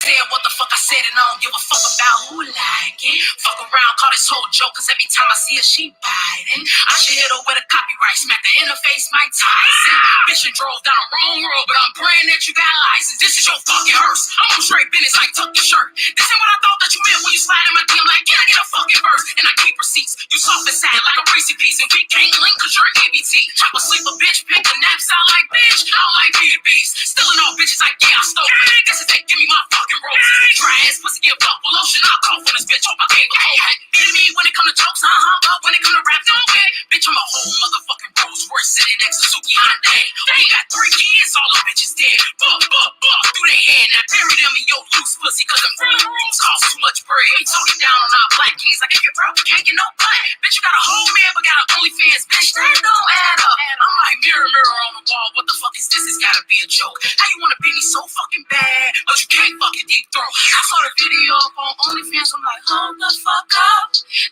said what the fuck I said, and I don't give a fuck about who like it. Fuck around, call this whole joke, cause every time I see her, she biting. I should hit her with a copyright, smack her in the face, Mike Tyson. Bitch, you drove down the wrong road, but I'm praying that you got a license. This is your fucking hearse. I'm on straight business like tuck your shirt. This ain't what I thought that you meant when you slide in my DM like, can I get a fucking verse? And I keep receipts. You soft and sad like a Reese piece, and we can't link cause you're ABT. Chop a sleep a bitch, pick a nap, sound like bitch. I don't like BDBs. Stealing all bitches like, yeah, I stole it. Guess if they give me my fucking rose. Dry ass pussy, give up with lotion. I'll call for this bitch. Hope I gave a whole hype. Beat me when it come to jokes, but when it come to rap, don't get. Bitch, I'm a whole motherfucking Rolls Royce sitting next to Suki Hyundai. They got 3 kids, all the bitches dead. Buck through their head. Now bury them in your loose pussy, cause them rooms cost too much bread. We talking down on our black kings like if you're broke, you can't get no butt. Bitch, you got a whole man, but got an OnlyFans. Bitch, that don't add up. I'm like, mirror, mirror on the wall. What the fuck is this? It's gotta be a joke. How you wanna be me so fucking bad, but you can't fucking deep throat? I saw the video up on OnlyFans. I'm like, hold the fuck up.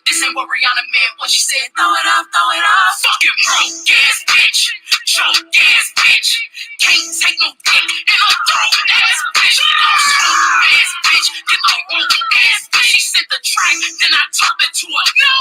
This ain't what Rihanna meant when she said, throw it up, throw it up. Fucking broke ass bitch, choke ass bitch, can't take no dick in a throat ass bitch. Slow ass bitch, get the rope ass bitch. She sent the track, then I turned it to a no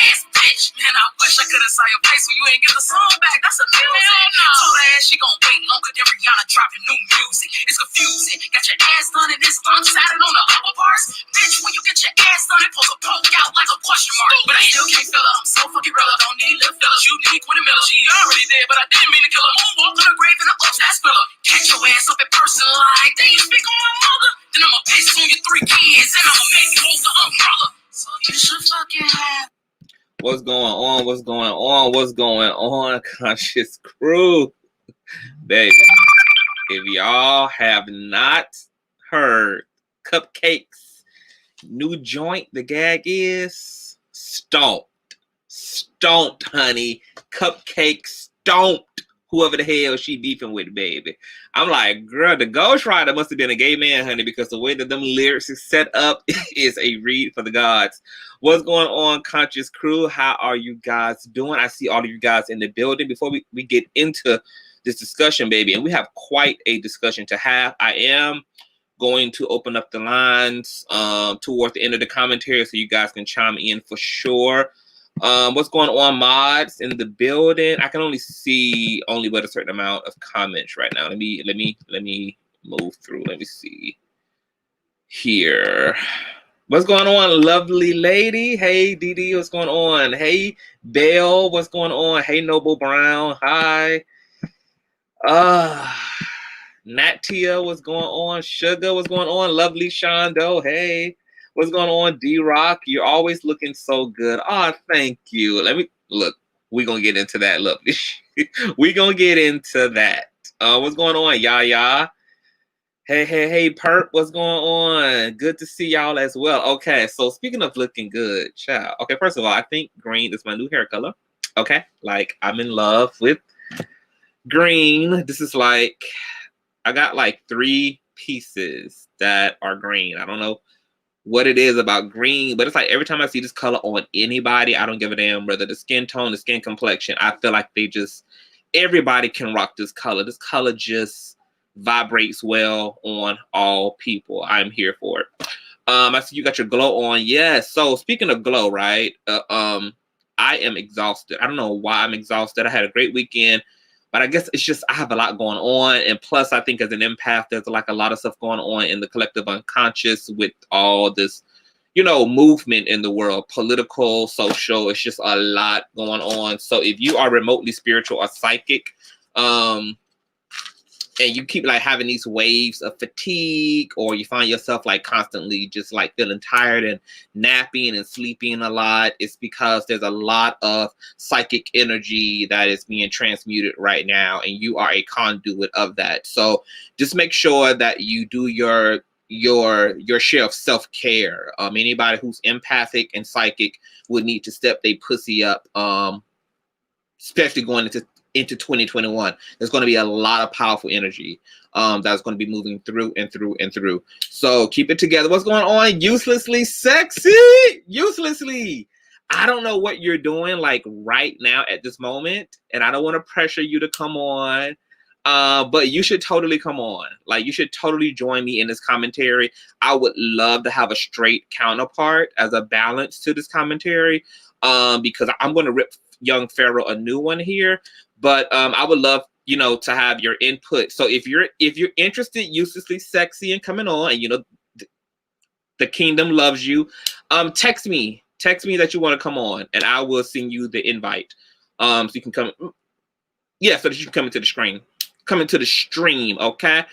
ass bitch. Man, I wish I could've saw your face when you ain't get the song back. That's a music. Told her ass she gon' wait longer than Rihanna dropping new music. It's confusing. Got your ass done and it's unsatin on the upper parts. Bitch, when you get your ass done, it pulls a poke out like a question mark. But I still can't feel her. I'm so fucking real. I don't need lip fillers. You need 20 mil. She already dead, but I didn't mean to kill her. Moonwalk on her grave in the oops, that's filler. Catch your ass up in person like, then you speak on my mother. Then I'ma piss on your 3 kids and I'ma make you hold the umbrella. So you should fucking have. What's going on? What's going on? What's going on, Conscious Crew? Baby, if y'all have not heard Cupcake's new joint, the gag is stomped. Stomped, honey. Cupcake stomped whoever the hell she beefing with, baby. I'm like, girl, the ghostwriter must have been a gay man, honey, because the way that them lyrics is set up is a read for the gods. What's going on, Conscious Crew? How are you guys doing? I see all of you guys in the building. Before we get into this discussion, baby, and we have quite a discussion to have. I am going to open up the lines towards the end of the commentary so you guys can chime in for sure. What's going on, mods in the building? I can only see but a certain amount of comments right now. Let me move through. Let me see here. What's going on, lovely lady? Hey, Didi, what's going on? Hey, Belle, what's going on? Hey, Noble Brown, hi. Natia, what's going on? Sugar, what's going on? Lovely Shondo, hey. What's going on, D-Rock? You're always looking so good. Oh, thank you. Let me look. We're gonna get into that, lovely. We're gonna get into that. What's going on, Yaya? Hey, Perp, what's going on? Good to see y'all as well. Okay, so speaking of looking good, child. Okay, first of all, I think green is my new hair color. Okay, like I'm in love with green. This is like, I got like 3 pieces that are green. I don't know what it is about green, but it's like every time I see this color on anybody, I don't give a damn whether the skin tone, the skin complexion. I feel like everybody can rock this color. This color just vibrates well on all people. I'm here for it. I see you got your glow on. Yes. So speaking of glow, right? I am exhausted. I don't know why I'm exhausted. I had a great weekend, but I guess it's just I have a lot going on. And plus, I think as an empath, there's like a lot of stuff going on in the collective unconscious with all this, movement in the world, political, social. It's just a lot going on. So if you are remotely spiritual or psychic, and you keep like having these waves of fatigue, or you find yourself like constantly just like feeling tired and napping and sleeping a lot, it's because there's a lot of psychic energy that is being transmuted right now, and you are a conduit of that. So just make sure that you do your share of self-care. Anybody who's empathic and psychic would need to step their pussy up, especially going into 2021. There's going to be a lot of powerful energy that's going to be moving through and through and through. So keep it together. What's going on? Uselessly sexy. Uselessly. I don't know what you're doing like right now at this moment, and I don't want to pressure you to come on. But you should totally come on. Like, you should totally join me in this commentary. I would love to have a straight counterpart as a balance to this commentary, because I'm going to rip young Pharaoh a new one here. But I would love, you know, to have your input. So if you're interested, uselessly sexy, and coming on, and you know the kingdom loves you, text me that you want to come on, and I will send you the invite. So you can come. Yeah, so that you can come into the screen. Come into the stream, okay?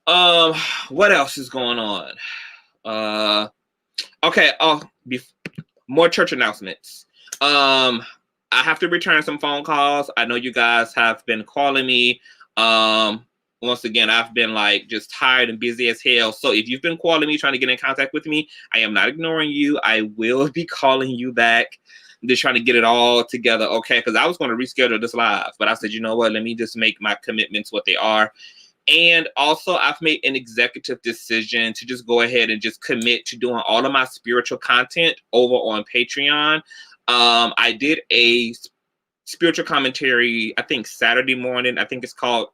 What else is going on? Okay, more church announcements. I have to return some phone calls. I know you guys have been calling me. Once again, I've been like just tired and busy as hell. So if you've been calling me, trying to get in contact with me, I am not ignoring you. I will be calling you back. I'm just trying to get it all together, okay? Because I was going to reschedule this live, but I said, you know what? Let me just make my commitments what they are. And also, I've made an executive decision to just go ahead and just commit to doing all of my spiritual content over on Patreon. I did a spiritual commentary, I think Saturday morning. I think it's called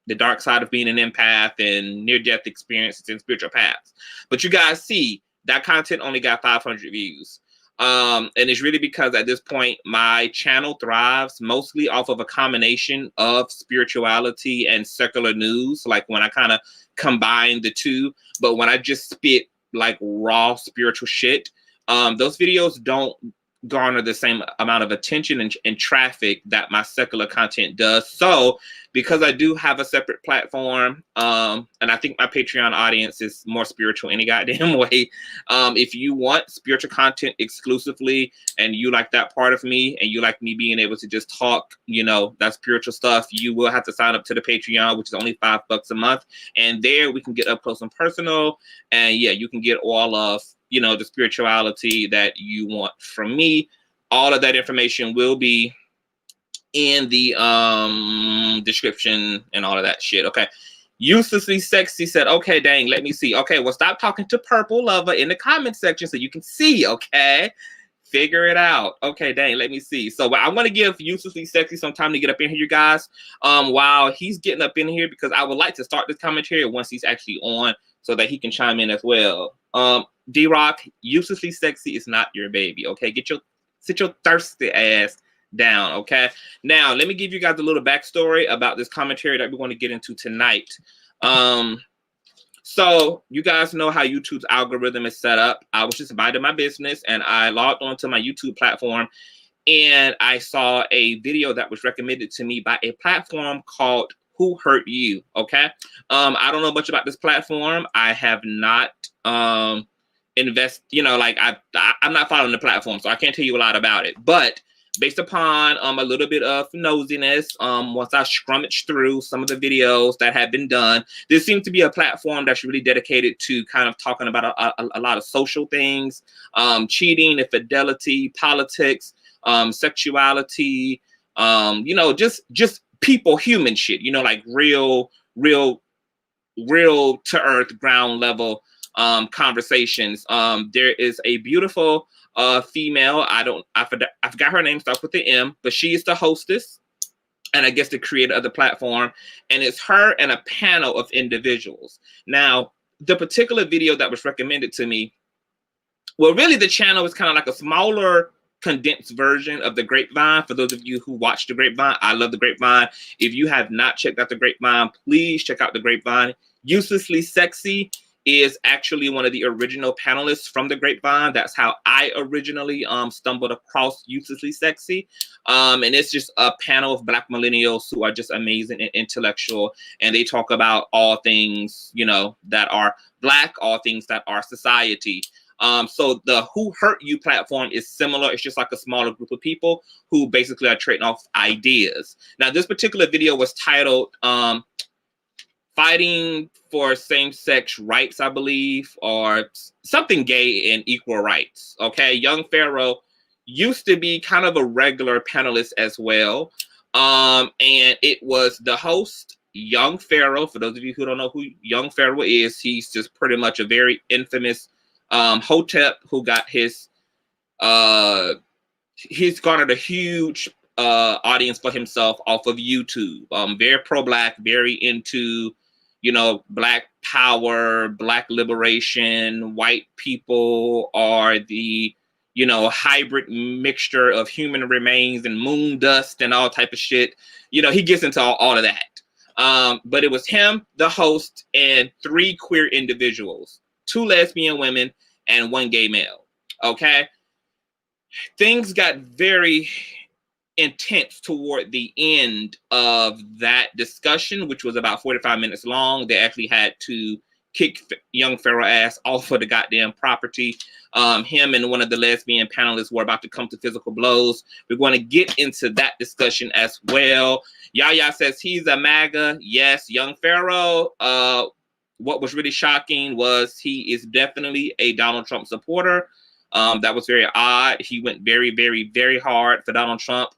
The Dark Side of Being an Empath and Near-Death Experiences in Spiritual Paths. But you guys see, that content only got 500 views. And it's really because at this point, my channel thrives mostly off of a combination of spirituality and secular news, like when I kind of combine the two. But when I just spit like raw spiritual shit, those videos don't garner the same amount of attention and traffic that my secular content does. So because I do have a separate platform, and I think my Patreon audience is more spiritual any goddamn way. If you want spiritual content exclusively and you like that part of me and you like me being able to just talk, you know, that spiritual stuff, you will have to sign up to the Patreon, which is only $5 a month. And there we can get up close and personal. And yeah, you can get all of, you know, the spirituality that you want from me. All of that information will be in the description and all of that shit. Okay. Uselessly Sexy said, okay, dang, let me see. Okay, well, stop talking to Purple Lover in the comment section so you can see, okay? Figure it out. Okay, dang, let me see. So I'm going to give Uselessly Sexy some time to get up in here, you guys, while he's getting up in here, because I would like to start this commentary once he's actually on so that he can chime in as well. D-Rock, Uselessly Sexy is not your baby, okay? Sit your thirsty ass down, okay? Now, let me give you guys a little backstory about this commentary that we're going to get into tonight. So you guys know how YouTube's algorithm is set up. I was just minding my business and I logged onto my YouTube platform and I saw a video that was recommended to me by a platform called Who Hurt You, okay? I don't know much about this platform. I have not you know, like I'm not following the platform, so I can't tell you a lot about it. But based upon a little bit of nosiness, once I scrummaged through some of the videos that have been done, there seems to be a platform that's really dedicated to kind of talking about a lot of social things, cheating, infidelity, politics, sexuality, you know, just people, human shit, you know, like real to earth, ground level conversations. There is a beautiful female, I forgot her name, starts with the M, but she is the hostess and I guess the creator of the platform, and it's her and a panel of individuals. Now, the particular video that was recommended to me, well, really the channel is kind of like a smaller condensed version of The Grapevine. For those of you who watch The Grapevine, I love The Grapevine. If you have not checked out The Grapevine, please check out The Grapevine. Uselessly Sexy is actually one of the original panelists from The Grapevine. That's how I originally stumbled across Uselessly Sexy. And it's just a panel of Black millennials who are just amazing and intellectual. And they talk about all things, you know, that are Black, all things that are society. So the Who Hurt You platform is similar. It's just like a smaller group of people who basically are trading off ideas. Now, this particular video was titled Fighting for Same-Sex Rights, I believe, or something gay and equal rights. Okay, young Pharaoh used to be kind of a regular panelist as well. And it was the host, young Pharaoh. For those of you who don't know who young Pharaoh is, he's just pretty much a very infamous Hotep who got his he's garnered a huge audience for himself off of YouTube. Very pro-black, very into, you know, black power, black liberation. White people are the, you know, hybrid mixture of human remains and moon dust and all type of shit. You know, he gets into all of that. But it was him, the host, and 3 queer individuals, 2 lesbian women and 1 gay male. Okay. Things got very intense toward the end of that discussion, which was about 45 minutes long. They actually had to kick young Pharaoh ass off of the goddamn property. Him and one of the lesbian panelists were about to come to physical blows. We're going to get into that discussion as well. Yaya says he's a MAGA. Yes, young Pharaoh. What was really shocking was he is definitely a Donald Trump supporter. That was very odd. He went very, very, very hard for Donald Trump.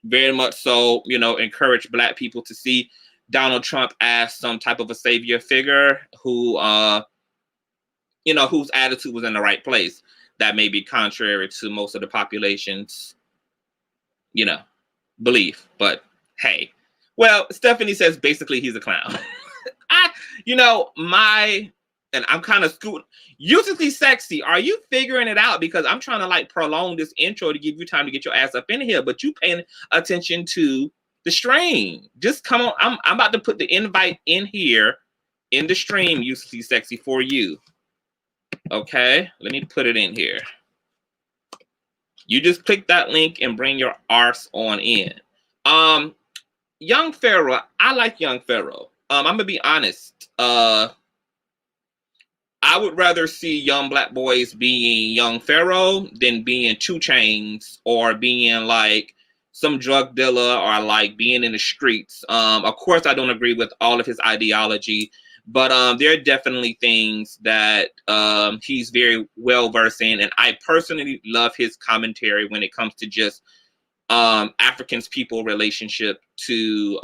Very much so, you know, encourage black people to see Donald Trump as some type of a savior figure who, you know, whose attitude was in the right place. That may be contrary to most of the population's, you know, belief. But hey, well, Stephanie says basically he's a clown. You know, and I'm kind of scooting. Usually sexy. Are you figuring it out? Because I'm trying to like prolong this intro to give you time to get your ass up in here, but you paying attention to the stream. Just come on. I'm about to put the invite in here in the stream, usually sexy, for you. Okay, let me put it in here. You just click that link and bring your arse on in. Young Pharaoh, I like young Pharaoh. I'm gonna be honest. I would rather see young black boys being young Pharaoh than being 2 Chainz or being like some drug dealer or like being in the streets. Of course, I don't agree with all of his ideology, but there are definitely things that he's very well versed in, and I personally love his commentary when it comes to just Africans people relationship to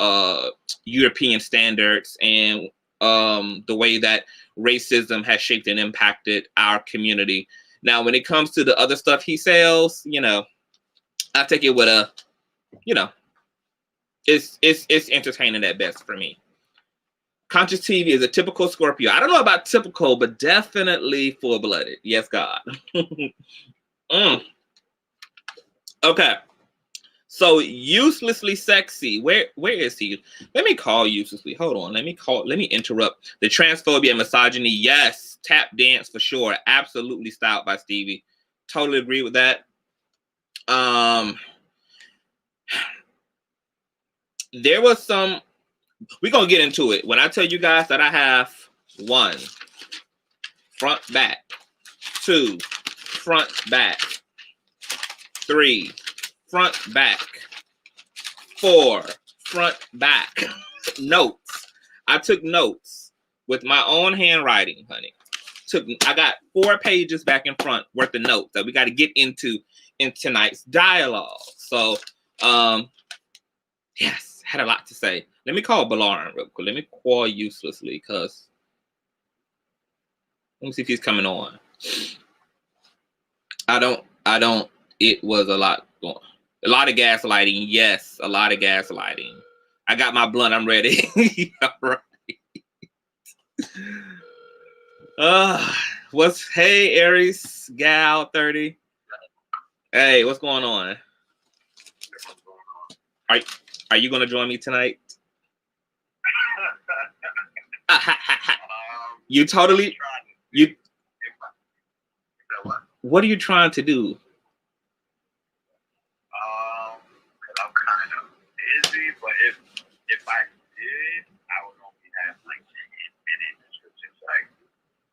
European standards and the way that racism has shaped and impacted our community. Now, when it comes to the other stuff he sells, you know, I take it with a, you know, it's entertaining at best for me. Conscious TV is a typical Scorpio. I don't know about typical, but definitely full-blooded. Yes, God. Okay. So uselessly sexy. Where is he? Let me call uselessly. Hold on. Let me interrupt. The transphobia and misogyny. Yes. Tap dance for sure. Absolutely styled by Stevie. Totally agree with that. There was some, we're gonna get into it. When I tell you guys that I have 1, front, back, 2, front, back, 3, front, back, 4, front, back, notes. I took notes with my own handwriting, honey. I got 4 pages back and front worth of notes that we got to get into in tonight's dialogue. So, yes, had a lot to say. Let me call Balaran real quick. Let me call uselessly because let me see if he's coming on. I don't. It was a lot going. A lot of gaslighting. Yes, a lot of gaslighting. I got my blunt. I'm ready. All right. Hey, Aries Gal 30. Hey, what's going on? Are you gonna join me tonight? You totally. What are you trying to do? I'm kind of busy, but if I did, I would only have like 10 minutes to just like,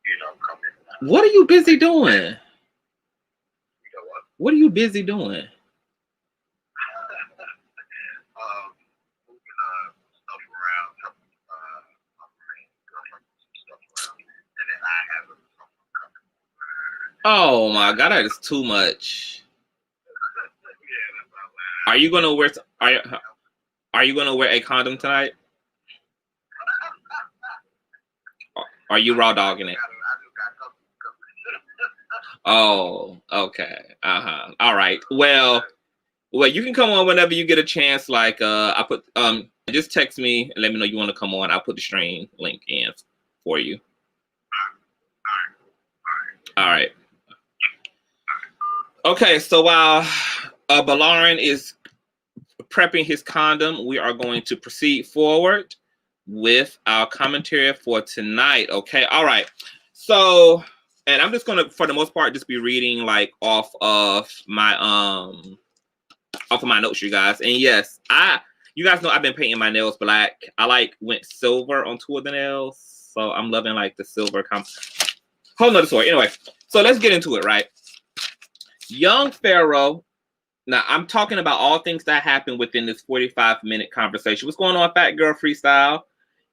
you know, come in. What are you busy doing? You know what? What are you busy doing? Moving stuff around, helping my friend, girlfriend, stuff around, and then I have someone coming over. Oh my God, that is too much. Yeah, are you gonna wear a condom tonight? Are you raw dogging it? Oh, okay. All right. Well, Well, you can come on whenever you get a chance. Like I put just text me and let me know you want to come on. I'll put the stream link in for you. All right. Okay, so while Balarin is prepping his condom, we are going to proceed forward with our commentary for tonight. Okay, all right. So, and I'm just gonna, for the most part, just be reading like off of my notes, you guys. And yes, you guys know I've been painting my nails black. I like went silver on two of the nails, so I'm loving like the silver. Whole nother story. Anyway, so let's get into it, right? Young Pharaoh. Now, I'm talking about all things that happened within this 45-minute conversation. What's going on, Fat Girl Freestyle?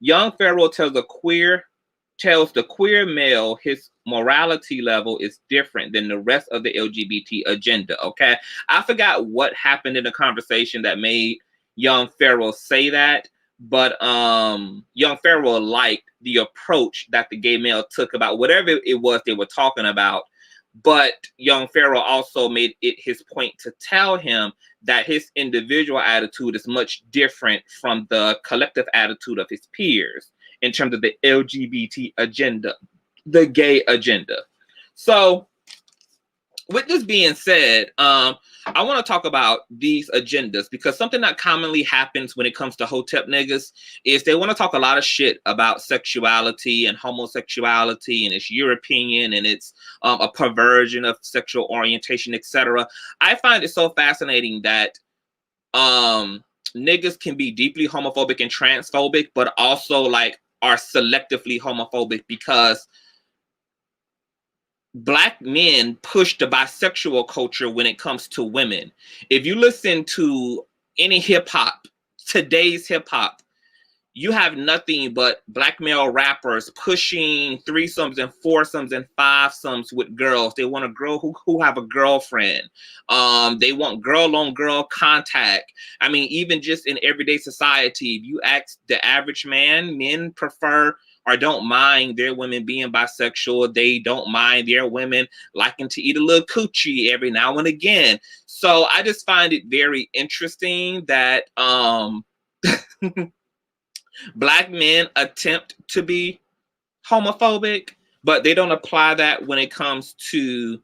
Young Pharaoh tells the queer male his morality level is different than the rest of the LGBT agenda, okay? I forgot what happened in the conversation that made Young Pharaoh say that, but Young Pharaoh liked the approach that the gay male took about whatever it was they were talking about. But Young Pharaoh also made it his point to tell him that his individual attitude is much different from the collective attitude of his peers in terms of the LGBT agenda, the gay agenda. So with this being said, I want to talk about these agendas because something that commonly happens when it comes to hotep niggas is they want to talk a lot of shit about sexuality and homosexuality, and it's your opinion, and it's a perversion of sexual orientation, etc. I find it so fascinating that niggas can be deeply homophobic and transphobic, but also like are selectively homophobic because Black men push the bisexual culture when it comes to women. If you listen to any hip hop, today's hip hop, you have nothing but Black male rappers pushing threesomes and foursomes and fivesomes with girls. They want a girl who have a girlfriend. They want girl on girl contact. I mean, even just in everyday society, if you ask the average man, men prefer or don't mind their women being bisexual. They don't mind their women liking to eat a little coochie every now and again. So I just find it very interesting that Black men attempt to be homophobic, but they don't apply that when it comes to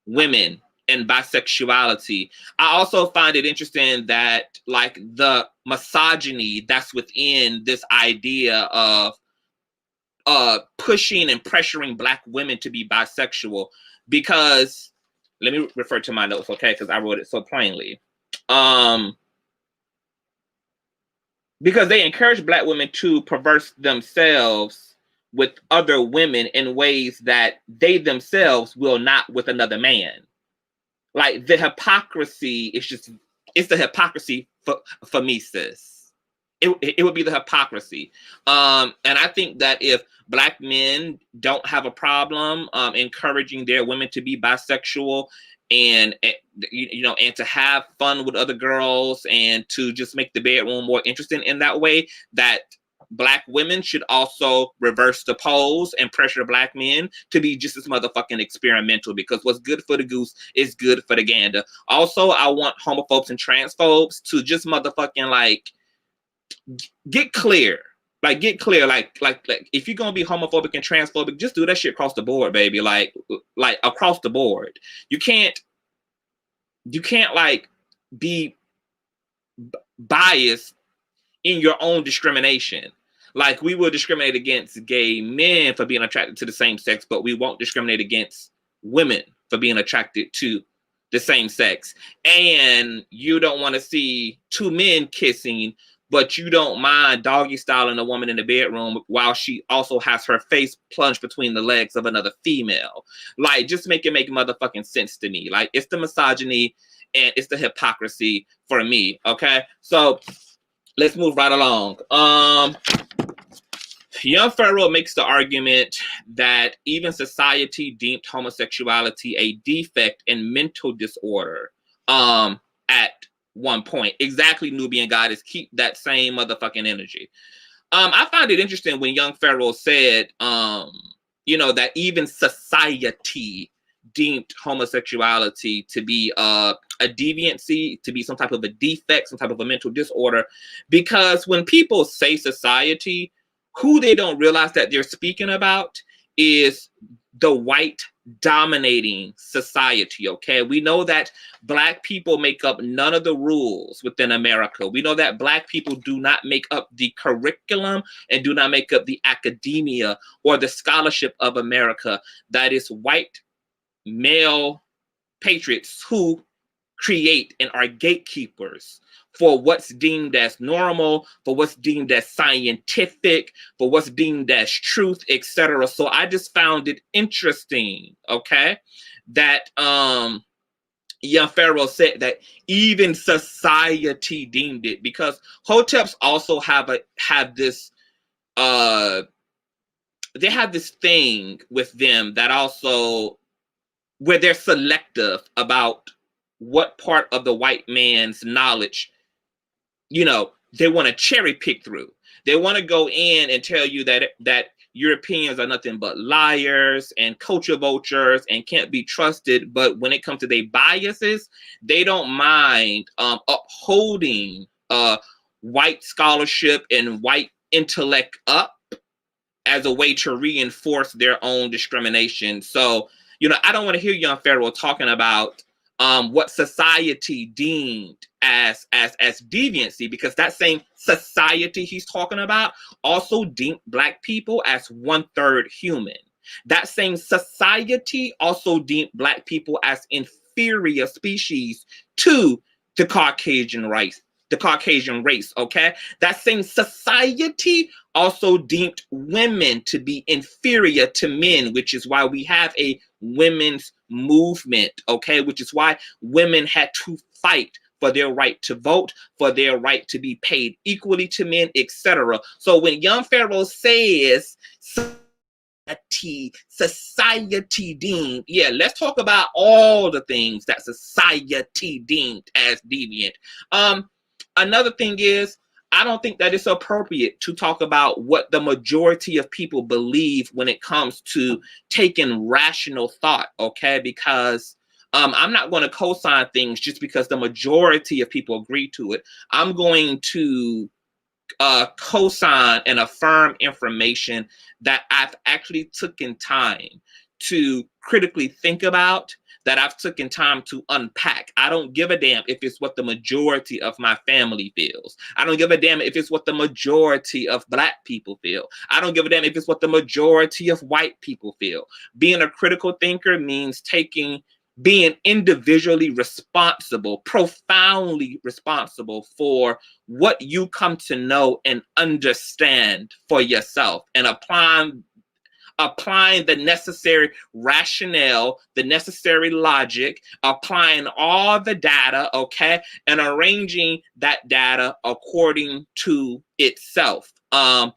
women and bisexuality. I also find it interesting that like the misogyny that's within this idea of pushing and pressuring Black women to be bisexual, because let me refer to my notes, okay, because I wrote it so plainly. Because they encourage Black women to perverse themselves with other women in ways that they themselves will not with another man. Like the hypocrisy is it's the hypocrisy for me, sis. It would be the hypocrisy. And I think that if Black men don't have a problem encouraging their women to be bisexual and and to have fun with other girls and to just make the bedroom more interesting in that way, that Black women should also reverse the poles and pressure Black men to be just as motherfucking experimental, because what's good for the goose is good for the gander. Also, I want homophobes and transphobes to just motherfucking like get clear. Like get clear. Like if you're gonna be homophobic and transphobic, just do that shit across the board, baby. Like across the board. You can't like be biased in your own discrimination. Like we will discriminate against gay men for being attracted to the same sex, but we won't discriminate against women for being attracted to the same sex. And you don't want to see two men kissing, but you don't mind doggy styling a woman in the bedroom while she also has her face plunged between the legs of another female. Like, just make it make motherfucking sense to me. Like, it's the misogyny and it's the hypocrisy for me, okay? So, let's move right along. Young Pharaoh makes the argument that even society deemed homosexuality a defect and mental disorder at one point. Exactly, Nubian Goddess. Keep that same motherfucking energy. I find it interesting when Young Pharaoh said, that even society deemed homosexuality to be a deviancy, to be some type of a defect, some type of a mental disorder. Because when people say society, who they don't realize that they're speaking about is the white dominating society, okay? We know that Black people make up none of the rules within America. We know that Black people do not make up the curriculum and do not make up the academia or the scholarship of America. That is white male patriots who create and are gatekeepers for what's deemed as normal, for what's deemed as scientific, for what's deemed as truth, etc. So I just found it interesting, okay, that young Pharaoh said that even society deemed it, because hoteps also have this they have this thing with them that also where they're selective about what part of the white man's knowledge, you know, they want to cherry pick through. They want to go in and tell you that Europeans are nothing but liars and culture vultures and can't be trusted. But when it comes to their biases, they don't mind upholding white scholarship and white intellect up as a way to reinforce their own discrimination. So, you know, I don't want to hear young Pharaoh talking about what society deemed as deviancy, because that same society he's talking about also deemed Black people as 1/3 human. That same society also deemed Black people as inferior species to the Caucasian race. The Caucasian race, okay? That same society also deemed women to be inferior to men, which is why we have a women's movement, okay? Which is why women had to fight for their right to vote, for their right to be paid equally to men, etc. So when young Pharaoh says society deemed, yeah, let's talk about all the things that society deemed as deviant. Another thing is, I don't think that it's appropriate to talk about what the majority of people believe when it comes to taking rational thought, okay? Because I'm not going to co-sign things just because the majority of people agree to it. I'm going to co-sign and affirm information that I've actually taken time to critically think about, that I've taken time to unpack. I don't give a damn if it's what the majority of my family feels. I don't give a damn if it's what the majority of Black people feel. I don't give a damn if it's what the majority of white people feel. Being a critical thinker means being individually responsible, profoundly responsible for what you come to know and understand for yourself, and applying the necessary rationale, the necessary logic, applying all the data, okay, and arranging that data according to itself. I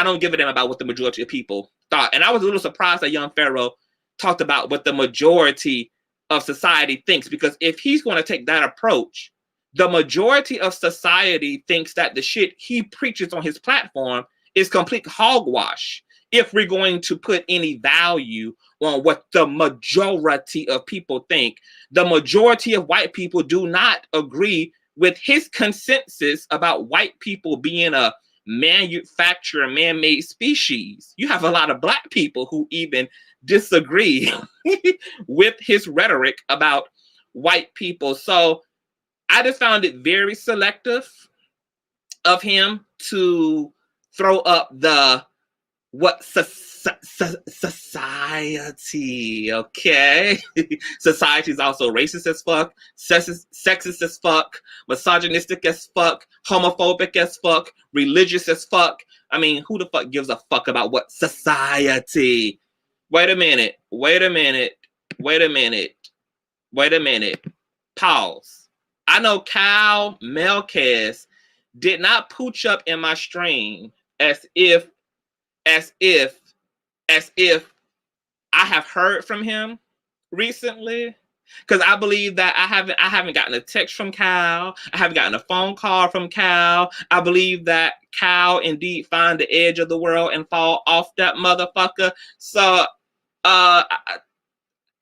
don't give a damn about what the majority of people thought. And I was a little surprised that young Pharaoh talked about what the majority of society thinks, because if he's going to take that approach, the majority of society thinks that the shit he preaches on his platform is complete hogwash. If we're going to put any value on what the majority of people think, the majority of white people do not agree with his consensus about white people being a manufactured, man-made species. You have a lot of Black people who even disagree with his rhetoric about white people. So I just found it very selective of him to throw up the what society, okay? Society is also racist as fuck, sexist as fuck, misogynistic as fuck, homophobic as fuck, religious as fuck. I mean, who the fuck gives a fuck about what society? Wait a minute. Pause. I know Kyle Melquez did not pooch up in my stream as if I have heard from him recently, because I believe that I haven't gotten a text from Kyle. I haven't gotten a phone call from Kyle. I believe that Kyle indeed find the edge of the world and fall off that motherfucker. So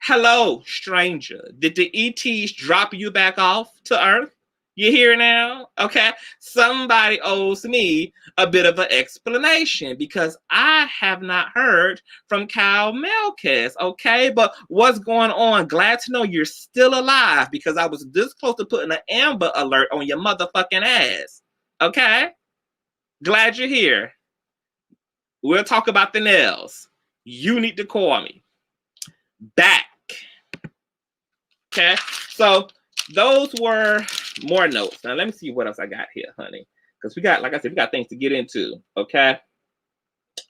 Hello, stranger. Did the ETs drop you back off to Earth? You hear now? Okay. Somebody owes me a bit of an explanation because I have not heard from Kyle Melkes. Okay. But what's going on? Glad to know you're still alive because I was this close to putting an Amber Alert on your motherfucking ass. Okay. Glad you're here. We'll talk about the nails. You need to call me back. Okay, so those were more notes. Now let me see what else I got here, honey. Because we got, like I said, we got things to get into. Okay.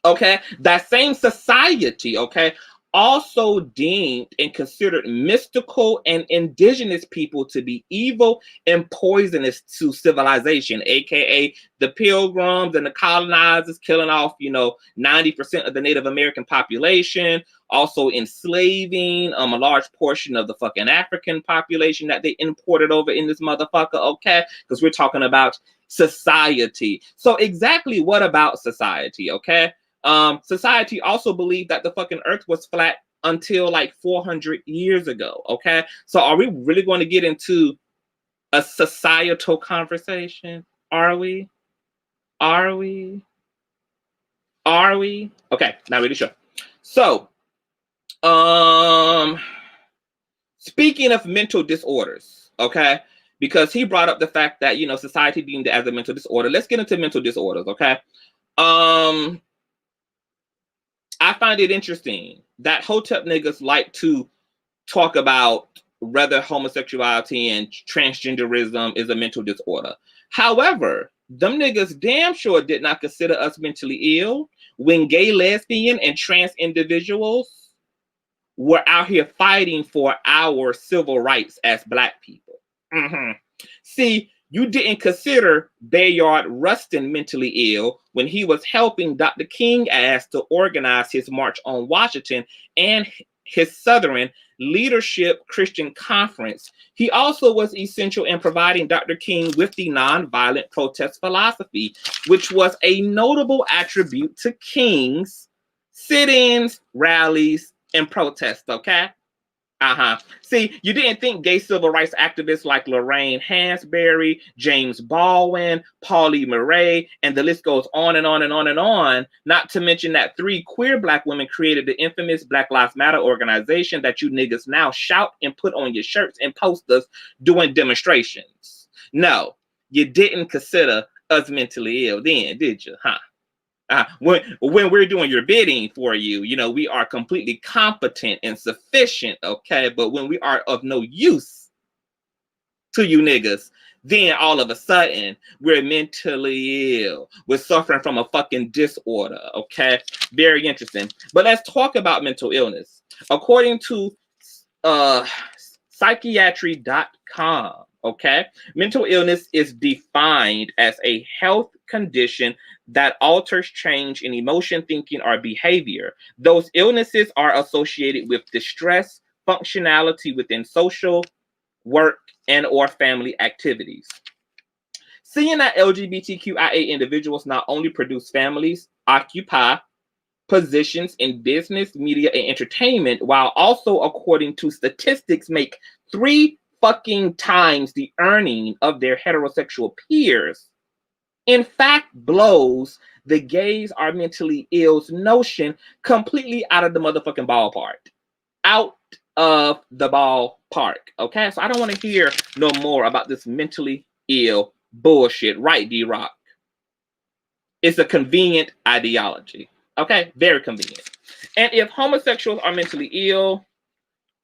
Okay. That same society, okay, also deemed and considered mystical and indigenous people to be evil and poisonous to civilization, aka the pilgrims and the colonizers killing off, 90% of the Native American population, also enslaving a large portion of the fucking African population that they imported over in this motherfucker, okay? Because we're talking about society. So exactly what about society, okay? Society also believed that the fucking earth was flat until like 400 years ago, okay? So are we really going to get into a societal conversation? Are we? Are we? Are we? Okay, not really sure. So, speaking of mental disorders, okay? Because he brought up the fact that, society deemed it as a mental disorder. Let's get into mental disorders, okay? I find it interesting that Hotep niggas like to talk about whether homosexuality and transgenderism is a mental disorder. However, them niggas damn sure did not consider us mentally ill when gay, lesbian, and trans individuals were out here fighting for our civil rights as Black people. See, you didn't consider Bayard Rustin mentally ill when he was helping Dr. King ass to organize his March on Washington and his Southern Leadership Christian Conference. He also was essential in providing Dr. King with the nonviolent protest philosophy, which was a notable attribute to King's sit-ins, rallies, and protests, okay? See, you didn't think gay civil rights activists like Lorraine Hansberry, James Baldwin, Pauli Murray, and the list goes on and on and on and on, not to mention that 3 queer Black women created the infamous Black Lives Matter organization that you niggas now shout and put on your shirts and posters doing demonstrations. No, you didn't consider us mentally ill then, did you? When we're doing your bidding for you, we are completely competent and sufficient, okay? But when we are of no use to you niggas, then all of a sudden we're mentally ill. We're suffering from a fucking disorder, okay? Very interesting. But let's talk about mental illness. According to psychiatry.com, okay, mental illness is defined as a health condition that alters change in emotion, thinking, or behavior. Those illnesses are associated with distress, functionality within social, work, and or family activities. Seeing that LGBTQIA individuals not only produce families, occupy positions in business, media, and entertainment, while also, according to statistics, make 3 fucking times the earning of their heterosexual peers, in fact blows the gays are mentally ill's notion completely out of the motherfucking ballpark. Out of the ballpark. Okay, so I don't want to hear no more about this mentally ill bullshit, right, D-Rock? It's a convenient ideology. Okay, very convenient. And if homosexuals are mentally ill,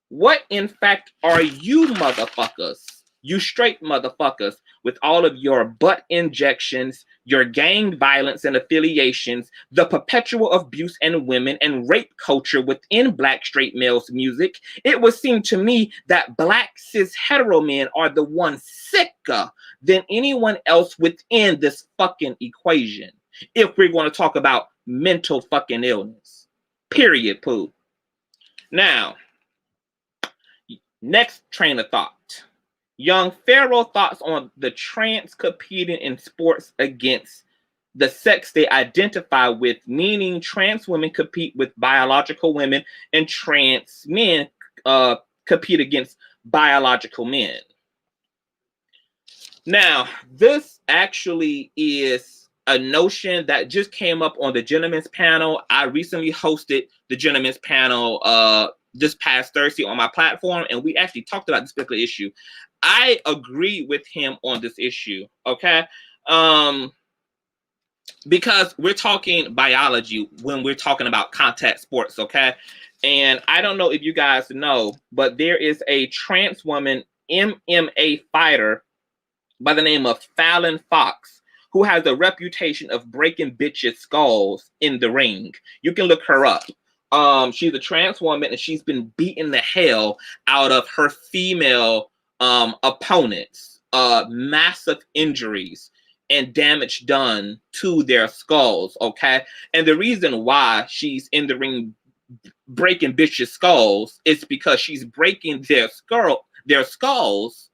what in fact are you motherfuckers? You straight motherfuckers with all of your butt injections, your gang violence and affiliations, the perpetual abuse and women and rape culture within Black straight males' music. It would seem to me that Black cis hetero men are the ones sicker than anyone else within this fucking equation. If we're going to talk about mental fucking illness. Period, poo. Now, next train of thought. Young Pharaoh thoughts on the trans competing in sports against the sex they identify with, meaning trans women compete with biological women and trans men compete against biological men. Now, this actually is a notion that just came up on the Gentleman's Panel. I recently hosted the Gentleman's Panel this past Thursday on my platform, and we actually talked about this particular issue. I agree with him on this issue, okay? Because we're talking biology when we're talking about contact sports, okay? And I don't know if you guys know, but there is a trans woman MMA fighter by the name of Fallon Fox, who has a reputation of breaking bitches' skulls in the ring. You can look her up. She's a trans woman, and she's been beating the hell out of her female opponents. Massive injuries and damage done to their skulls, okay? And the reason why she's in the ring breaking bitches' skulls is because she's breaking their skulls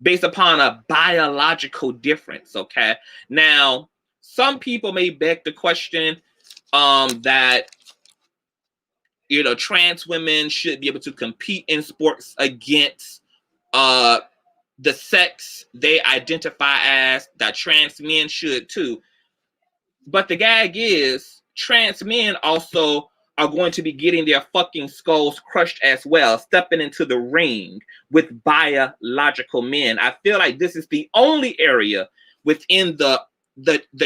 based upon a biological difference, okay? Now, some people may beg the question that, you know, trans women should be able to compete in sports against the sex they identify as, that trans men should too. But the gag is, trans men also are going to be getting their fucking skulls crushed as well, stepping into the ring with biological men. I feel like this is the only area within the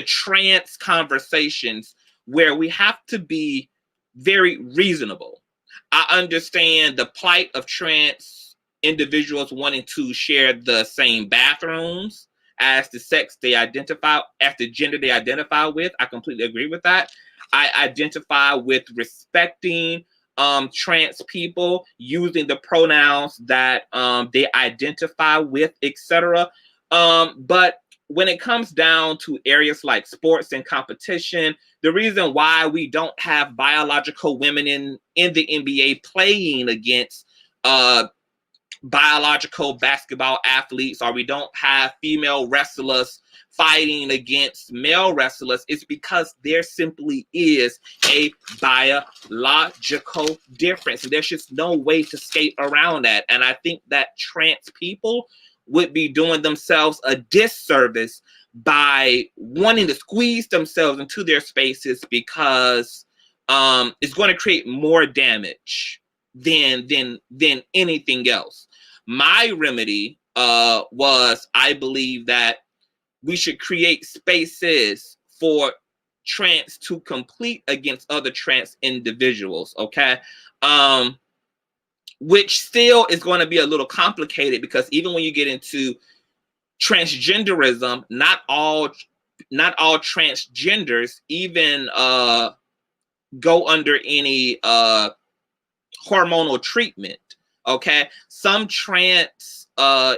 trans conversations where we have to be very reasonable. I understand the plight of trans individuals wanting to share the same bathrooms as the sex they identify, as the gender they identify with. I completely agree with that. I identify with respecting trans people, using the pronouns that they identify with, etc. But when it comes down to areas like sports and competition, the reason why we don't have biological women in the NBA playing against biological basketball athletes, or we don't have female wrestlers fighting against male wrestlers, is because there simply is a biological difference. And there's just no way to skate around that. And I think that trans people would be doing themselves a disservice by wanting to squeeze themselves into their spaces, because it's going to create more damage than anything else. My remedy was, I believe that we should create spaces for trans to compete against other trans individuals, okay? Which still is going to be a little complicated, because even when you get into transgenderism, not all transgenders even go under any hormonal treatment. Okay, some trans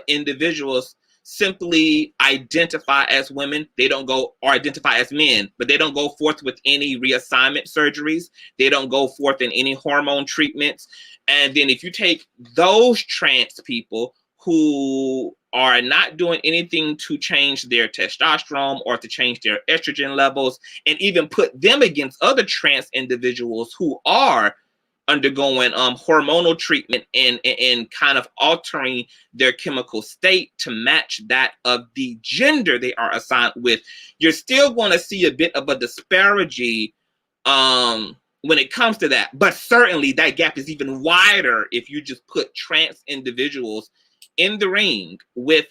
individuals simply identify as women. They don't go, or identify as men, but they don't go forth with any reassignment surgeries. They don't go forth in any hormone treatments. And then if you take those trans people who are not doing anything to change their testosterone or to change their estrogen levels, and even put them against other trans individuals who are undergoing hormonal treatment and kind of altering their chemical state to match that of the gender they are assigned with, you're still going to see a bit of a disparity when it comes to that. But certainly that gap is even wider if you just put trans individuals in the ring with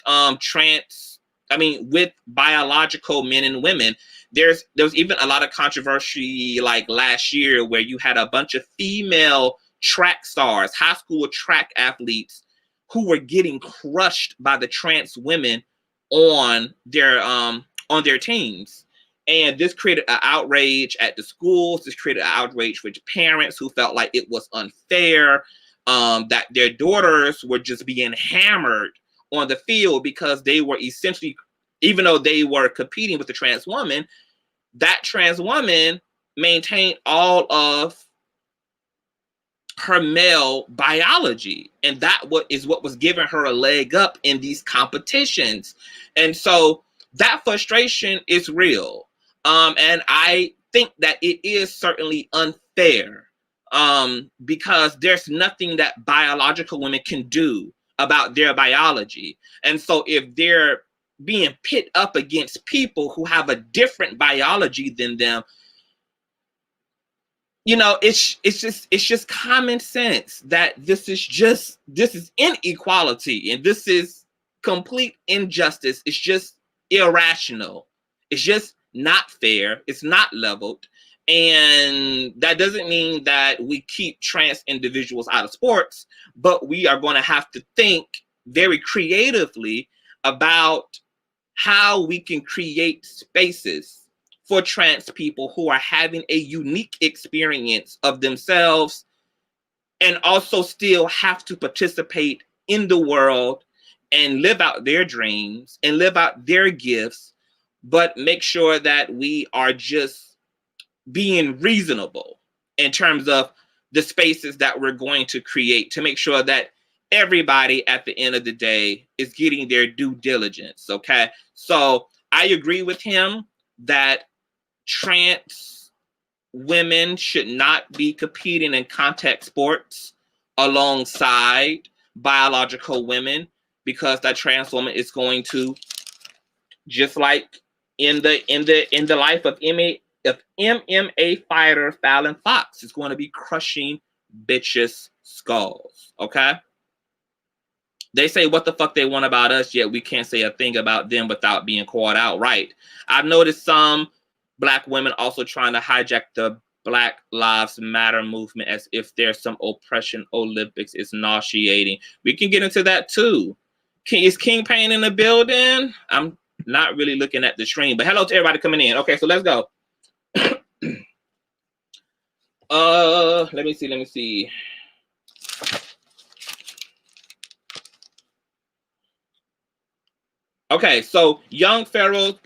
with biological men and women. There's even a lot of controversy like last year where you had a bunch of female track stars, high school track athletes, who were getting crushed by the trans women on their teams. And this created an outrage at the schools. This created an outrage with parents who felt like it was unfair, that their daughters were just being hammered on the field because they were essentially, even though they were competing with the trans woman, that trans woman maintained all of her male biology. And that is what was giving her a leg up in these competitions. And so that frustration is real. And I think that it is certainly unfair because there's nothing that biological women can do about their biology. And so if they're being pit up against people who have a different biology than them, you know, it's just common sense that this is inequality, and this is complete injustice. It's just irrational. It's just not fair. It's not leveled. And that doesn't mean that we keep trans individuals out of sports, but we are going to have to think very creatively about how we can create spaces for trans people who are having a unique experience of themselves and also still have to participate in the world and live out their dreams and live out their gifts, but make sure that we are just being reasonable in terms of the spaces that we're going to create to make sure that everybody at the end of the day is getting their due diligence. Okay. So I agree with him that trans women should not be competing in contact sports alongside biological women, because that trans woman is going to, just like in the life of MMA fighter Fallon Fox, is going to be crushing bitches' skulls. Okay. They say what the fuck they want about us, yet we can't say a thing about them without being called out. Right. I've noticed some Black women also trying to hijack the Black Lives Matter movement as if there's some oppression Olympics. Is nauseating. We can get into that too. Is King Payne in the building? I'm not really looking at the stream, but hello to everybody coming in. Okay, so let's go. Let me see. Okay, so young Pharaoh,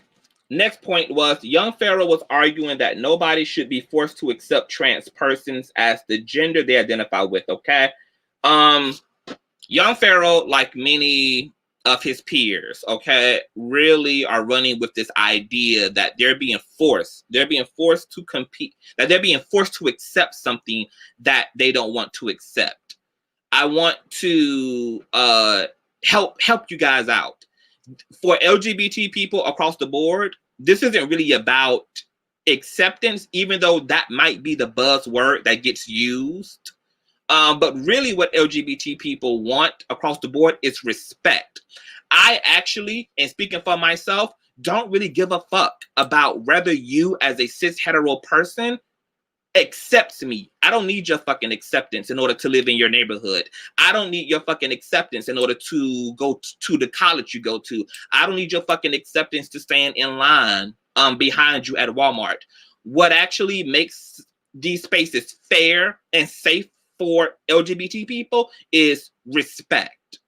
next point was young Pharaoh was arguing that nobody should be forced to accept trans persons as the gender they identify with. Okay. Young Pharaoh, like many of his peers, okay, really are running with this idea that they're being forced to compete, that they're being forced to accept something that they don't want to accept. I want to help you guys out. For LGBT people across the board, this isn't really about acceptance, even though that might be the buzzword that gets used. But really what LGBT people want across the board is respect. I actually, and speaking for myself, don't really give a fuck about whether you as a cis hetero person accepts me. I don't need your fucking acceptance in order to live in your neighborhood. I don't need your fucking acceptance in order to go to the college you go to. I don't need your fucking acceptance to stand in line behind you at Walmart. What actually makes these spaces fair and safe for LGBT people is respect.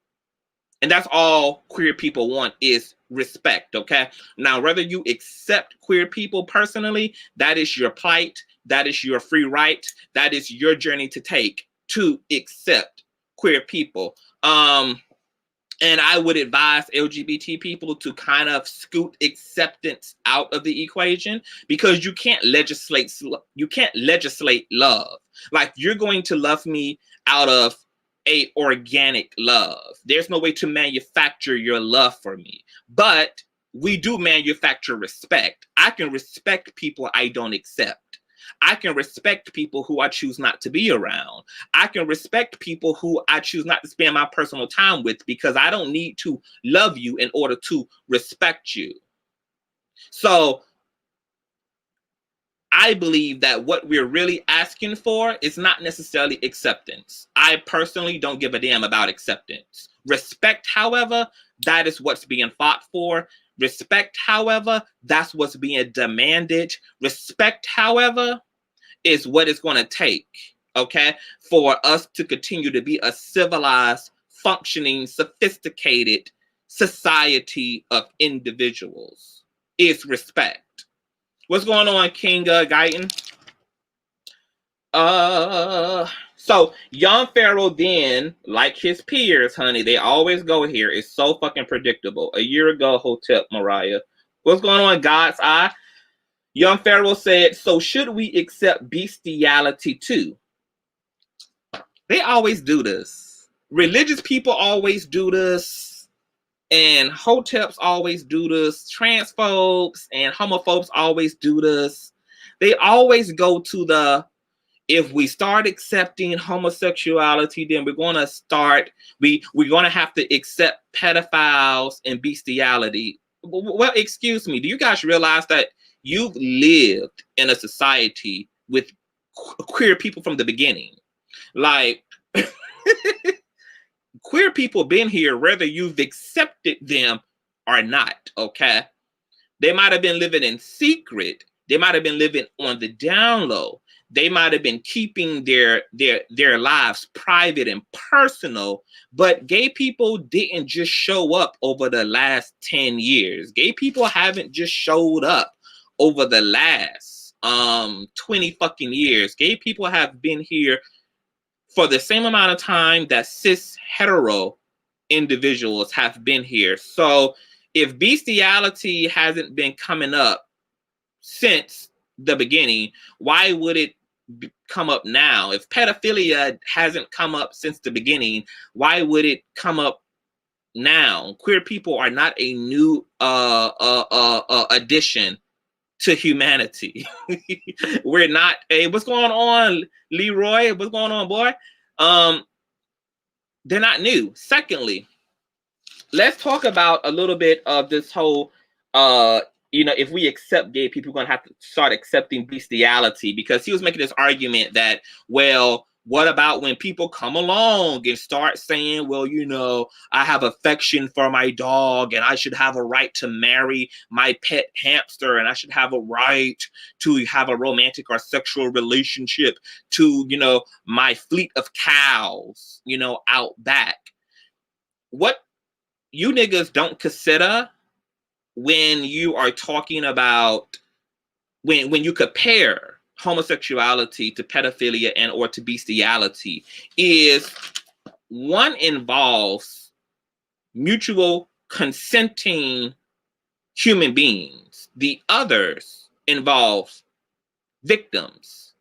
And that's all queer people want, is respect, okay? Now, whether you accept queer people personally, that is your plight, that is your free right, that is your journey to take to accept queer people. And I would advise LGBT people to kind of scoot acceptance out of the equation, because you can't legislate love. Like, you're going to love me out of a organic love. There's no way to manufacture your love for me, but we do manufacture respect. I can respect people I don't accept. I can respect people who I choose not to be around. I can respect people who I choose not to spend my personal time with, because I don't need to love you in order to respect you. So I believe that what we're really asking for is not necessarily acceptance. I personally don't give a damn about acceptance. Respect, however, that is what's being fought for. Respect, however, that's what's being demanded. Respect, however, is what it's going to take, okay, for us to continue to be a civilized, functioning, sophisticated society of individuals. Is respect. What's going on, King Guyton? So young Pharaoh then, like his peers, honey, they always go here. It's so fucking predictable. A year ago, Hotep Mariah. What's going on, God's Eye? Young Pharaoh said, so should we accept bestiality too? They always do this. Religious people always do this. And hoteps always do this. Transphobes and homophobes always do this. They always go to the, if we start accepting homosexuality, then we're going to start, we're going to have to accept pedophiles and bestiality. Well, excuse me, do you guys realize that you've lived in a society with queer people from the beginning? Like, queer people been here whether you've accepted them or not, okay? They might have been living in secret. They might have been living on the down low. They might have been keeping their lives private and personal, but gay people didn't just show up over the last 10 years. Gay people haven't just showed up over the last 20 fucking years. Gay people have been here for the same amount of time that cis hetero individuals have been here. So if bestiality hasn't been coming up since the beginning, why would it come up now? If pedophilia hasn't come up since the beginning, why would it come up now? Queer people are not a new addition to humanity. We're not. Hey, what's going on, Leroy? What's going on, boy? They're not new. Secondly, let's talk about a little bit of this whole if we accept gay people, we're going to have to start accepting bestiality, because he was making this argument that, well, what about when people come along and start saying, well, I have affection for my dog and I should have a right to marry my pet hamster and I should have a right to have a romantic or sexual relationship to, my fleet of cows, out back. What you niggas don't consider when you are talking about, when you compare homosexuality to pedophilia and or to bestiality, is one involves mutual consenting human beings. The others involve victims.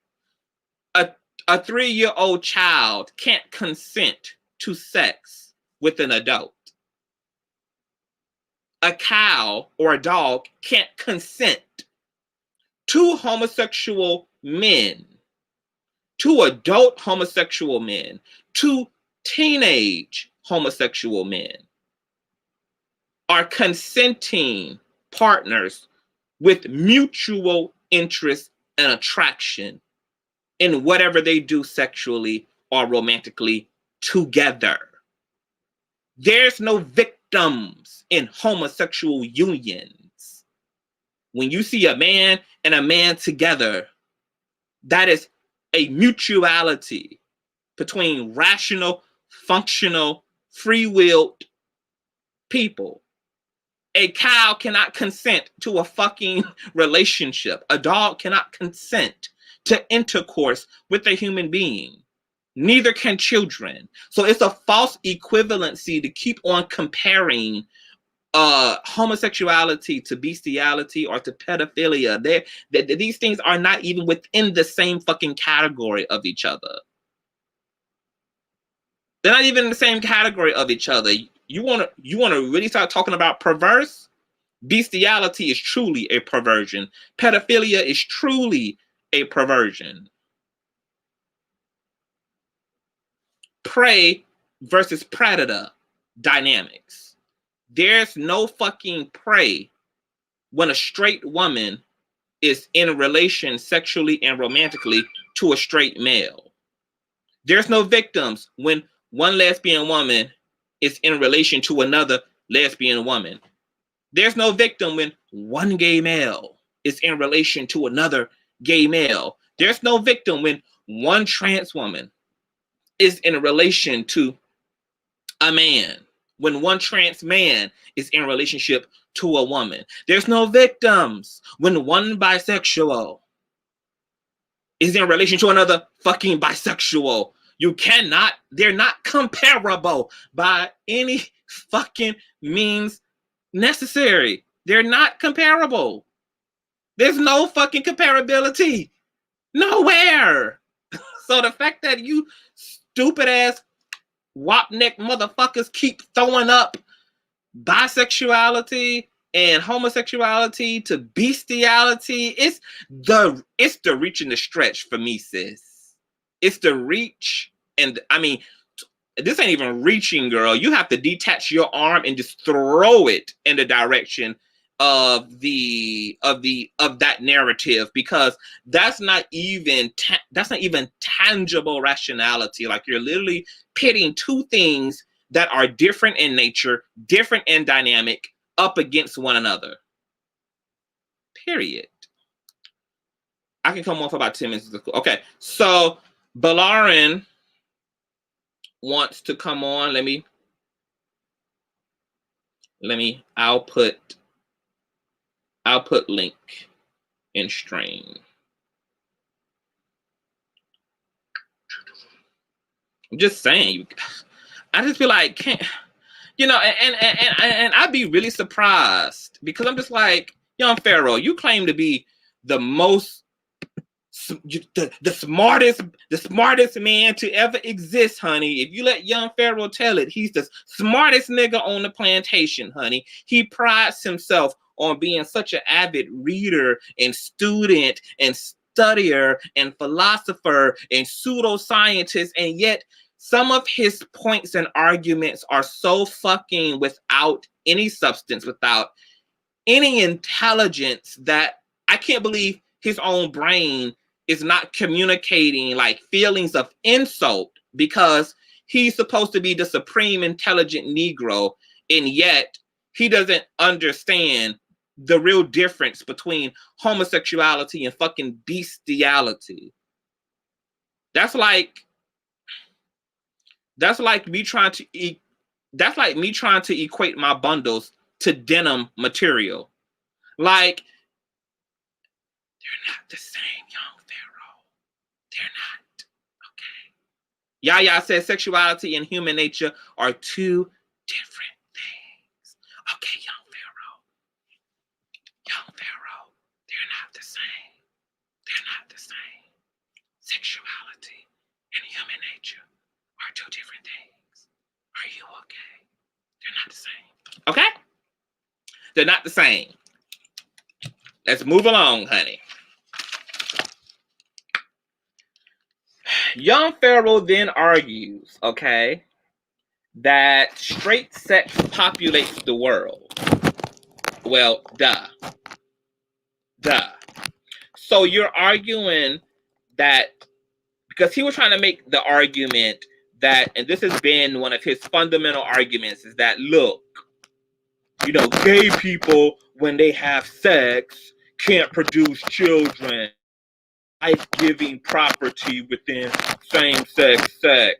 A 3-year-old child can't consent to sex with an adult. A cow or a dog can't consent. 2 homosexual men, 2 adult homosexual men, 2 teenage homosexual men are consenting partners with mutual interest and attraction in whatever they do sexually or romantically together. There's no victims in homosexual unions. When you see a man and a man together, that is a mutuality between rational, functional, free-willed people. A cow cannot consent to a fucking relationship. A dog cannot consent to intercourse with a human being. Neither can children. So it's a false equivalency to keep on comparing homosexuality to bestiality or to pedophilia. These things are not even within the same fucking category of each other. They're not even in the same category of each other. You want to really start talking about perverse? Bestiality is truly a perversion. Pedophilia is truly a perversion. Prey versus predator dynamics. There's no fucking prey when a straight woman is in a relation sexually and romantically to a straight male. There's no victims when one lesbian woman is in relation to another lesbian woman. There's no victim when one gay male is in relation to another gay male. There's no victim when one trans woman is in a relation to a man, when one trans man is in a relationship to a woman. There's no victims when one bisexual is in relation to another fucking bisexual. They're not comparable by any fucking means necessary. They're not comparable. There's no fucking comparability. Nowhere. So the fact that you stupid ass wop neck motherfuckers keep throwing up bisexuality and homosexuality to bestiality. It's the reach and the stretch for me, sis. It's the reach, and I mean, this ain't even reaching, girl. You have to detach your arm and just throw it in the direction of that narrative, because that's not even tangible rationality. Like, you're literally pitting two things that are different in nature, different in dynamic, up against one another. Period. I can come on for about 10 minutes. Okay, so Balarin wants to come on. Let me I'll put link in stream. I'm just saying, I just feel like, and I'd be really surprised, because I'm just like, young Pharaoh, you claim to be the smartest man to ever exist, honey. If you let young Pharaoh tell it, he's the smartest nigga on the plantation, honey. He prides himself on being such an avid reader and student and studier and philosopher and pseudoscientist, and yet some of his points and arguments are so fucking without any substance, without any intelligence, that I can't believe his own brain is not communicating like feelings of insult, because he's supposed to be the supreme intelligent Negro, and yet he doesn't understand the real difference between homosexuality and fucking bestiality. That's like me trying to equate my bundles to denim material. Like, they're not the same, young Pharaoh. They're not. Okay. Yaya says sexuality and human nature are two different things. Okay, young Pharaoh. Young Pharaoh, they're not the same. They're not the same. Sexuality and human nature are two different things. Are you okay? They're not the same. Okay? They're not the same. Let's move along, honey. Young Pharaoh then argues, okay, that straight sex populates the world. Well, duh. So you're arguing that, because he was trying to make the argument that, and this has been one of his fundamental arguments, is that, look, gay people, when they have sex, can't produce children. Life-giving property within same-sex sex.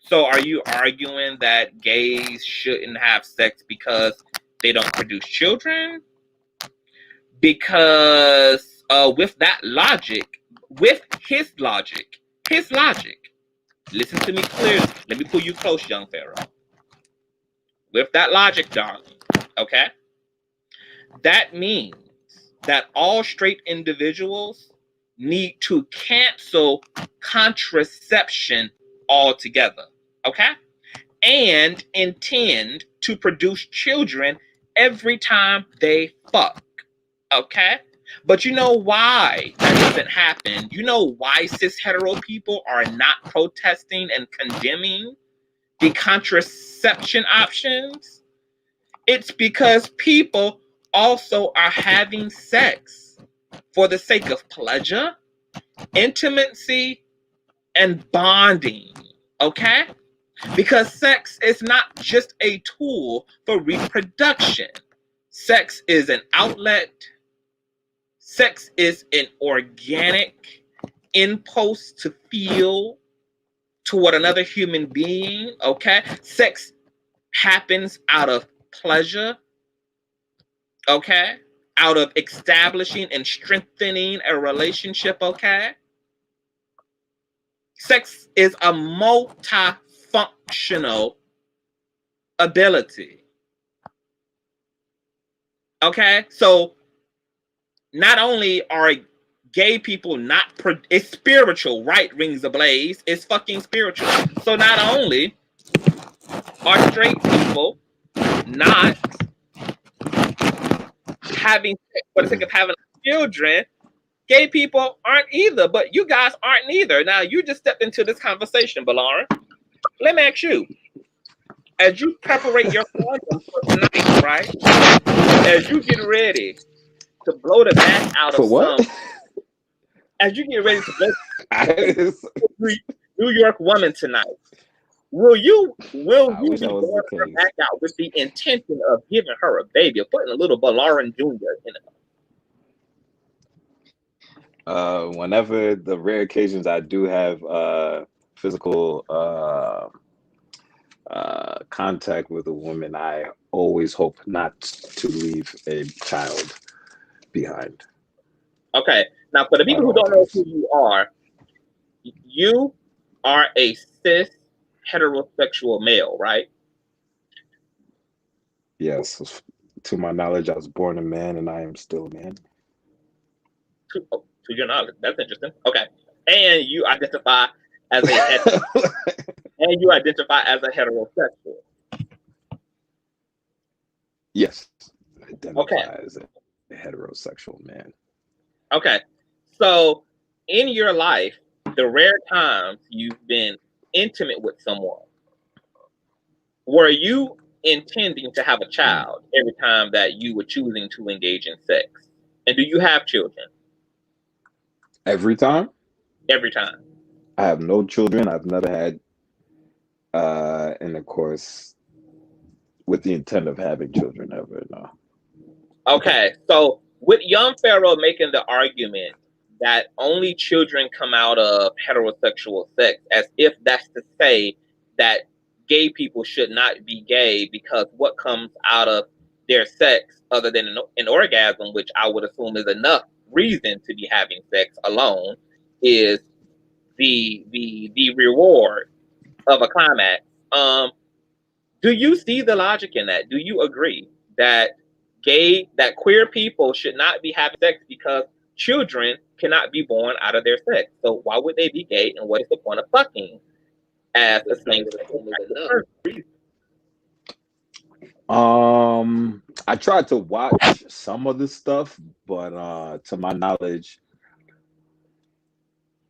So are you arguing that gays shouldn't have sex because they don't produce children? Because with his logic, listen to me clearly. Let me pull you close, young Pharaoh. With that logic, darling, okay? That means that all straight individuals need to cancel contraception altogether, okay? And intend to produce children every time they fuck, okay? But you know why that doesn't happen? You know why cis hetero people are not protesting and condemning the contraception options? It's because people also are having sex for the sake of pleasure, intimacy, and bonding, okay? Because sex is not just a tool for reproduction. Sex is an outlet. Sex is an organic impulse to feel toward another human being, okay? Sex happens out of pleasure, okay? Out of establishing and strengthening a relationship, okay? Sex is a multifunctional ability. Okay? So not only are gay people not it's spiritual, right? Rings ablaze. It's fucking spiritual. So not only are straight people not having sex for the sake of having children, gay people aren't either, but you guys aren't either. Now you just stepped into this conversation, Balara. Let me ask you, as you preparate your condom for tonight, right? As you get ready to blow the back out For of what? some, as you get ready to blow New York woman tonight, will you be blowing her back out with the intention of giving her a baby, or putting a little Balaran Jr. in it? Whenever the rare occasions I do have physical contact with a woman, I always hope not to leave a child behind. Okay, now for the people who don't know who you are a cis heterosexual male, right? Yes, to my knowledge, I was born a man and I am still a man. To your knowledge, that's interesting. Okay, and you identify as a heterosexual. Yes, identify as a heterosexual man. Okay, so in your life, the rare times you've been intimate with someone, were you intending to have a child every time that you were choosing to engage in sex? And do you have children? Every time? Every time. I have no children. I've never had intercourse with the intent of having children ever, no. Okay, so with young Pharaoh making the argument that only children come out of heterosexual sex, as if that's to say that gay people should not be gay, because what comes out of their sex other than an orgasm, which I would assume is enough reason to be having sex alone, is the reward of a climax. Do you see the logic in that? Do you agree that queer people should not be having sex because children cannot be born out of their sex? So why would they be gay, and what is the point of fucking as a same-sex person? I tried to watch some of this stuff, but to my knowledge,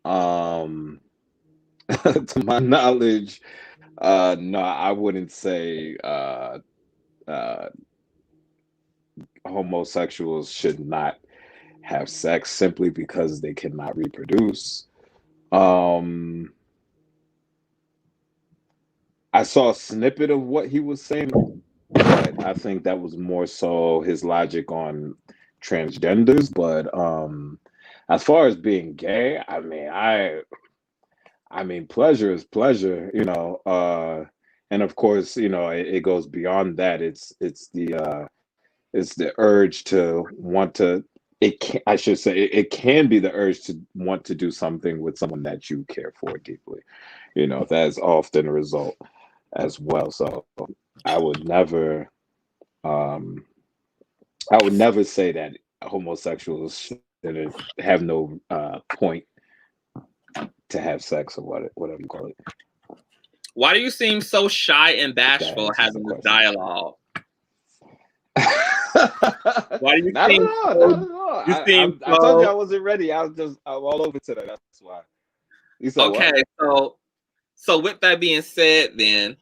no, I wouldn't say homosexuals should not have sex simply because they cannot reproduce. I saw a snippet of what he was saying, but I think that was more so his logic on transgenders. But as far as being gay, I mean, pleasure is pleasure, you know. And of course, you know, it goes beyond that. It's the urge to want to. I should say it can be the urge to want to do something with someone that you care for deeply. You know, that's often a result as well. So I would never say that homosexuals shouldn't have no point to have sex or whatever you call it. Why do you seem so shy and bashful having this dialogue? Why do you not seem at all, not at all. I told you I wasn't ready. I'm all over today. That's why. You said okay, what? So with that being said, then,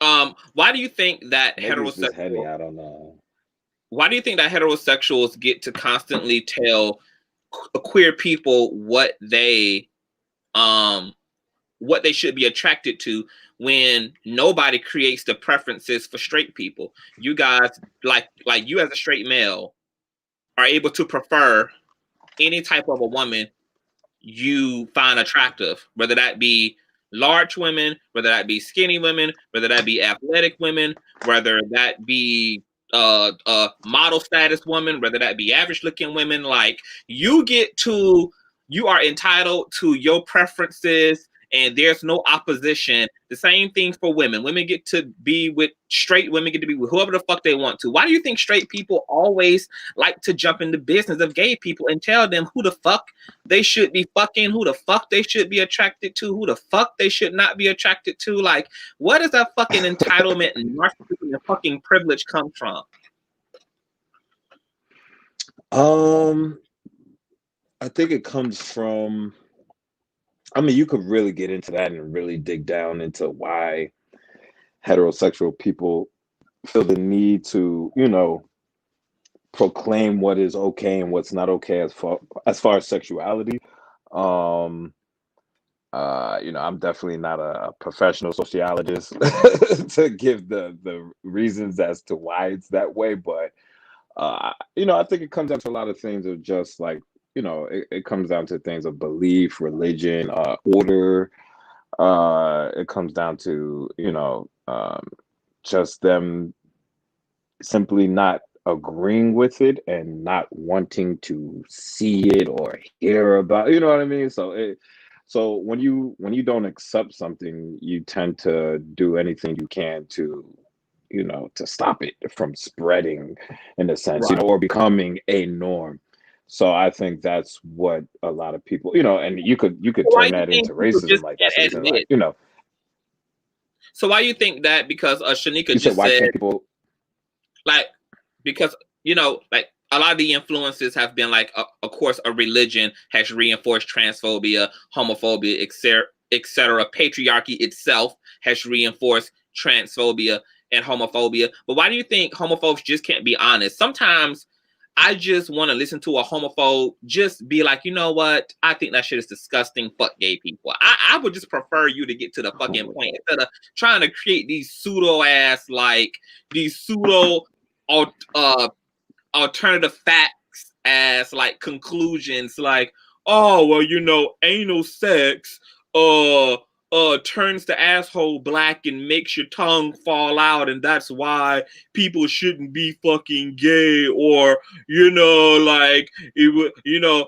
why do you think that heterosexuals? I don't know. Why do you think that heterosexuals get to constantly tell queer people what they should be attracted to, when nobody creates the preferences for straight people? You guys, like you as a straight male, are able to prefer any type of a woman you find attractive, whether that be large women, whether that be skinny women, whether that be athletic women, whether that be model status woman, whether that be average looking women. Like, you are entitled to your preferences and there's no opposition. The same thing for women. Women get to be with straight women, get to be with whoever the fuck they want to. Why do you think straight people always like to jump in the business of gay people and tell them who the fuck they should be fucking, who the fuck they should be attracted to, who the fuck they should not be attracted to? Like, where does that fucking entitlement and narcissism and fucking privilege come from? I think it comes from, I mean, you could really get into that and really dig down into why heterosexual people feel the need to, you know, proclaim what is okay and what's not okay as far as sexuality. You know, I'm definitely not a professional sociologist to give the reasons as to why it's that way, but you know, I think it comes down to a lot of things of just like, you know, it comes down to things of belief, religion, order. It comes down to, you know, just them simply not agreeing with it and not wanting to see it or hear about, you know what I mean? So when you don't accept something, you tend to do anything you can to, you know, to stop it from spreading in a sense, you know, or becoming a norm. So I think that's what a lot of people, you know, and you could Why turn do you that think into people racism, just like can't that's reason, admit? like, you know. So why do you think that? Because Shanika You said just why said, can't people? like, because, you know, like a lot of the influences have been like, of course, a religion has reinforced transphobia, homophobia, etc. Patriarchy itself has reinforced transphobia and homophobia. But why do you think homophobes just can't be honest? Sometimes I just want to listen to a homophobe just be like, you know what? I think that shit is disgusting. Fuck gay people. I would just prefer you to get to the fucking point instead of trying to create these pseudo-ass, like, these pseudo alternative facts as like conclusions, like, oh well, you know, anal sex turns the asshole black and makes your tongue fall out, and that's why people shouldn't be fucking gay, or, you know, like, you know,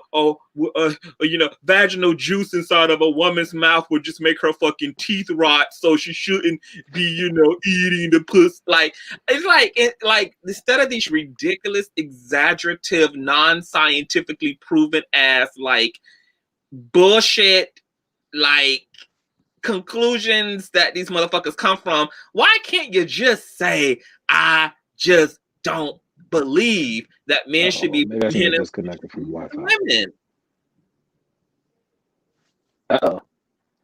you know, vaginal juice inside of a woman's mouth would just make her fucking teeth rot, so she shouldn't be, you know, eating the puss. Like, it's like instead of these ridiculous, exaggerative, non-scientifically proven ass like bullshit, like conclusions that these motherfuckers come from, why can't you just say, I just don't believe that men should be Maybe I should have disconnected from Wi-Fi. women?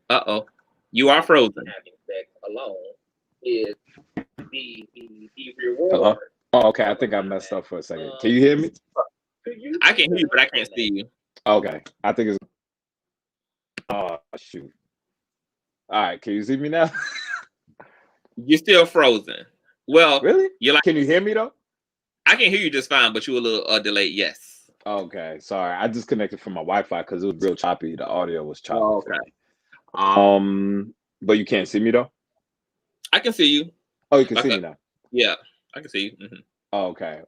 Uh-oh. You are frozen. Having sex alone is the reward. Hello? Oh, okay. I think I messed up for a second. Can you hear me? I can hear you, but I can't see you. Okay. I think it's. Oh, shoot. All right. Can you see me now? You're still frozen. Well, really? You're like, can you hear me though? I can hear you just fine, but you're a little delayed. Yes. Okay. Sorry. I disconnected from my Wi-Fi because it was real choppy. The audio was choppy. Oh, okay. But you can't see me though? I can see you. Oh, you can see me now. Yeah, I can see you. Mm-hmm. Oh, okay.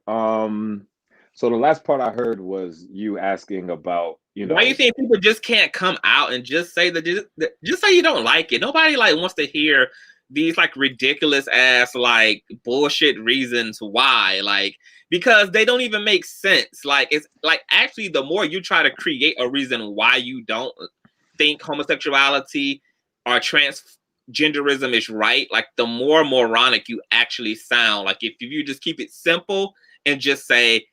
So the last part I heard was you asking about, you know, why you think people just can't come out and just say that, just say you don't like it? Nobody like wants to hear these like ridiculous ass like bullshit reasons why, like, because they don't even make sense. Like, it's like, actually, the more you try to create a reason why you don't think homosexuality or transgenderism is right, like, the more moronic you actually sound. Like, if you just keep it simple and just say,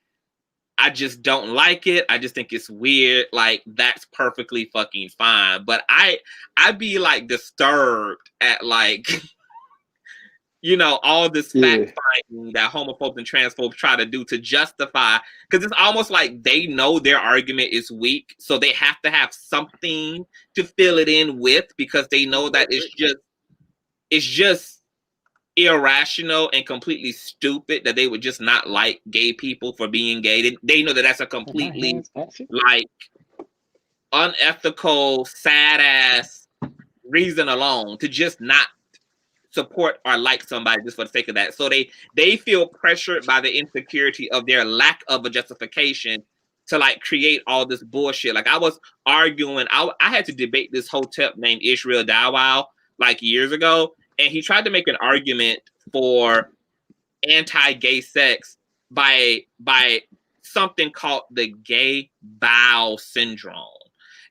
I just don't like it, I just think it's weird, like, that's perfectly fucking fine. But I'd be like disturbed at like you know, all this fact finding that homophobes and transphobes try to do to justify, because it's almost like they know their argument is weak, so they have to have something to fill it in with, because they know that it's just irrational and completely stupid that they would just not like gay people for being gay. They know that that's a completely like unethical, sad ass reason alone to just not support or like somebody just for the sake of that. So they feel pressured by the insecurity of their lack of a justification to like create all this bullshit. Like I was arguing, I had to debate this hotep named Israel Dawau like years ago, and he tried to make an argument for anti-gay sex by something called the gay bowel syndrome.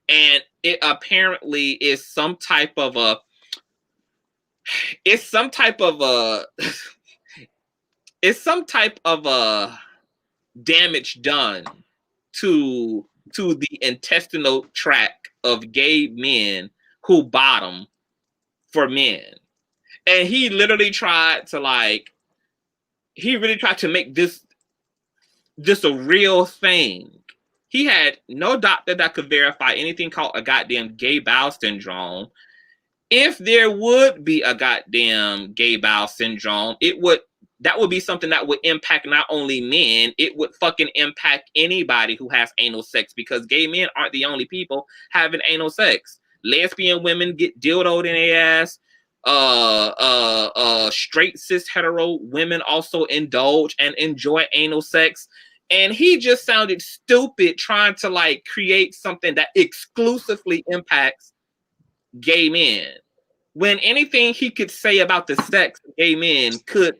And it apparently is some type of a it's some type of a damage done to the intestinal tract of gay men who bottom for men. And he literally tried to make this a real thing. He had no doctor that could verify anything called a goddamn gay bowel syndrome. If there would be a goddamn gay bowel syndrome, that would be something that would impact not only men, it would fucking impact anybody who has anal sex, because gay men aren't the only people having anal sex. Lesbian women get dildoed in their ass. Straight cis hetero women also indulge and enjoy anal sex. And he just sounded stupid trying to like create something that exclusively impacts gay men, when anything he could say about the sex of gay men could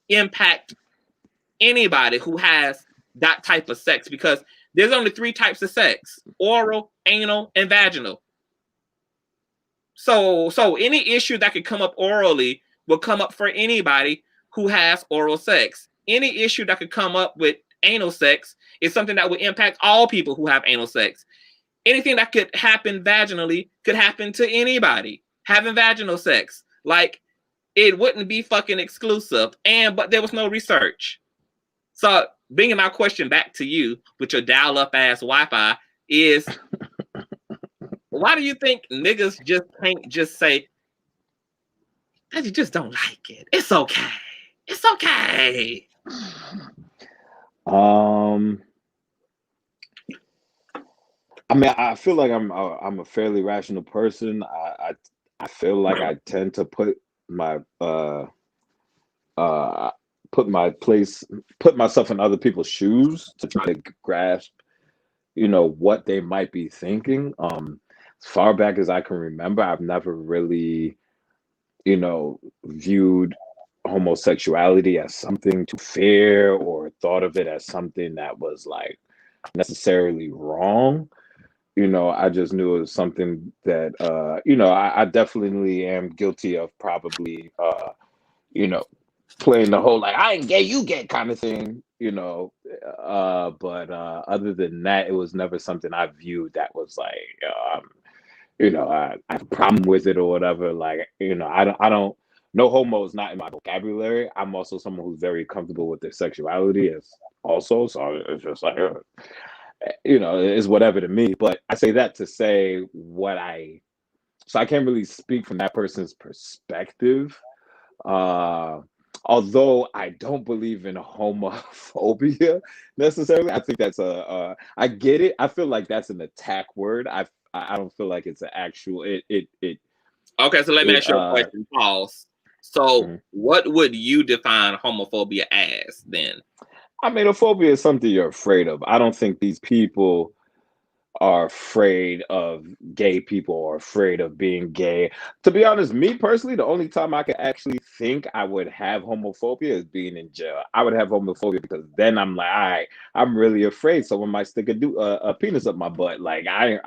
impact anybody who has that type of sex, because there's only 3 types of sex: oral, anal, and vaginal. So any issue that could come up orally will come up for anybody who has oral sex. Any issue that could come up with anal sex is something that would impact all people who have anal sex. Anything that could happen vaginally could happen to anybody having vaginal sex. Like, it wouldn't be fucking exclusive. But there was no research. So bringing my question back to you with your dial-up ass Wi-Fi is, why do you think niggas just can't just say, that you just don't like it? It's okay. It's okay. I mean, I feel like I'm a fairly rational person. I feel like I tend to put myself in other people's shoes to try to grasp, what they might be thinking. As far back as I can remember, I've never really, viewed homosexuality as something to fear or thought of it as something that was like necessarily wrong. I just knew it was something that, I definitely am guilty of probably, playing the whole, like, I ain't gay, you gay kind of thing, but other than that, it was never something I viewed that was like, I have a problem with it or whatever. Like, I don't, no homo is not in my vocabulary. I'm also someone who's very comfortable with their sexuality as also. So it's just like, it's whatever to me. But I say that to say so I can't really speak from that person's perspective. Although I don't believe in homophobia necessarily. I think that's I get it. I feel like that's an attack word. I don't feel like it's an actual Okay, so let me ask you a question. Pause. So what would you define homophobia as then? I mean, a phobia is something you're afraid of. I don't think these people are afraid of gay people or afraid of being gay. To be honest, me personally, the only time I could actually think I would have homophobia is being in jail. I would have homophobia because then I'm like, all right, I'm really afraid someone might stick a penis up my butt. Like I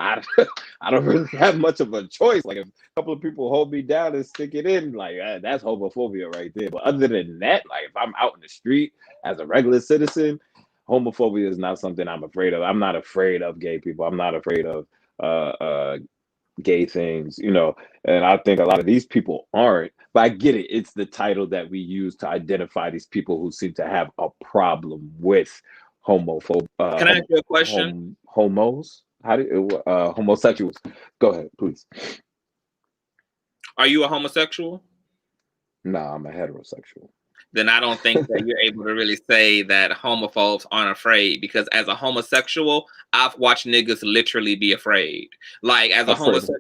don't really have much of a choice. Like if a couple of people hold me down and stick it in, like that's homophobia right there. But other than that, like if I'm out in the street as a regular citizen, homophobia is not something I'm afraid of. I'm not afraid of gay people. I'm not afraid of gay things, and I think a lot of these people aren't. But I get it. It's the title that we use to identify these people who seem to have a problem with homophobia. Can I ask you a question? Homos? Homosexuals. Go ahead, please. Are you a homosexual? No, I'm a heterosexual. Then I don't think that you're able to really say that homophobes aren't afraid, because as a homosexual, I've watched niggas literally be afraid. Like as a homosexual,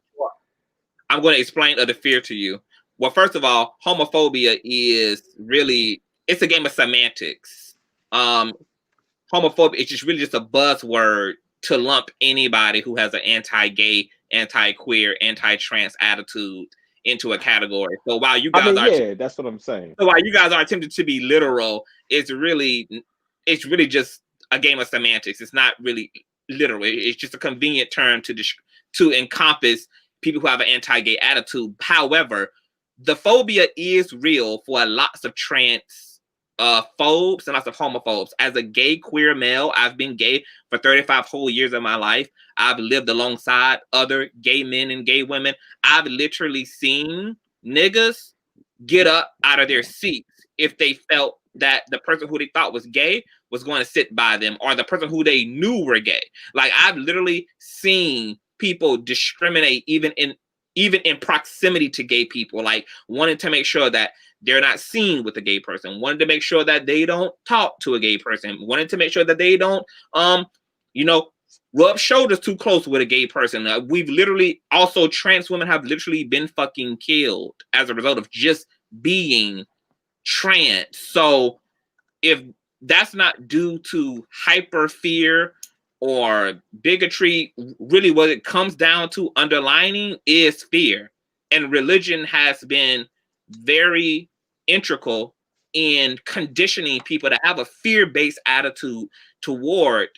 I'm going to explain the fear to you. Well, first of all, homophobia is really, it's a game of semantics. homophobia is just really just a buzzword to lump anybody who has an anti-gay, anti-queer, anti-trans attitude into a category. So while you guys that's what I'm saying. So while you guys are attempting to be literal, it's really just a game of semantics. It's not really literal. It's just a convenient term to encompass people who have an anti-gay attitude. However, the phobia is real for lots of trans phobes and lots of homophobes. As a gay queer male, I've been gay for 35 whole years of my life. I've lived alongside other gay men and gay women. I've literally seen niggas get up out of their seats if they felt that the person who they thought was gay was going to sit by them, or the person who they knew were gay. Like, I've literally seen people discriminate even in proximity to gay people, like wanting to make sure that they're not seen with a gay person, wanting to make sure that they don't talk to a gay person, wanting to make sure that they don't rub shoulders too close with a gay person. We've literally also, trans women have literally been fucking killed as a result of just being trans. So if that's not due to hyper fear or bigotry, really what it comes down to underlining is fear. And religion has been very integral in conditioning people to have a fear-based attitude toward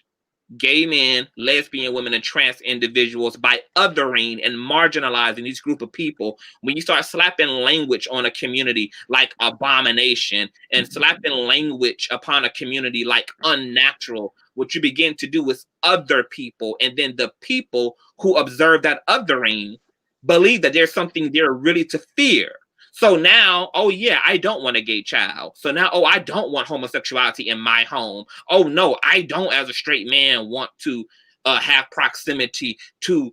gay men, lesbian women, and trans individuals by othering and marginalizing these group of people. When you start slapping language on a community like abomination and slapping language upon a community like unnatural, what you begin to do is other people, and then the people who observe that othering believe that there's something there really to fear. So now, oh yeah, I don't want a gay child. So now, oh, I don't want homosexuality in my home. Oh no, I don't, as a straight man, want to have proximity to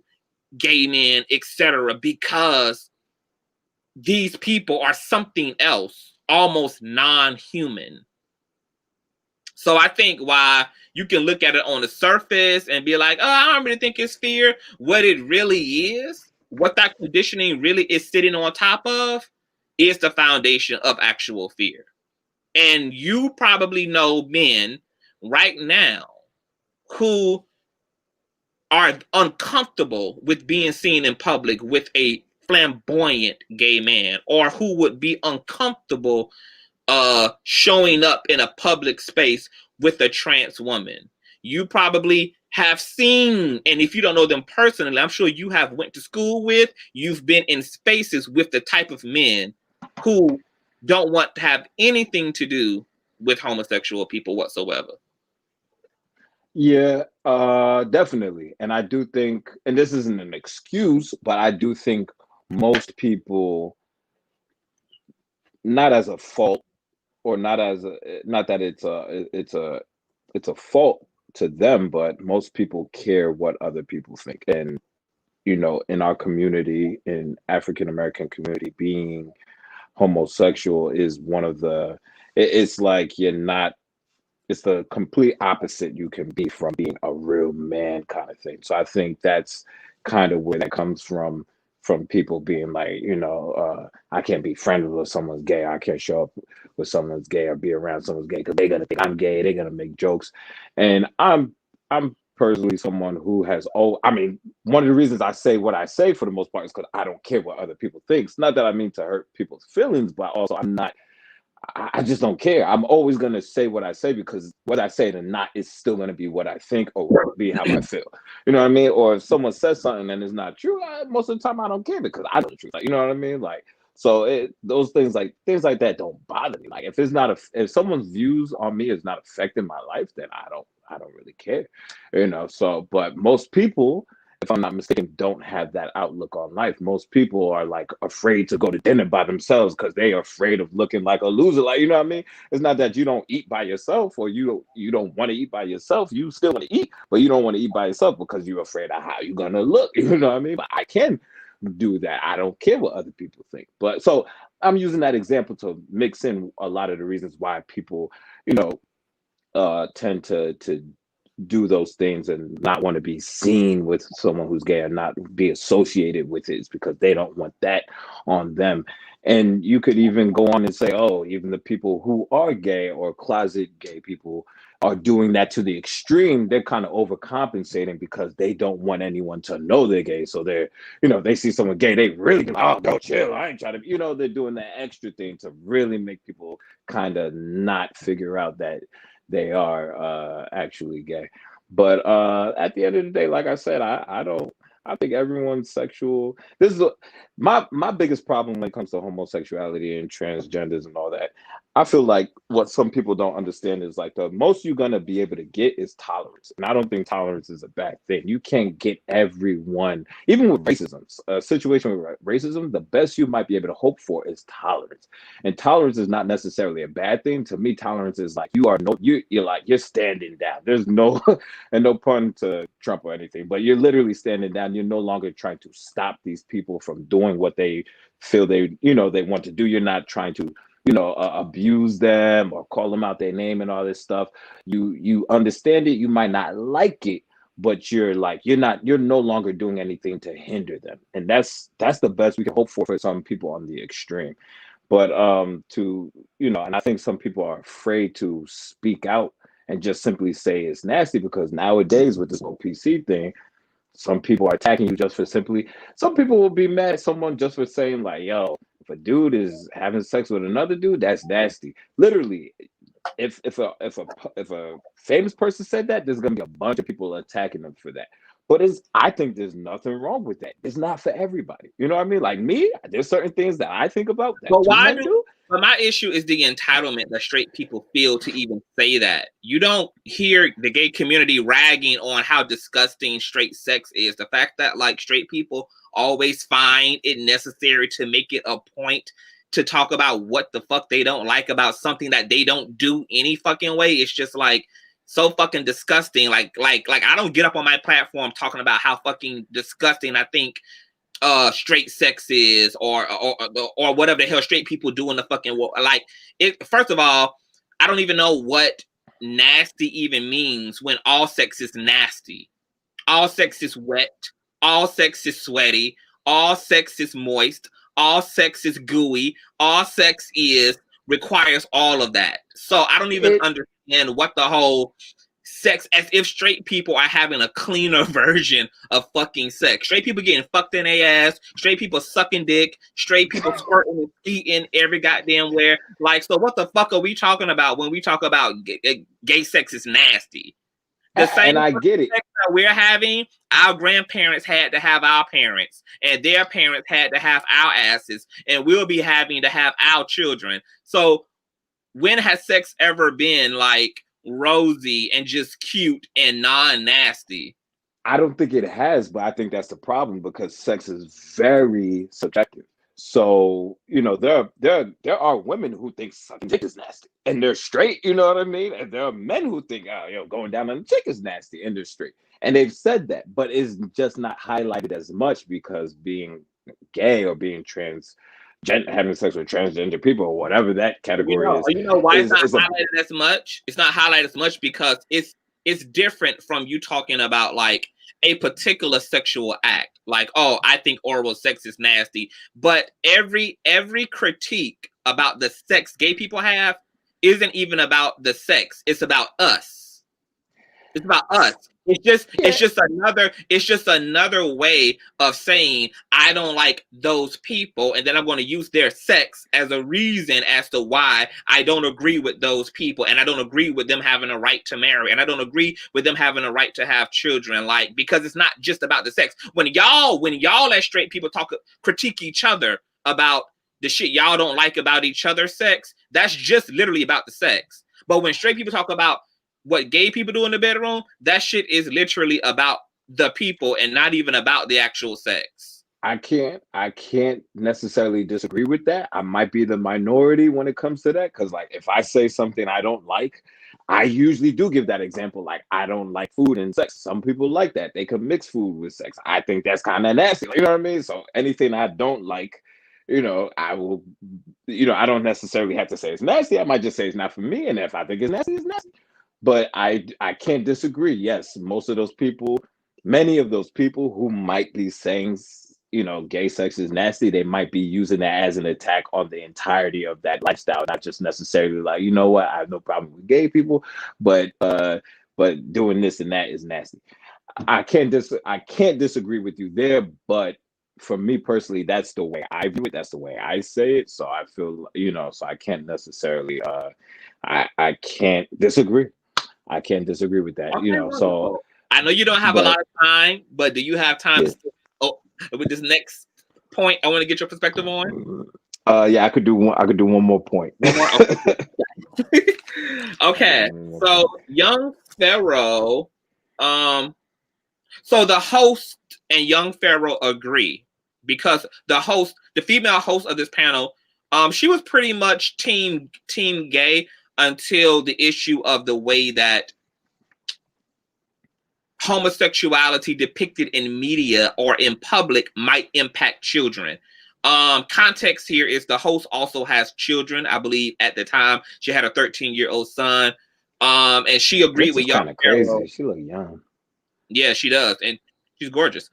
gay men, etc., because these people are something else, almost non-human. So I think while you can look at it on the surface and be like, oh, I don't really think it's fear, what it really is, what that conditioning really is sitting on top of, is the foundation of actual fear. And you probably know men right now who are uncomfortable with being seen in public with a flamboyant gay man, or who would be uncomfortable showing up in a public space with a trans woman. You probably have seen, and if you don't know them personally, I'm sure you have went to school with, you've been in spaces with the type of men who don't want to have anything to do with homosexual people whatsoever. Yeah, definitely. And I do think, and this isn't an excuse, but I do think most people, not as a fault, or not that it's a fault to them, but most people care what other people think. And in our community, in African American community, being homosexual is one of the, it's like it's the complete opposite you can be from being a real man, kind of thing. So I think that's kind of where that comes from people being like, I can't be friends with someone's gay, I can't show up with someone's gay or be around someone's gay because they're gonna think I'm gay, they're gonna make jokes. And I'm personally someone who has, one of the reasons I say what I say for the most part is because I don't care what other people think. It's not that I mean to hurt people's feelings, but also I just don't care. I'm always going to say what I say, because what I say or not is still going to be what I think, or be how I feel. You know what I mean? Or if someone says something and it's not true, most of the time I don't care, because I know the truth. Like, you know what I mean? Like, so those things like that don't bother me. Like, if someone's views on me is not affecting my life, then I don't really care. So, but most people, if I'm not mistaken, don't have that outlook on life. Most people are like afraid to go to dinner by themselves because they are afraid of looking like a loser. Like, you know what I mean? It's not that you don't eat by yourself, or you don't want to eat by yourself. You still want to eat, but you don't want to eat by yourself because you're afraid of how you're gonna look. You know what I mean? But I can do that. I don't care what other people think. But so I'm using that example to mix in a lot of the reasons why people, tend to do those things and not want to be seen with someone who's gay, or not be associated with it, is because they don't want that on them. And you could even go on and say, oh, even the people who are gay or closet gay people are doing that to the extreme. They're kind of overcompensating because they don't want anyone to know they're gay. So they're, they see someone gay, they really, oh, don't chill, I ain't trying to, they're doing that extra thing to really make people kind of not figure out that they are actually gay. But at the end of the day, like I said, I think everyone's sexual. This is my biggest problem when it comes to homosexuality and transgenders and all that. I feel like what some people don't understand is like the most you're gonna be able to get is tolerance, and I don't think tolerance is a bad thing. You can't get everyone, even with racism. A situation with racism, the best you might be able to hope for is tolerance, and tolerance is not necessarily a bad thing. To me, tolerance is like you're standing down. There's no and no pun to Trump or anything, but you're literally standing down. You're no longer trying to stop these people from doing what they feel they want to do. You're not trying to abuse them or call them out their name and all this stuff. You understand it. You might not like it, but you're no longer doing anything to hinder them. And that's the best we can hope for some people on the extreme. But and I think some people are afraid to speak out and just simply say it's nasty, because nowadays with this whole PC thing, some people are attacking you just for some people will be mad at someone just for saying like, yo, if a dude is having sex with another dude, that's nasty. Literally, if a famous person said that, there's gonna be a bunch of people attacking them for that. But I think there's nothing wrong with that. It's not for everybody. You know what I mean? Like me, there's certain things that I think about that But men do. But my issue is the entitlement that straight people feel to even say that. You don't hear the gay community ragging on how disgusting straight sex is. The fact that like straight people always find it necessary to make it a point to talk about what the fuck they don't like about something that they don't do any fucking way. It's just like so fucking disgusting. Like I don't get up on my platform talking about how fucking disgusting I think straight sex is or whatever the hell straight people do in the fucking world. Like it, first of all, I don't even know what nasty even means when all sex is nasty. All sex is wet, all sex is sweaty, all sex is moist, all sex is gooey, all sex requires all of that. So I don't even understand what the whole sex, as if straight people are having a cleaner version of fucking sex. Straight people getting fucked in their ass, straight people sucking dick, straight people squirting and eating every goddamn where. Like, so what the fuck are we talking about when we talk about gay sex is nasty? The same and I get it. sex that we're having, our grandparents had to have our parents, and their parents had to have our asses, and we'll be having to have our children. So when has sex ever been like rosy and just cute and non-nasty? I don't think it has, but I think that's the problem, because sex is very subjective. So, there are women who think sucking dick is nasty and they're straight, you know what I mean? And there are men who think, going down on a chick is nasty and they're straight. And they've said that, but it's just not highlighted as much, because being gay or being having sex with transgender people or whatever that category is. You know why it's not highlighted as much? It's not highlighted as much because it's different from you talking about like a particular sexual act. Like, oh, I think oral sex is nasty. But every critique about the sex gay people have isn't even about the sex. It's about us. It's about us. It's just another way of saying I don't like those people, and then I'm going to use their sex as a reason as to why I don't agree with those people, and I don't agree with them having a right to marry, and I don't agree with them having a right to have children. Like, because it's not just about the sex. When y'all as straight people critique each other about the shit y'all don't like about each other's sex, that's just literally about the sex. But when straight people talk about what gay people do in the bedroom, that shit is literally about the people and not even about the actual sex. I can't necessarily disagree with that. I might be the minority when it comes to that, because like if I say something I don't like, I usually do give that example. Like, I don't like food and sex. Some people like that. They can mix food with sex. I think that's kind of nasty. You know what I mean? So anything I don't like, I will, I don't necessarily have to say it's nasty. I might just say it's not for me. And if I think it's nasty, it's nasty. But I can't disagree. Yes, most of those people, many of those people who might be saying, gay sex is nasty, they might be using that as an attack on the entirety of that lifestyle, not just necessarily like, you know what, I have no problem with gay people, but doing this and that is nasty. I can't disagree with you there, but for me personally, that's the way I view it. That's the way I say it. So I feel, so I can't necessarily I can't disagree. I can't disagree with that, Okay, so wonderful. I know you don't have a lot but of time, but do you have time yeah. to with this next point I want to get your perspective on? Yeah, I could do one more point. One more? Okay. So young Pharaoh, so the host and young Pharaoh agree because the female host of this panel, she was pretty much team gay until the issue of the way that homosexuality depicted in media or in public might impact children. Context here is the host also has children. I believe at the time she had a 13-year-old son. And she agreed This with is young kind of Pharaoh. crazy. She look young. Yeah, she does, and she's gorgeous.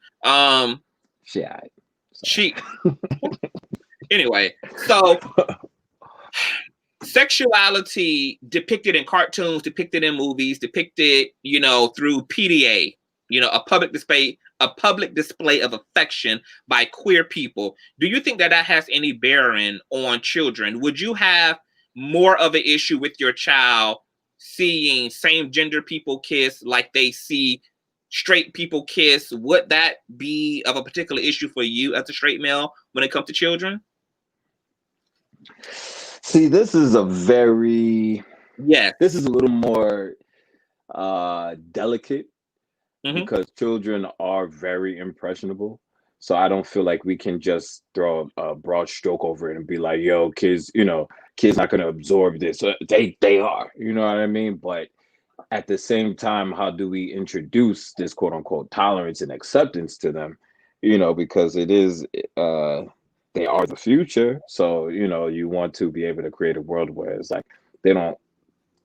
She anyway, so sexuality depicted in cartoons, depicted in movies, depicted, through PDA, a public display of affection by queer people. Do you think that has any bearing on children? Would you have more of an issue with your child seeing same gender people kiss like they see straight people kiss? Would that be of a particular issue for you as a straight male when it comes to children? See, this is a very Yes. this is a little more delicate because children are very impressionable. So I don't feel like we can just throw a broad stroke over it and be like, yo, kids, kids not gonna absorb this. They are, you know what I mean? But at the same time, how do we introduce this quote unquote tolerance and acceptance to them? Because it is they are the future. So, you want to be able to create a world where it's like they don't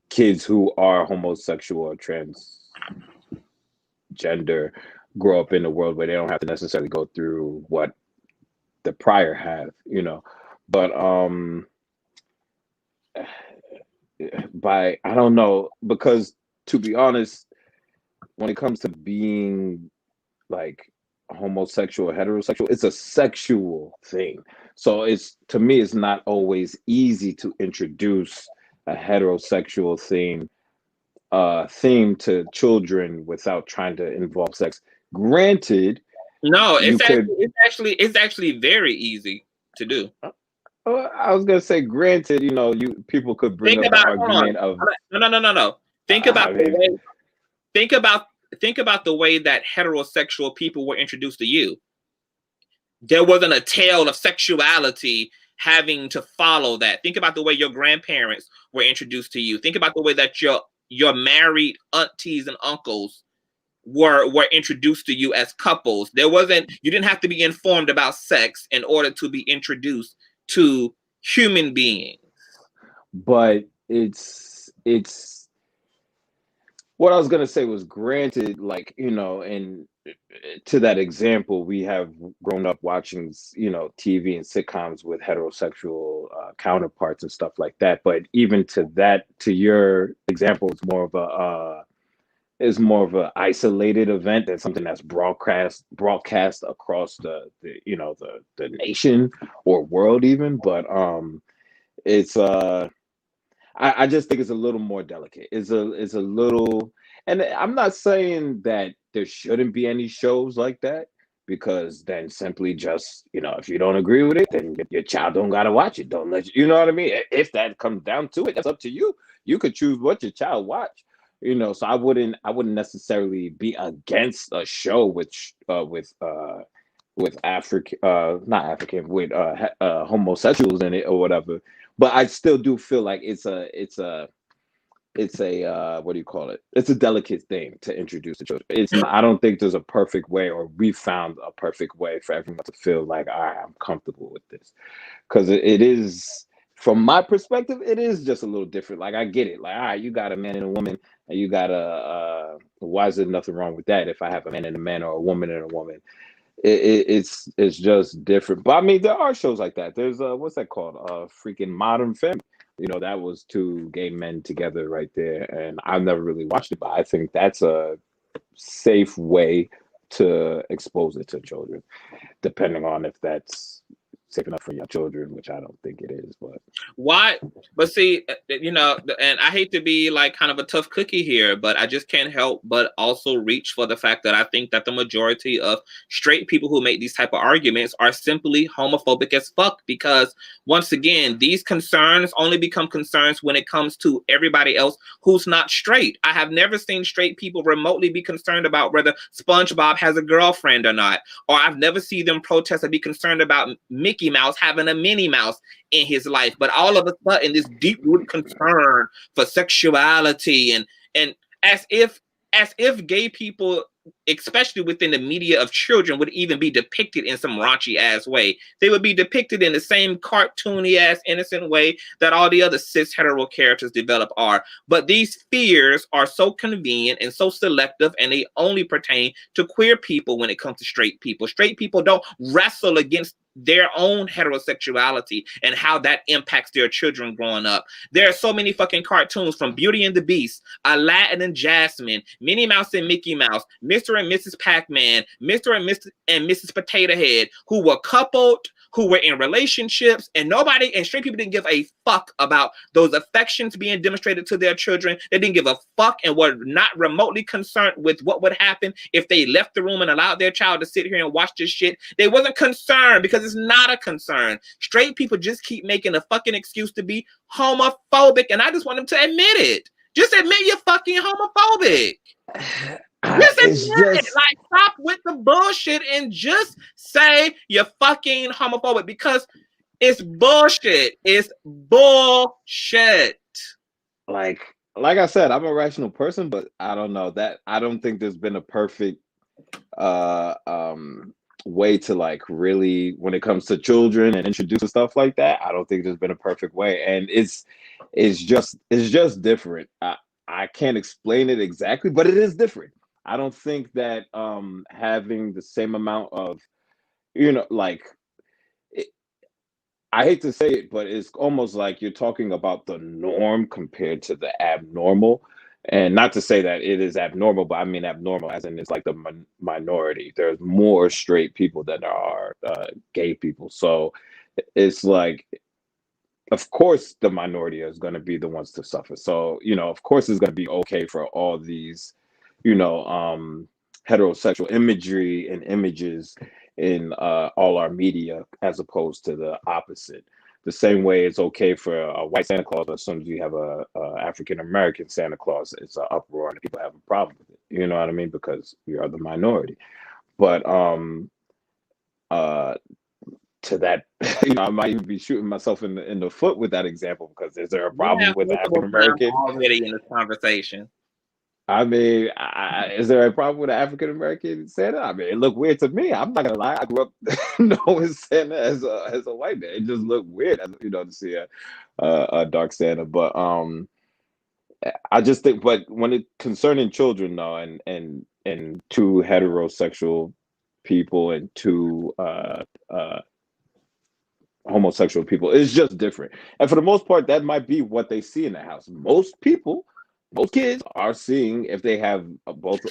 kids who are homosexual or transgender grow up in a world where they don't have to necessarily go through what the prior have, But I don't know, because to be honest, when it comes to being like homosexual or heterosexual, it's a sexual thing. So to me, it's not always easy to introduce a heterosexual theme to children without trying to involve sex. Granted, no, it's actually very easy to do. I was gonna say, granted, people could bring up the argument of no. Think about the way that heterosexual people were introduced to you. There wasn't a tale of sexuality having to follow that. Think about the way your grandparents were introduced to you. Think about the way that your married aunties and uncles were introduced to you as couples. You didn't have to be informed about sex in order to be introduced to human beings. But it's what I was gonna say was, granted, like, and to that example, we have grown up watching, TV and sitcoms with heterosexual counterparts and stuff like that. But even to your example, it's more of a isolated event than something that's broadcast across the nation or world even. But it's I just think it's a little more delicate. It's a little, and I'm not saying that there shouldn't be any shows like that, because then simply just, if you don't agree with it, then your child don't gotta watch it. Don't let you know what I mean? If that comes down to it, that's up to you. You could choose what your child watch. So I wouldn't necessarily be against a show with African, not African, with homosexuals in it or whatever. But I still do feel like it's a what do you call it? It's a delicate thing to introduce to children. I don't think there's a perfect way, or we found a perfect way for everyone to feel like, all right, I'm comfortable with this, because it is from my perspective, it is just a little different. Like I get it. Like, all right, you got a man and a woman, and you got a why is there nothing wrong with that if I have a man and a man or a woman and a woman? It's just different. But I mean, there are shows like that. There's what's that called? Freaking Modern Family. You know, that was two gay men together right there, and I've never really watched it, but I think that's a safe way to expose it to children, depending on if that's safe enough for your children, which I don't think it is. But why? But see, you know, and I hate to be like kind of a tough cookie here, but I just can't help but also reach for the fact that I think that the majority of straight people who make these type of arguments are simply homophobic as fuck, because once again, these concerns only become concerns when it comes to everybody else who's not straight. I have never seen straight people remotely be concerned about whether SpongeBob has a girlfriend or not, or I've never seen them protest or be concerned about Mickey Mouse having a Minnie Mouse in his life. But all of a sudden, this deep-rooted concern for sexuality and as if gay people, especially within the media of children, would even be depicted in some raunchy ass way. They would be depicted in the same cartoony ass innocent way that all the other cis hetero characters develop are. But these fears are so convenient and so selective, and they only pertain to queer people when it comes to straight people. Straight people don't wrestle against their own heterosexuality and how that impacts their children growing up. There are so many fucking cartoons, from Beauty and the Beast, Aladdin and Jasmine, Minnie Mouse and Mickey Mouse, Mr. and Mrs. Pac-Man, Mr. and Mrs. Potato Head, who were coupled, who were in relationships, and nobody, and straight people didn't give a fuck about those affections being demonstrated to their children. They didn't give a fuck and were not remotely concerned with what would happen if they left the room and allowed their child to sit here and watch this shit. They wasn't concerned, because it's not a concern. Straight people just keep making a fucking excuse to be homophobic, and I just want them to admit it. Just admit you're fucking homophobic. Just admit it. Like, stop with the bullshit and just say you're fucking homophobic, because it's bullshit. It's bullshit. Like I said, I'm a rational person, but I don't know that I don't think there's been a perfect way to, like, really, when it comes to children and introducing stuff like that, I don't think there's been a perfect way, and it's just different. I can't explain it exactly, but it is different. I don't think that having the same amount of, you know, like, I hate to say it, but it's almost like you're talking about the norm compared to the abnormal. And not to say that it is abnormal, but I mean abnormal as in it's like the minority. There's more straight people than there are gay people. So it's like, of course, the minority is going to be the ones to suffer. So, you know, of course, it's going to be okay for all these, you know, heterosexual imagery and images in all our media, as opposed to the opposite. The same way it's okay for a white Santa Claus, but as soon as you have a African American Santa Claus, it's an uproar and people have a problem with it. You know what I mean? Because we are the minority. But to that, you know, I might even be shooting myself in the foot with that example, because is there a problem with African American already in this conversation? I mean, is there a problem with an African American Santa? I mean, it looked weird to me. I'm not gonna lie. I grew up knowing Santa as a white man. It just looked weird, you know, to see a dark Santa. But I just think, but when it concerning children, though, and two heterosexual people and two homosexual people, it's just different. And for the most part, that might be what they see in the house. Most kids are seeing, if they have both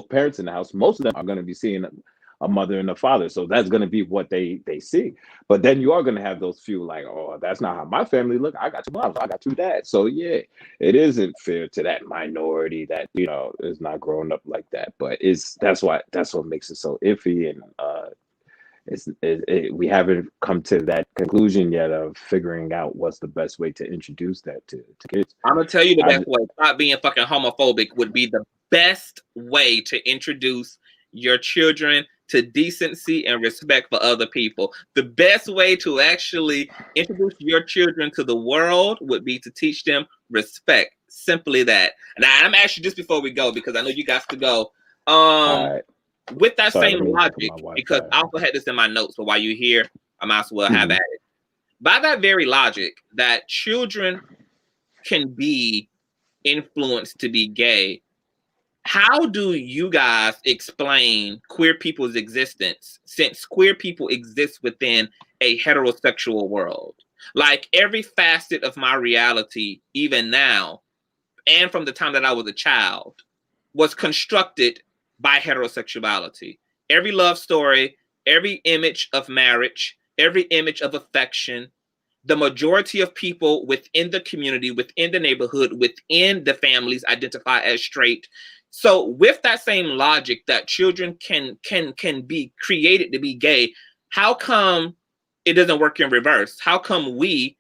parents in the house, most of them are going to be seeing a mother and a father. So that's going to be what they see. But then you are going to have those few like, oh, that's not how my family look. I got two moms, I got two dads. So yeah, it isn't fair to that minority that, you know, is not growing up like that. But that's what makes it so iffy, and we haven't come to that conclusion yet of figuring out what's the best way to introduce that to kids. I'm gonna tell you the best way. Stop being fucking homophobic would be the best way to introduce your children to decency and respect for other people. The best way to actually introduce your children to the world would be to teach them respect. Simply that. And I'm actually, just before we go, because I know you guys to go. With that same logic, because I also had this in my notes, but while you're here, I might as well have at it. by that very logic, that children can be influenced to be gay, how do you guys explain queer people's existence, since queer people exist within a heterosexual world? Like, every facet of my reality, even now, and from the time that I was a child, was constructed by heterosexuality. Every love story, every image of marriage, every image of affection, the majority of people within the community, within the neighborhood, within the families identify as straight. So with that same logic that children can be created to be gay, how come it doesn't work in reverse? How come we,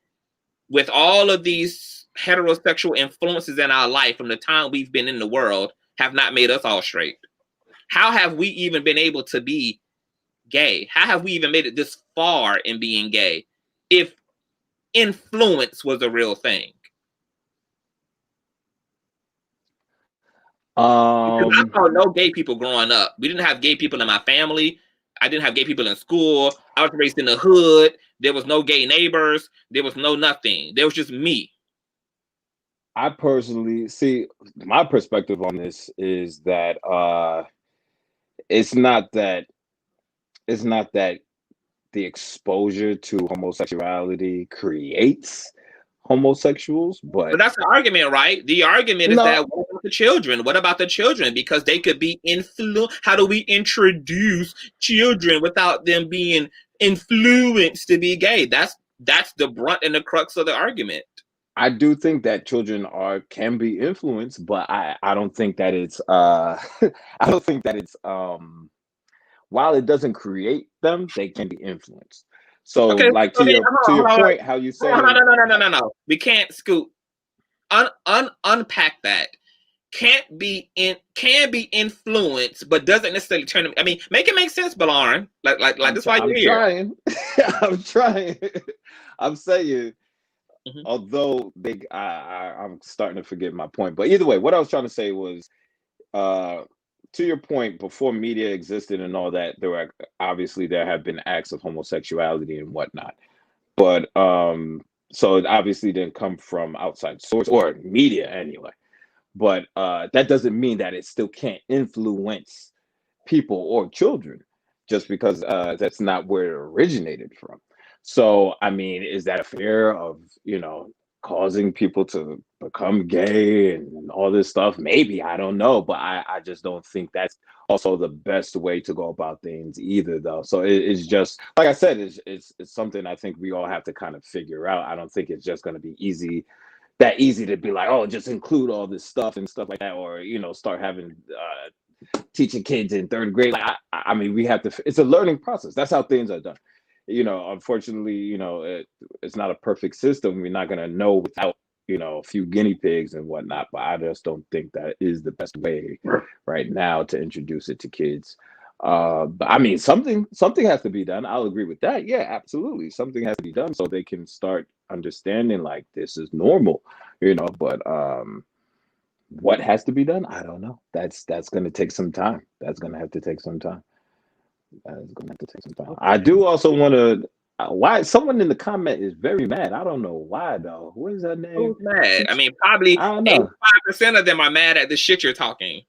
with all of these heterosexual influences in our life from the time we've been in the world, have not made us all straight? How have we even been able to be gay? How have we even made it this far in being gay if influence was a real thing? Because I saw no gay people growing up. We didn't have gay people in my family. I didn't have gay people in school. I was raised in the hood. There was no gay neighbors. There was no nothing. There was just me. I personally see, my perspective on this is that it's not that the exposure to homosexuality creates homosexuals, But but that's the argument, right? The argument is no, that, what about the children? What about the children? Because they could be influenced. How do we introduce children without them being influenced to be gay? That's the brunt and the crux of the argument. I do think that children can be influenced, but I don't think that it's I don't think that it's while it doesn't create them, they can be influenced. So Okay, like so then, to your hold on. point, how you saying No. We can't scoot. Unpack that. Can be influenced, but doesn't necessarily turn them. I mean, make it make sense, Balaran. Like that's why you're here. Trying. I'm trying. I'm saying, Mhm. although I'm starting to forget my point. But either way, what I was trying to say was, to your point, before media existed and all that, there have been acts of homosexuality and whatnot. But so it obviously didn't come from outside source or media anyway. But that doesn't mean that it still can't influence people or children, just because that's not where it originated from. So I mean, is that a fear of causing people to become gay and all this stuff? Maybe, I don't know, but I just don't think that's also the best way to go about things either, though. So it's just like I said, it's something I think we all have to kind of figure out. I don't think it's just going to be easy to be like, oh, just include all this stuff and stuff like that, or start having teaching kids in third grade. Like, I mean, we have to. It's a learning process. That's how things are done. Unfortunately, it's not a perfect system. We're not going to know without a few guinea pigs and whatnot. But I just don't think that is the best way right now to introduce it to kids. But I mean, something has to be done. I'll agree with that. Yeah, absolutely. Something has to be done so they can start understanding like this is normal, but what has to be done? I don't know. That's going to take some time. That's going to have to take some time. I do also want to. Why someone in the comment is very mad? I don't know why though. What is her name? Who's mad? I mean, probably 85% of them are mad at the shit you're talking.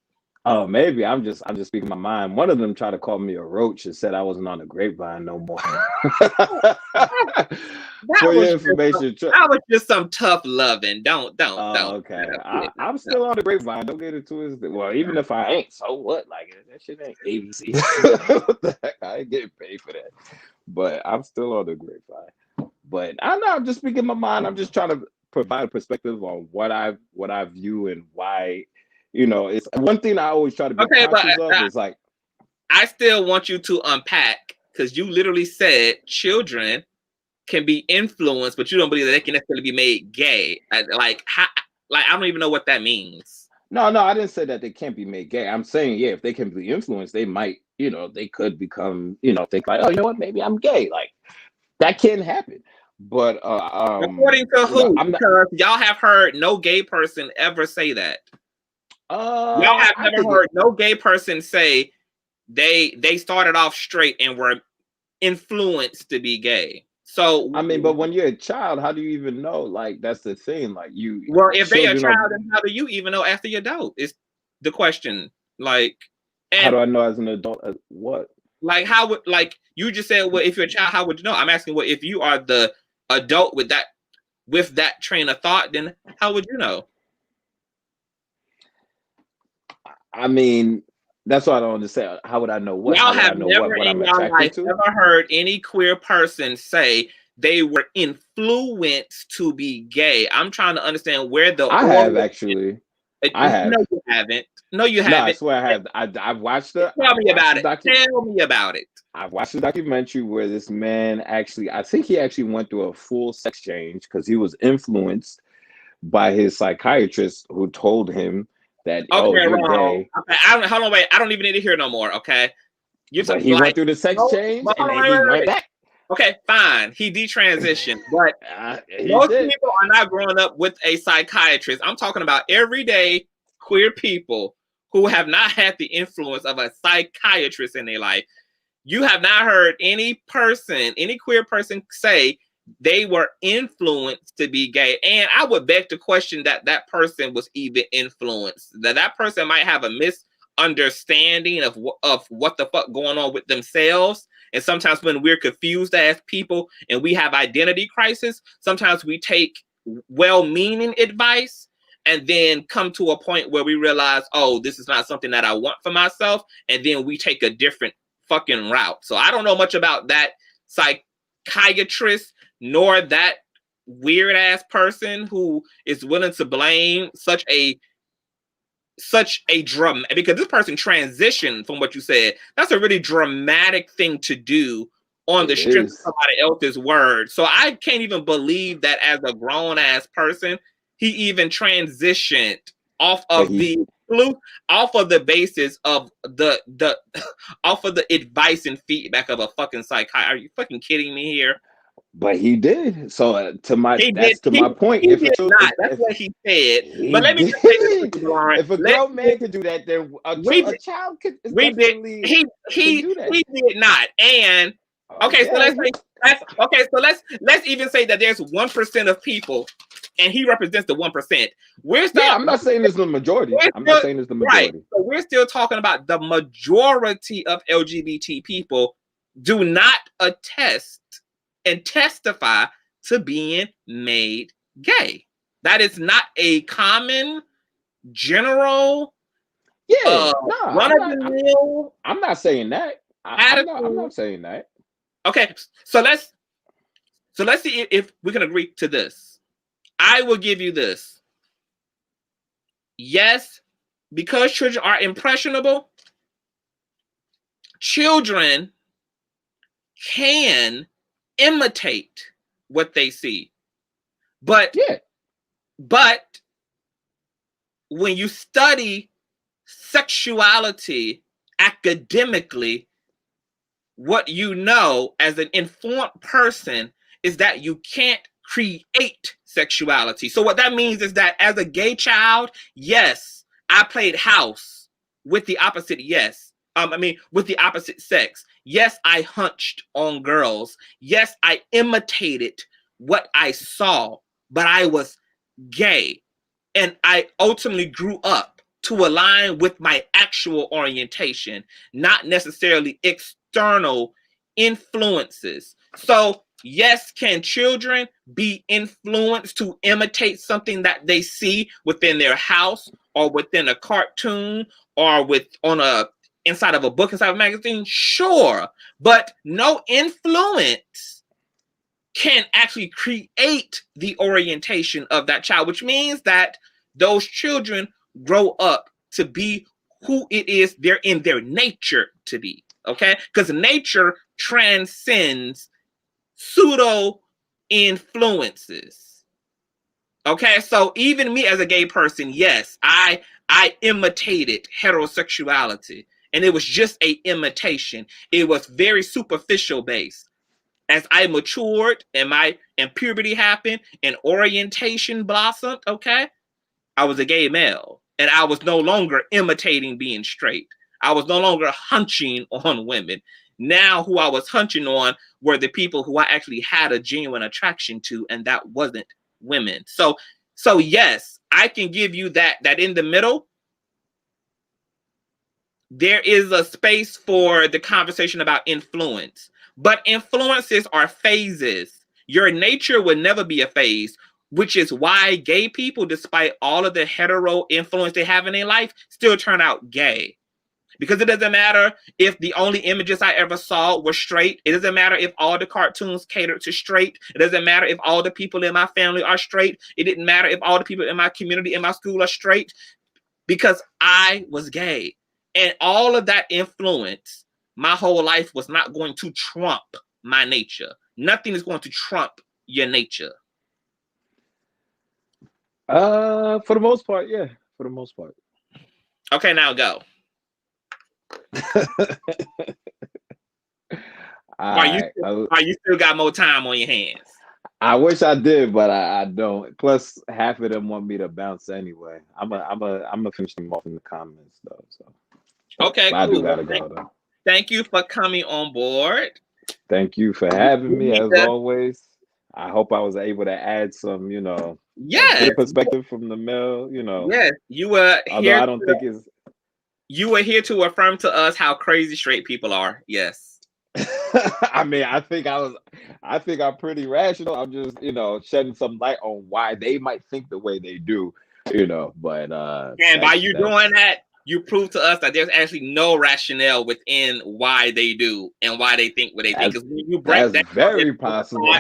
Oh, maybe I'm just speaking my mind. One of them tried to call me a roach and said I wasn't on the grapevine no more. For your information, that was just some tough loving. Don't. Okay, I'm still on the grapevine. Don't get it twisted. Well, even if I ain't, so what? Like, that shit ain't ABC. What the heck? I ain't getting paid for that. But I'm still on the grapevine. But I know I'm just speaking my mind. I'm just trying to provide a perspective on what I view and why. It's one thing I always try to be conscious of is like, I still want you to unpack, because you literally said children can be influenced, but you don't believe that they can necessarily be made gay. Like I don't even know what that means. No, I didn't say that they can't be made gay. I'm saying, yeah, if they can be influenced, they might, they could become, think like, oh, you know what, maybe I'm gay. Like, that can happen. But according to who? Because y'all have heard no gay person ever say that. Y'all have never heard no gay person say they started off straight and were influenced to be gay. So, I mean, but when you're a child, how do you even know? Like, that's the thing. Like, well, if they a children are. child, then how do you even know after you're adult? Is the question. Like, How and do I know as an adult? What? like, how would, like, you just said, well, if you're a child, how would you know? I'm asking, well, if you are the adult with that train of thought, then how would you know? I mean, that's what I don't understand. How would I know what? Y'all How would I have know never what I'm in your attracted life to? ever heard any queer person say they were influenced to be gay. I'm trying to understand where the I have origin. actually. I have. No, you haven't. No, you No, I haven't. swear I have. I've watched the. Tell I've me watched about the it. docu. Tell me about it. I've watched the documentary where this man actually. I think he actually went through a full sex change because he was influenced by his psychiatrist who told him that, oh, Okay, you're wrong. gay. Okay, hold on, wait. I don't even need to hear no more. Okay, you're But talking he went like through the sex no. change and Hold on, then wait, he wait, went wait. back. Okay, fine. He detransitioned, but He most did. people are not growing up with a psychiatrist. I'm talking about everyday queer people who have not had the influence of a psychiatrist in their life. You have not heard any queer person say they were influenced to be gay. And I would beg to question that that person was even influenced. That person might have a misunderstanding of what the fuck going on with themselves. And sometimes when we're confused as people and we have identity crisis, sometimes we take well-meaning advice and then come to a point where we realize, oh, this is not something that I want for myself. And then we take a different fucking route. So I don't know much about that psychiatrist nor that weird ass person who is willing to blame such a drum, because this person transitioned from what you said. That's a really dramatic thing to do on the It strength of is. somebody else's word. So I can't even believe that as a grown ass person, he even transitioned off But of the basis of the off of the advice and feedback of a fucking psychiatrist. Are you fucking kidding me here? he did. So He did. that's to my point. He If a did child, not. That's what he said. he But let me just say this to did. you, Lauren. If a grown man could do that, then We a child could is We did. definitely can He do that. did not. And okay, so Yeah, let's even say that there's 1% of people, and he represents the 1%. I'm not saying it's the majority. I'm not saying it's the Right. majority. So we're still talking about the majority of LGBT people do not attest and testify to being made gay. That is not a common general Yeah, no, one of the mill I'm not saying that. I'm not saying that. Okay, so let's see if we can agree to this. I will give you this. Yes, because children are impressionable, children can imitate what they see. But when you study sexuality academically, what you know as an informed person is that you can't create sexuality. So what that means is that as a gay child, yes, I played house with the opposite with the opposite sex. Yes, I hunched on girls. Yes, I imitated what I saw, but I was gay. And I ultimately grew up to align with my actual orientation, not necessarily external influences. So, yes, can children be influenced to imitate something that they see within their house or within a cartoon or inside of a book, inside of a magazine? Sure, but no influence can actually create the orientation of that child, which means that those children grow up to be who it is they're in their nature to be. Okay, because nature transcends pseudo influences. Okay, so even me as a gay person, yes, I imitated heterosexuality, and it was just a imitation. It was very superficial based. As I matured and puberty happened and orientation blossomed, okay, I was a gay male, and I was no longer imitating being straight. I was no longer hunching on women. Now who I was hunching on were the people who I actually had a genuine attraction to, and that wasn't women. So yes, I can give you that in the middle, there is a space for the conversation about influence. But influences are phases. Your nature would never be a phase, which is why gay people, despite all of the hetero influence they have in their life, still turn out gay. Because it doesn't matter if the only images I ever saw were straight. It doesn't matter if all the cartoons catered to straight. It doesn't matter if all the people in my family are straight. It didn't matter if all the people in my community, in my school are straight, because I was gay. And all of that influence, my whole life, was not going to trump my nature. Nothing is going to trump your nature. For the most part, yeah. For the most part. Okay, now go. Or you still got more time on your hands? I wish I did, but I don't. Plus, half of them want me to bounce anyway. I'm gonna finish them off in the comments though. So okay, I cool. do gotta go though. Thank you for coming on board. Thank you for having me as always. I hope I was able to add some, good perspective from the male. Yes, you were. Although I don't think it's. You were here to affirm to us how crazy straight people are. Yes. I mean, I think I'm pretty rational. I'm just, shedding some light on why they might think the way they do, but and by you doing that, you prove to us that there's actually no rationale within why they do and why they think what they think. Because when you break that, very possible.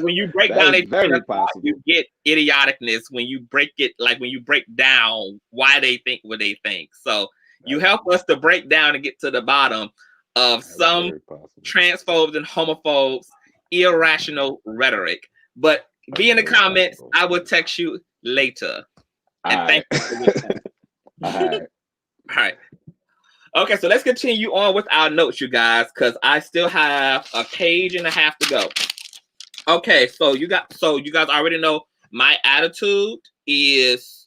When you break down it, you get idioticness. When you break it, like when you break down why they think what they think. So you help us to break down and get to the bottom of some transphobes and homophobes irrational rhetoric. But be in the comments. I will text you later. And thank you for your time. All right. Okay, so let's continue on with our notes, you guys, because I still have a page and a half to go. Okay, so you guys already know my attitude is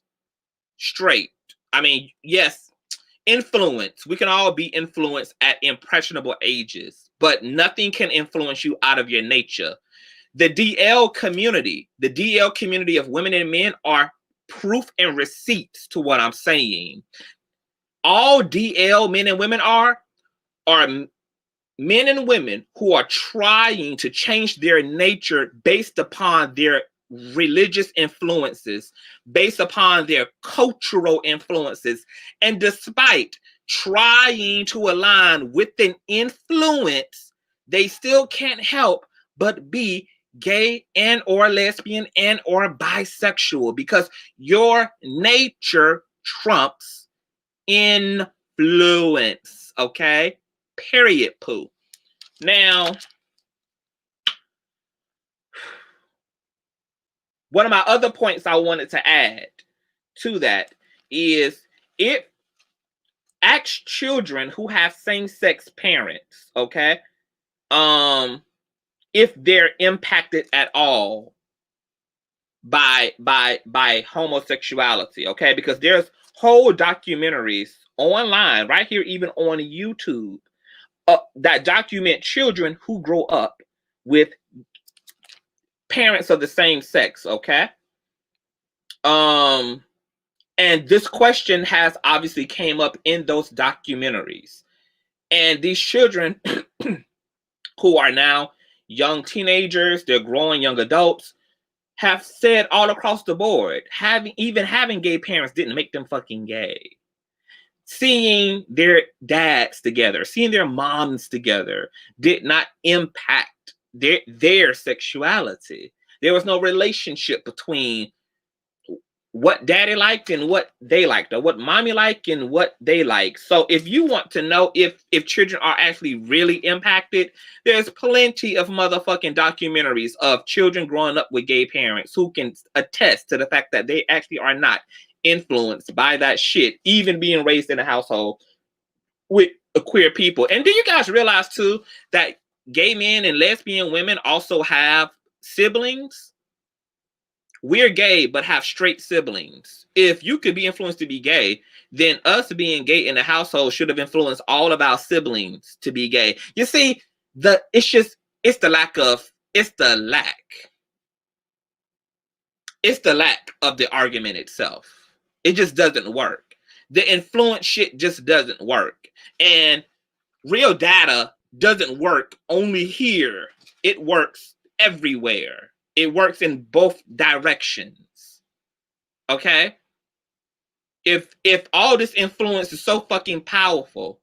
straight. I mean, yes, influence. We can all be influenced at impressionable ages, but nothing can influence you out of your nature. The DL community of women and men are proof and receipts to what I'm saying. All DL men and women are men and women who are trying to change their nature based upon their religious influences, based upon their cultural influences, and despite trying to align with an influence, they still can't help but be gay and or lesbian and or bisexual, because your nature trumps influence. Okay, period. Poo. Now, one of my other points I wanted to add to that is it asks children who have same-sex parents, okay, if they're impacted at all by homosexuality, okay, because there's whole documentaries online right here, even on YouTube, that document children who grow up with parents of the same sex, okay? And this question has obviously came up in those documentaries. And these children who are now young teenagers, they're growing young adults, have said all across the board, having gay parents didn't make them fucking gay. Seeing their dads together, seeing their moms together did not impact their sexuality. There was no relationship between what daddy liked and what they liked, or what mommy liked and what they like. So if you want to know if children are actually really impacted, there's plenty of motherfucking documentaries of children growing up with gay parents who can attest to the fact that they actually are not influenced by that shit, even being raised in a household with queer people. And do you guys realize too that gay men and lesbian women also have siblings? we're gay but have straight siblings. If you could be influenced to be gay, then us being gay in the household should have influenced all of our siblings to be gay. You see, it's the lack of the argument itself. It just doesn't work. The influence shit just doesn't work. And real data doesn't work only here. It works everywhere. It works in both directions. Okay? If all this influence is so fucking powerful,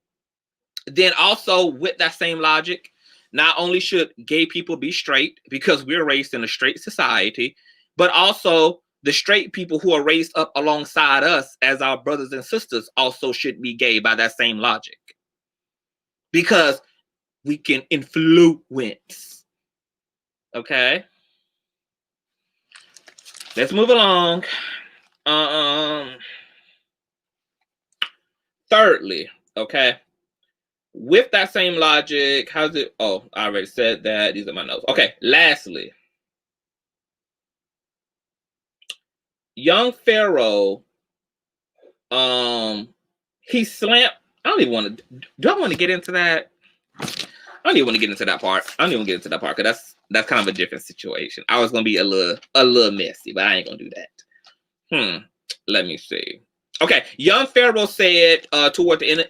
then also with that same logic, not only should gay people be straight because we're raised in a straight society, but also the straight people who are raised up alongside us as our brothers and sisters also should be gay by that same logic. Because we can influence. Okay? Let's move along. Thirdly, okay, with that same logic, how's it? Oh, I already said that. These are my notes. Okay, lastly, young Pharaoh, he slammed. I don't even want to. Do I want to get into that? I don't even want to get into that part. I don't even get into that part because that's kind of a different situation. I was gonna be a little messy, but I ain't gonna do that. Let me see. Okay, young Pharaoh said toward the end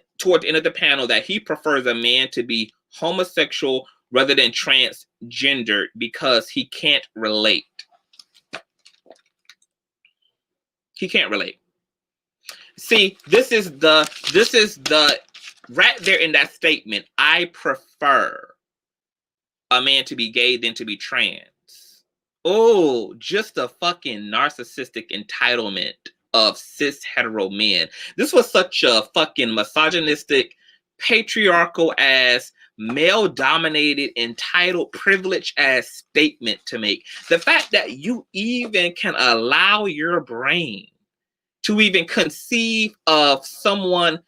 of the panel that he prefers a man to be homosexual rather than transgendered because he can't relate. He can't relate. See, this is the right there in that statement. I prefer a man to be gay than to be trans. Oh, just a fucking narcissistic entitlement of cis hetero men. This was such a fucking misogynistic, patriarchal ass, male dominated, entitled, privileged ass statement to make. The fact that you even can allow your brain to even conceive of someone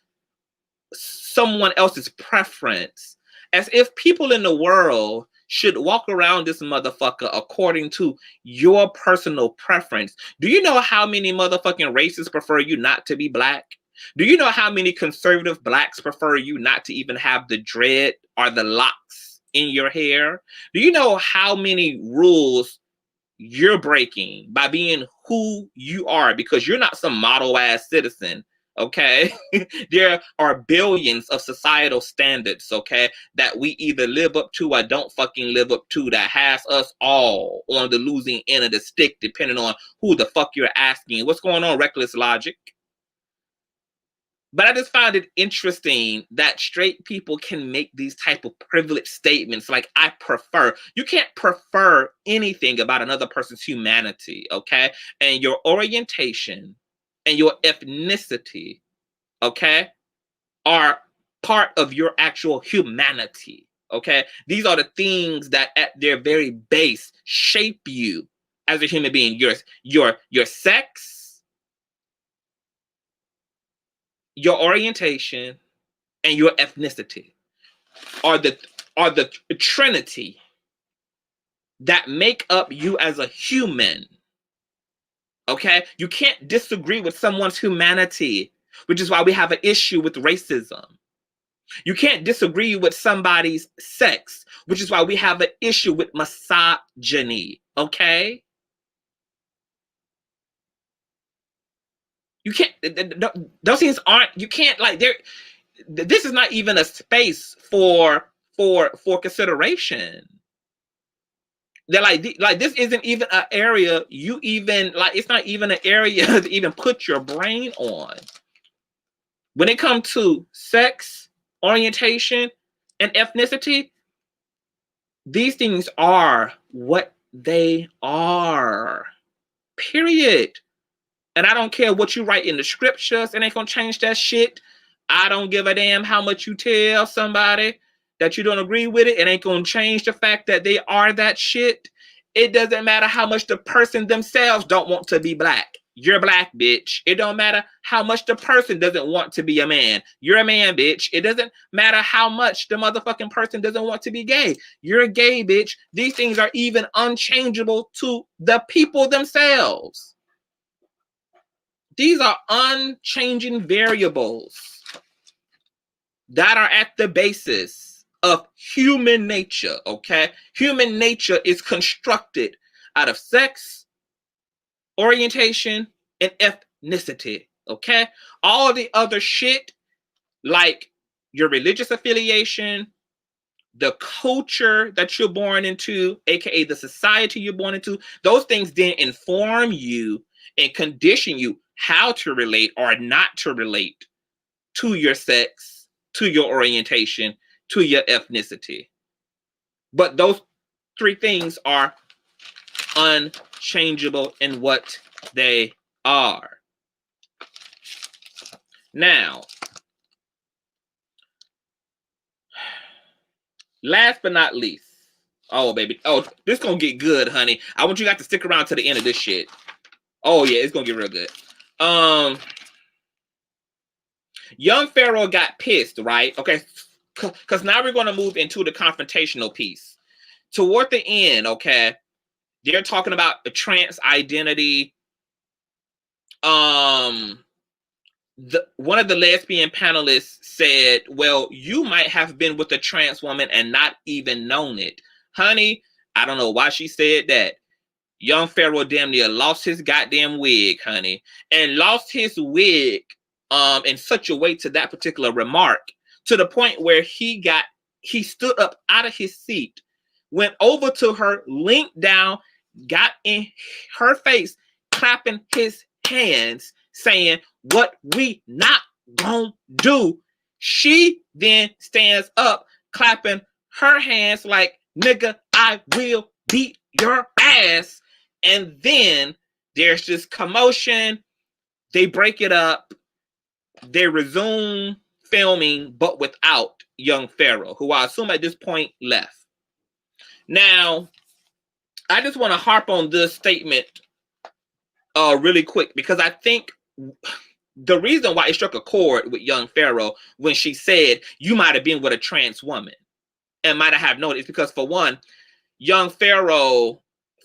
else's preference as if people in the world should walk around this motherfucker according to your personal preference. Do you know how many motherfucking racists prefer you not to be black? Do you know how many conservative blacks prefer you not to even have the dread or the locks in your hair? Do you know how many rules you're breaking by being who you are because you're not some model ass citizen? Okay, there are billions of societal standards, okay, that we either live up to or don't fucking live up to, that has us all on the losing end of the stick, depending on who the fuck you're asking. What's going on, Reckless Logic? But I just find it interesting that straight people can make these type of privileged statements like, I prefer. You can't prefer anything about another person's humanity, okay? And your orientation and your ethnicity, okay, are part of your actual humanity, okay? These are the things that at their very base shape you as a human being. Your sex, your orientation, and your ethnicity are the trinity that make up you as a human. Okay? You can't disagree with someone's humanity, which is why we have an issue with racism. You can't disagree with somebody's sex, which is why we have an issue with misogyny. Okay? You can't, those things aren't, you can't, like, this is not even a space for consideration. They're like this isn't even an area you even, like, it's not even an area to even put your brain on. When it comes to sex, orientation, and ethnicity, these things are what they are. Period. And I don't care what you write in the scriptures, it ain't gonna change that shit. I don't give a damn how much you tell somebody that you don't agree with it. It ain't gonna change the fact that they are that shit. It doesn't matter how much the person themselves don't want to be black. You're black, bitch. It don't matter how much the person doesn't want to be a man. You're a man, bitch. It doesn't matter how much the motherfucking person doesn't want to be gay. You're a gay, bitch. These things are even unchangeable to the people themselves. These are unchanging variables that are at the basis of human nature, okay? Human nature is constructed out of sex, orientation, and ethnicity, okay? All the other shit, like your religious affiliation, the culture that you're born into, aka the society you're born into, those things then inform you and condition you how to relate or not to relate to your sex, to your orientation, to your ethnicity. But those three things are unchangeable in what they are. Now, last but not least, oh baby, oh, this gonna get good, honey. I want you guys to stick around to the end of this shit. Oh yeah, it's gonna get real good. Young Pharaoh got pissed, right? Okay, because now we're gonna move into the confrontational piece. Toward the end, okay, they're talking about the trans identity. One of the lesbian panelists said, well, you might have been with a trans woman and not even known it. Honey, I don't know why she said that. Young Pharaoh damn near lost his goddamn wig, honey, and lost his wig in such a way to that particular remark, to the point where he stood up out of his seat, went over to her, leaned down, got in her face, clapping his hands, saying, what we not gonna do. She then stands up, clapping her hands like, nigga, I will beat your ass. And then there's this commotion. They break it up. They resume filming, but without young Pharaoh, who I assume at this point left. Now, I just want to harp on this statement really quick, because I think the reason why it struck a chord with young Pharaoh when she said you might have been with a trans woman and might have known it is because, for one, young Pharaoh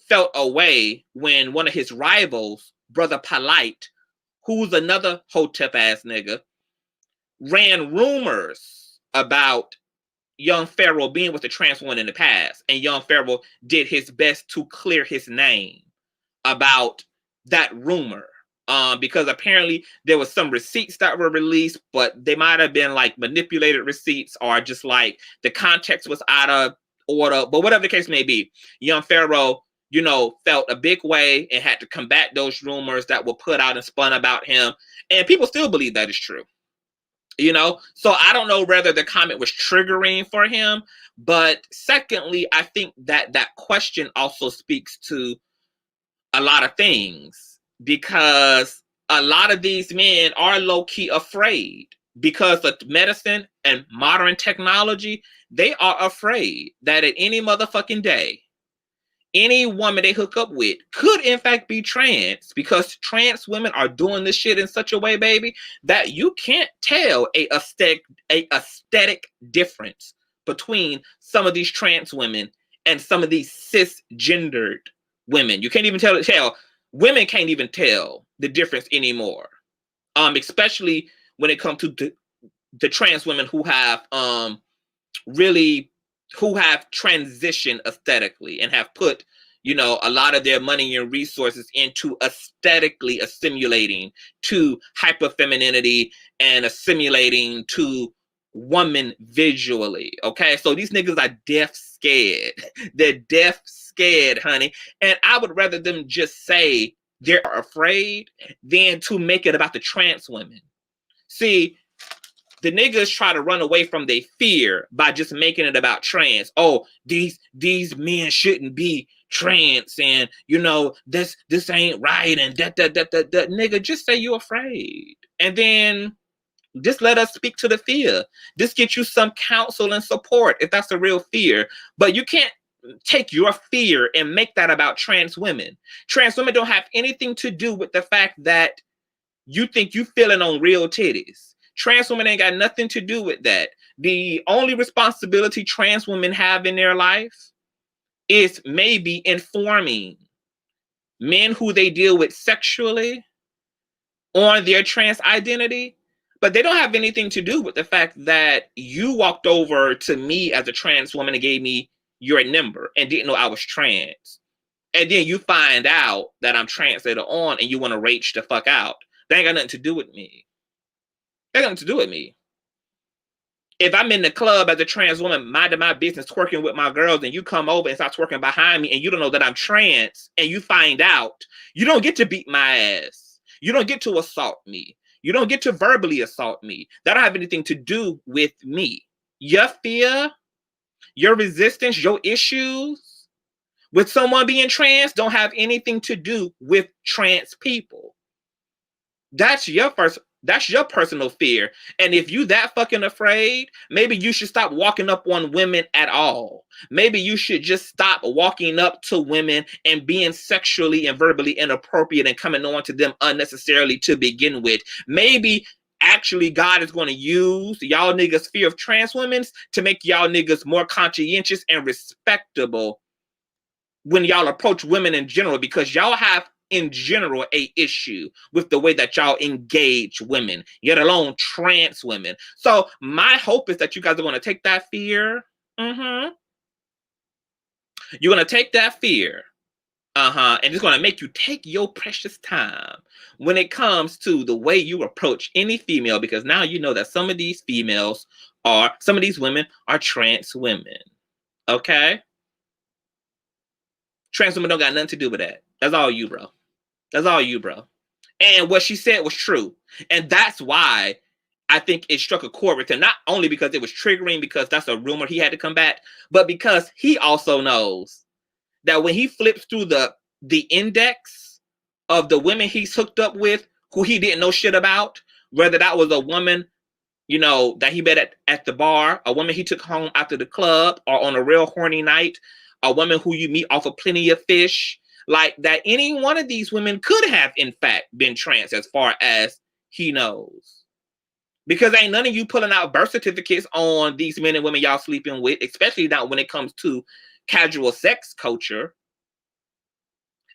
felt away when one of his rivals, Brother Polite, who's another hotep ass nigga, ran rumors about young Pharaoh being with a trans woman in the past, and young Pharaoh did his best to clear his name about that rumor, because apparently there was some receipts that were released, but they might have been like manipulated receipts, or just like the context was out of order. But whatever the case may be, young Pharaoh, you know, felt a big way and had to combat those rumors that were put out and spun about him, and people still believe that is true. You know, so I don't know whether the comment was triggering for him, but secondly, I think that that question also speaks to a lot of things, because a lot of these men are low-key afraid because of medicine and modern technology. They are afraid that at any motherfucking day, any woman they hook up with could in fact be trans, because trans women are doing this shit in such a way, baby, that you can't tell a aesthetic difference between some of these trans women and some of these cisgendered women. You can't even tell. Women can't even tell the difference anymore. Especially when it comes to the trans women who have who have transitioned aesthetically and have put, you know, a lot of their money and resources into aesthetically assimilating to hyperfemininity and assimilating to woman visually. Okay, so these niggas are deaf scared. They're deaf scared, honey. And I would rather them just say they're afraid than to make it about the trans women. See, the niggas try to run away from their fear by just making it about trans. Oh, these men shouldn't be trans, and you know this ain't right, and that. Nigga, just say you're afraid, and then just let us speak to the fear. Just get you some counsel and support if that's a real fear. But you can't take your fear and make that about trans women. Trans women don't have anything to do with the fact that you think you feeling on real titties. Trans women ain't got nothing to do with that. The only responsibility trans women have in their life is maybe informing men who they deal with sexually on their trans identity, but they don't have anything to do with the fact that you walked over to me as a trans woman and gave me your number and didn't know I was trans. And then you find out that I'm trans later on and you want to rage the fuck out. That ain't got nothing to do with me. That ain't got nothing to do with me. If I'm in the club as a trans woman, minding my business, twerking with my girls, and you come over and start twerking behind me and you don't know that I'm trans and you find out, you don't get to beat my ass. You don't get to assault me. You don't get to verbally assault me. That don't have anything to do with me. Your fear, your resistance, your issues with someone being trans don't have anything to do with trans people. That's your personal fear. And if you that fucking afraid, maybe you should stop walking up on women at all. Maybe you should just stop walking up to women and being sexually and verbally inappropriate and coming on to them unnecessarily to begin with. Maybe actually God is going to use y'all niggas' fear of trans women to make y'all niggas more conscientious and respectable when y'all approach women in general, because y'all have in general a issue with the way that y'all engage women, yet alone trans women. So my hope is that you guys are going to take that fear. You're going to take that fear. And it's going to make you take your precious time when it comes to the way you approach any female, because now you know that some of these women are trans women. Okay? Trans women don't got nothing to do with that. That's all you, bro. That's all you, bro. And what she said was true. And that's why I think it struck a chord with him. Not only because it was triggering, because that's a rumor he had to combat, but because he also knows that when he flips through the index of the women he's hooked up with, who he didn't know shit about, whether that was a woman, you know, that he met at the bar, a woman he took home after the club, or on a real horny night, a woman who you meet off of Plenty of Fish, like that any one of these women could have, in fact, been trans as far as he knows. Because ain't none of you pulling out birth certificates on these men and women y'all sleeping with, especially not when it comes to casual sex culture.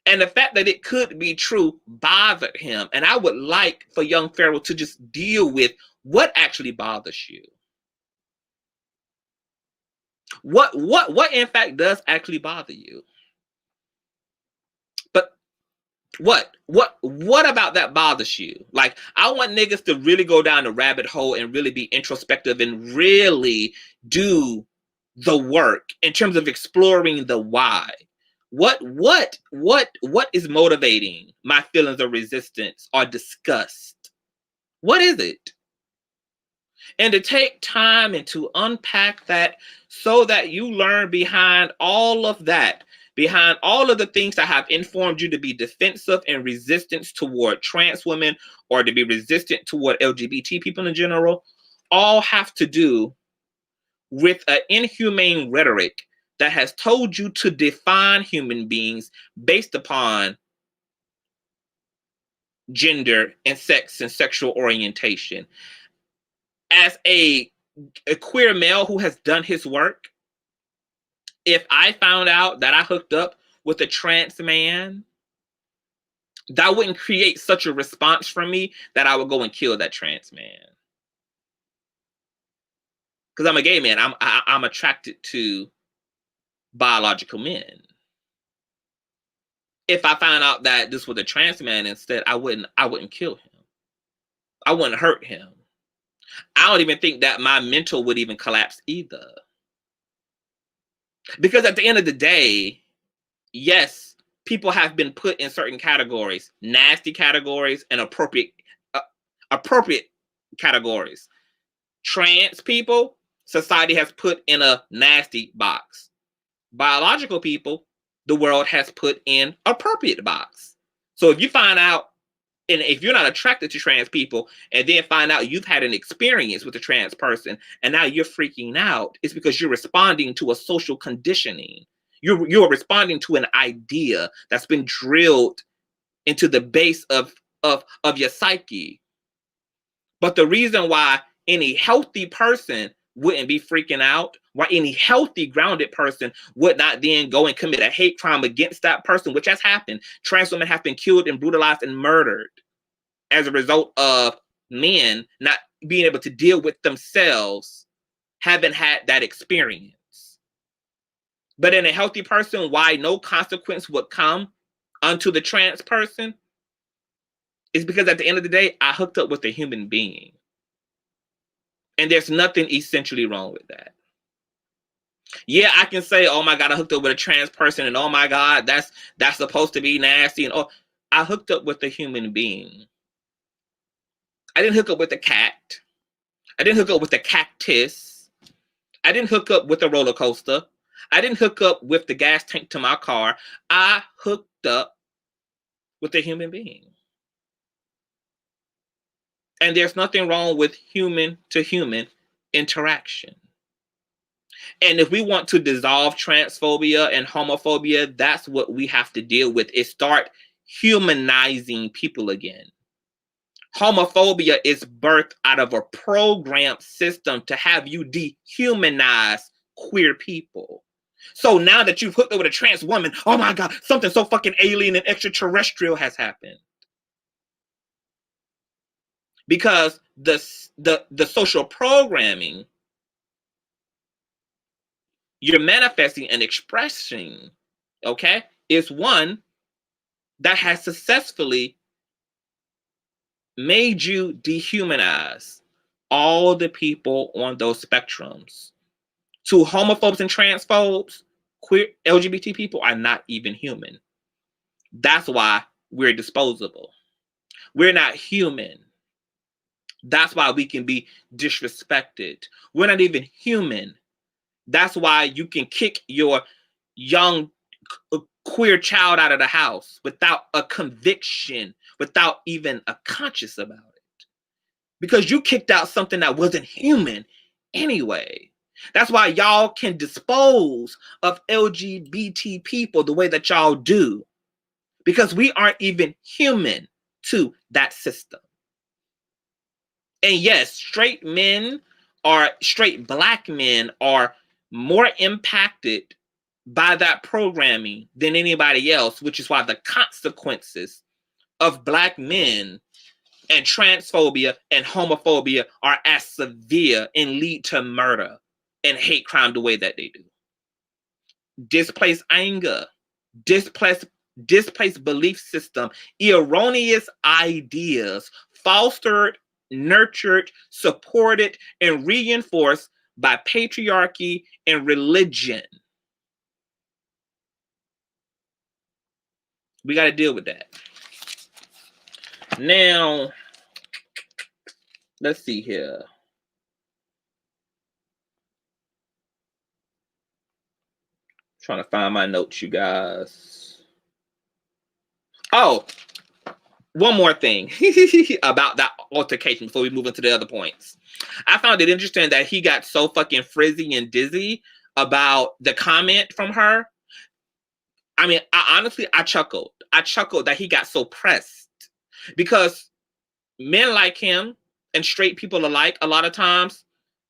And the fact that it could be true bothered him. And I would like for young Pharaoh to just deal with what actually bothers you. What in fact does actually bother you? But what about that bothers you? Like, I want niggas to really go down the rabbit hole and really be introspective and really do the work in terms of exploring the why. What is motivating my feelings of resistance or disgust? What is it? And to take time and to unpack that so that you learn behind all of that, behind all of the things that have informed you to be defensive and resistant toward trans women or to be resistant toward LGBT people in general, all have to do with an inhumane rhetoric that has told you to define human beings based upon gender and sex and sexual orientation. As a queer male who has done his work, if I found out that I hooked up with a trans man, that wouldn't create such a response from me that I would go and kill that trans man. Because I'm a gay man. I'm attracted to biological men. If I found out that this was a trans man instead, I wouldn't kill him. I wouldn't hurt him. I don't even think that my mental would even collapse either. Because at the end of the day, yes, people have been put in certain categories, nasty categories and appropriate categories. Trans people, society has put in a nasty box. Biological people, the world has put in appropriate box. So if you find out, and if you're not attracted to trans people, and then find out you've had an experience with a trans person, and now you're freaking out, it's because you're responding to a social conditioning. You're responding to an idea that's been drilled into the base of your psyche. But the reason why any healthy person wouldn't be freaking out, why any healthy, grounded person would not then go and commit a hate crime against that person, which has happened. Trans women have been killed and brutalized and murdered as a result of men not being able to deal with themselves, haven't had that experience. But in a healthy person, why no consequence would come unto the trans person is because at the end of the day, I hooked up with a human being. And there's nothing essentially wrong with that. Yeah, I can say, oh my God, I hooked up with a trans person, and oh my God, that's supposed to be nasty. And oh, I hooked up with a human being. I didn't hook up with a cat. I didn't hook up with a cactus. I didn't hook up with a roller coaster. I didn't hook up with the gas tank to my car. I hooked up with a human being. And there's nothing wrong with human to human interaction. And if we want to dissolve transphobia and homophobia, that's what we have to deal with, is start humanizing people again. Homophobia is birthed out of a programmed system to have you dehumanize queer people. So now that you've hooked up with a trans woman, oh my God, something so fucking alien and extraterrestrial has happened. Because the social programming you're manifesting and expressing, okay, is one that has successfully made you dehumanize all the people on those spectrums. To homophobes and transphobes, queer LGBT people are not even human. That's why we're disposable. We're not human. That's why we can be disrespected. We're not even human. That's why you can kick your young queer child out of the house without a conviction, without even a conscience about it. Because you kicked out something that wasn't human anyway. That's why y'all can dispose of LGBT people the way that y'all do. Because we aren't even human to that system. And yes, straight black men are more impacted by that programming than anybody else, which is why the consequences of black men and transphobia and homophobia are as severe and lead to murder and hate crime the way that they do. Displaced anger, displaced belief system, erroneous ideas, fostered, nurtured, supported, and reinforced by patriarchy and religion. We got to deal with that. Now, let's see here. Trying to find my notes, you guys. Oh, one more thing about that altercation before we move into the other points. I found it interesting that he got so fucking frizzy and dizzy about the comment from her. I mean, I chuckled. I chuckled that he got so pressed, because men like him and straight people alike a lot of times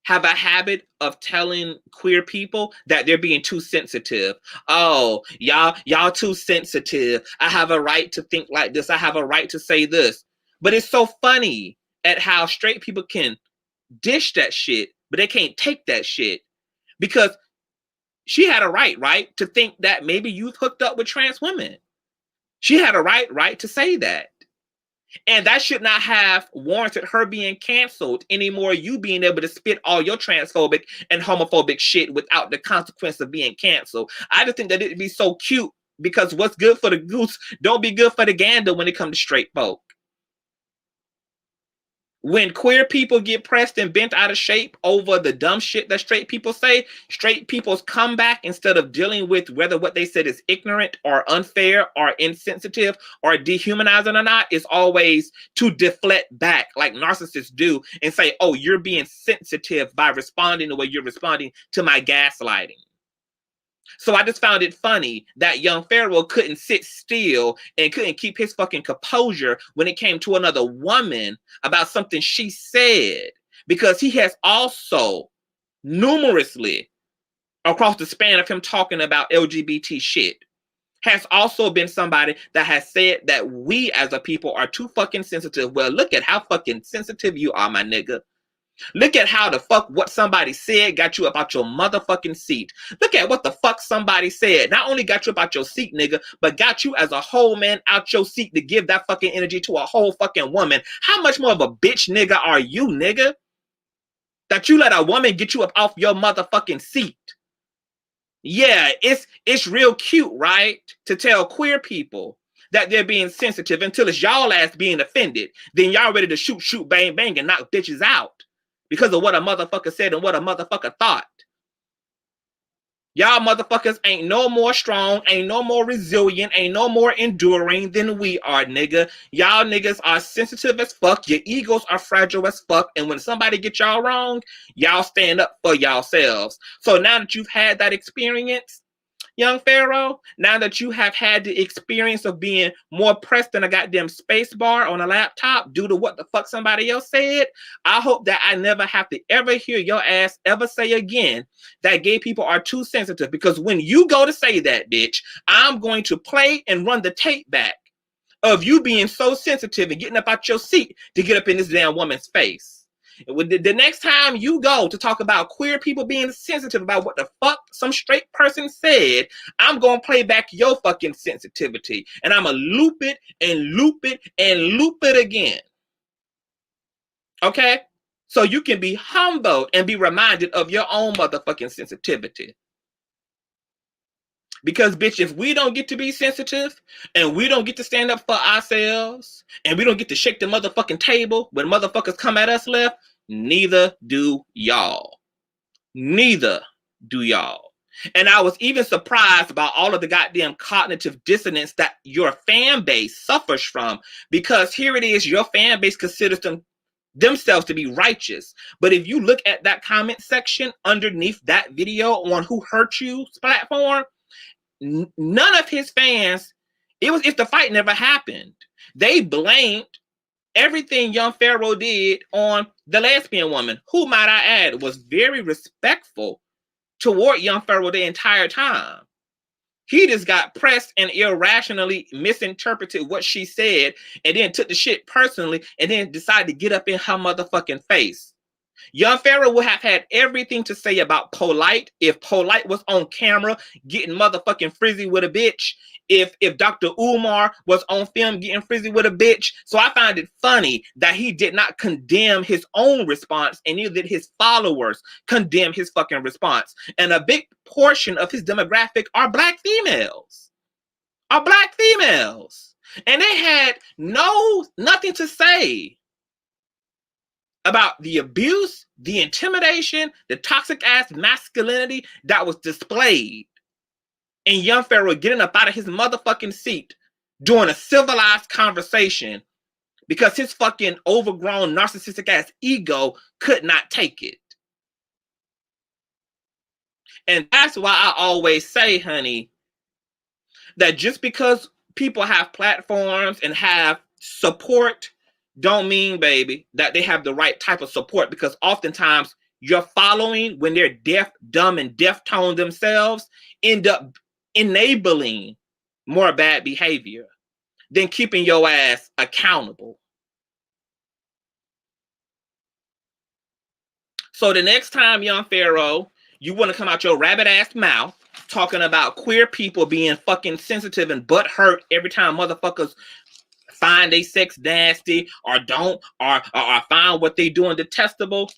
have a habit of telling queer people that they're being too sensitive. Oh, y'all too sensitive. I have a right to think like this. I have a right to say this. But it's so funny at how straight people can dish that shit, but they can't take that shit, because she had a right, to think that maybe you've hooked up with trans women. She had a right to say that. And that should not have warranted her being canceled anymore. You being able to spit all your transphobic and homophobic shit without the consequence of being canceled. I just think that it'd be so cute, because what's good for the goose don't be good for the gander when it comes to straight folk. When queer people get pressed and bent out of shape over the dumb shit that straight people say, straight people's comeback, instead of dealing with whether what they said is ignorant or unfair or insensitive or dehumanizing or not, is always to deflect back like narcissists do and say, oh, you're being sensitive by responding the way you're responding to my gaslighting. So I just found it funny that young Pharaoh couldn't sit still and couldn't keep his fucking composure when it came to another woman about something she said, because he has also numerously, across the span of him talking about LGBT shit, has also been somebody that has said that we as a people are too fucking sensitive. Well, look at how fucking sensitive you are, my nigga. Look at how the fuck what somebody said got you up out your motherfucking seat. Look at what the fuck somebody said. Not only got you up out your seat, nigga, but got you as a whole man out your seat to give that fucking energy to a whole fucking woman. How much more of a bitch nigga are you, nigga? That you let a woman get you up off your motherfucking seat. Yeah, it's real cute, right? To tell queer people that they're being sensitive until it's y'all ass being offended. Then y'all ready to shoot, bang, bang, and knock bitches out because of what a motherfucker said and what a motherfucker thought. Y'all motherfuckers ain't no more strong, ain't no more resilient, ain't no more enduring than we are, nigga. Y'all niggas are sensitive as fuck. Your egos are fragile as fuck. And when somebody get y'all wrong, y'all stand up for yourselves. So now that you've had that experience, young Pharaoh, now that you have had the experience of being more pressed than a goddamn space bar on a laptop due to what the fuck somebody else said, I hope that I never have to ever hear your ass ever say again that gay people are too sensitive, because when you go to say that, bitch, I'm going to play and run the tape back of you being so sensitive and getting up out your seat to get up in this damn woman's face. The next time you go to talk about queer people being sensitive about what the fuck some straight person said, I'm going to play back your fucking sensitivity. And I'm going to loop it and loop it and loop it again. Okay? So you can be humbled and be reminded of your own motherfucking sensitivity. Because, bitch, if we don't get to be sensitive and we don't get to stand up for ourselves and we don't get to shake the motherfucking table when motherfuckers come at us left, neither do y'all. Neither do y'all. And I was even surprised about all of the goddamn cognitive dissonance that your fan base suffers from, because here it is, your fan base considers themselves to be righteous. But if you look at that comment section underneath that video on Who Hurt You's platform, none of his fans, it was if the fight never happened. They blamed everything young Pharaoh did on the lesbian woman, who, might I add, was very respectful toward young Pharaoh the entire time. He just got pressed and irrationally misinterpreted what she said and then took the shit personally and then decided to get up in her motherfucking face. Young Pharaoh would have had everything to say about Polite if Polite was on camera getting motherfucking frizzy with a bitch. If Dr. Umar was on film getting frizzy with a bitch. So I find it funny that he did not condemn his own response, and neither did his followers condemn his fucking response. And a big portion of his demographic are black females. And they had nothing to say about the abuse, the intimidation, the toxic ass masculinity that was displayed in young Pharaoh getting up out of his motherfucking seat during a civilized conversation because his fucking overgrown narcissistic ass ego could not take it. And that's why I always say, honey, that just because people have platforms and have support don't mean, baby, that they have the right type of support, because oftentimes your following, when they're deaf, dumb, and deaf-toned themselves, end up enabling more bad behavior than keeping your ass accountable. So the next time, young Pharaoh, you want to come out your rabbit-ass mouth talking about queer people being fucking sensitive and butthurt every time motherfuckers find they sex nasty or don't or find what they doing detestable,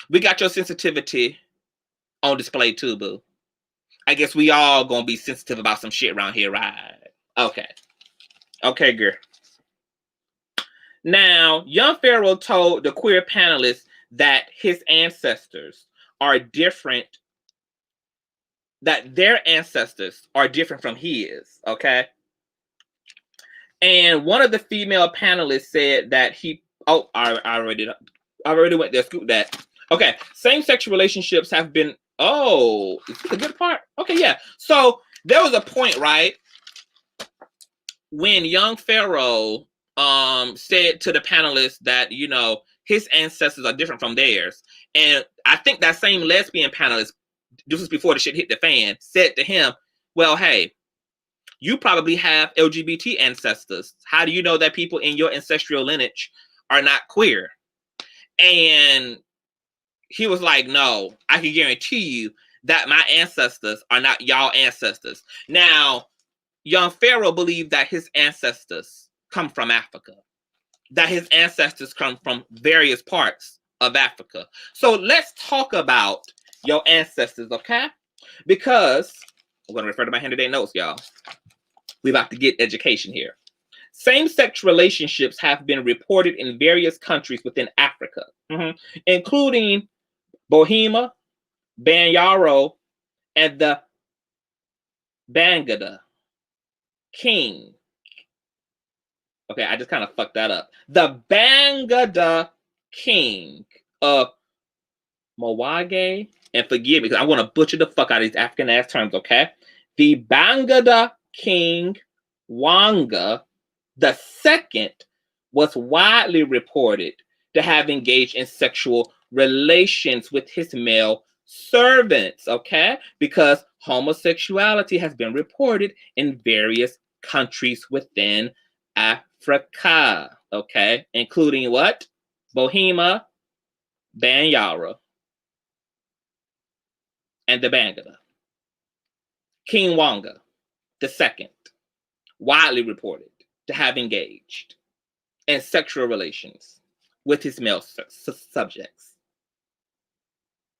we got your sensitivity on display too, boo. I guess we all gonna be sensitive about some shit around here, right? Okay, girl. Now, young Pharaoh told the queer panelists that his ancestors are different, that their ancestors are different from his, okay? And one of the female panelists said that I already went there, scoop that. Okay, same-sex relationships have been Oh, is this a good part? Okay, yeah. So there was a point, right, when young Pharaoh said to the panelists that, you know, his ancestors are different from theirs. And I think that same lesbian panelist, this was before the shit hit the fan, said to him, well, hey, you probably have LGBT ancestors. How do you know that people in your ancestral lineage are not queer? And he was like, no, I can guarantee you that my ancestors are not y'all ancestors. Now, young Pharaoh believed that his ancestors come from Africa, that his ancestors come from various parts of Africa. So let's talk about your ancestors, okay? Because I'm going to refer to my hand-to-day notes, y'all. We're about to get education here. Same-sex relationships have been reported in various countries within Africa, including Bohemia, Banyaro, and the Bangada King. Okay, I just kind of fucked that up. The Bangada King of Mawage, and forgive me because I want to butcher the fuck out of these African ass terms, okay? The Bangada King Wanga the second was widely reported to have engaged in sexual relations with his male servants, okay? Because homosexuality has been reported in various countries within Africa, okay? Including what? Bohemia, Banyara, and the Bangada. King Wanga the second, widely reported to have engaged in sexual relations with his male subjects.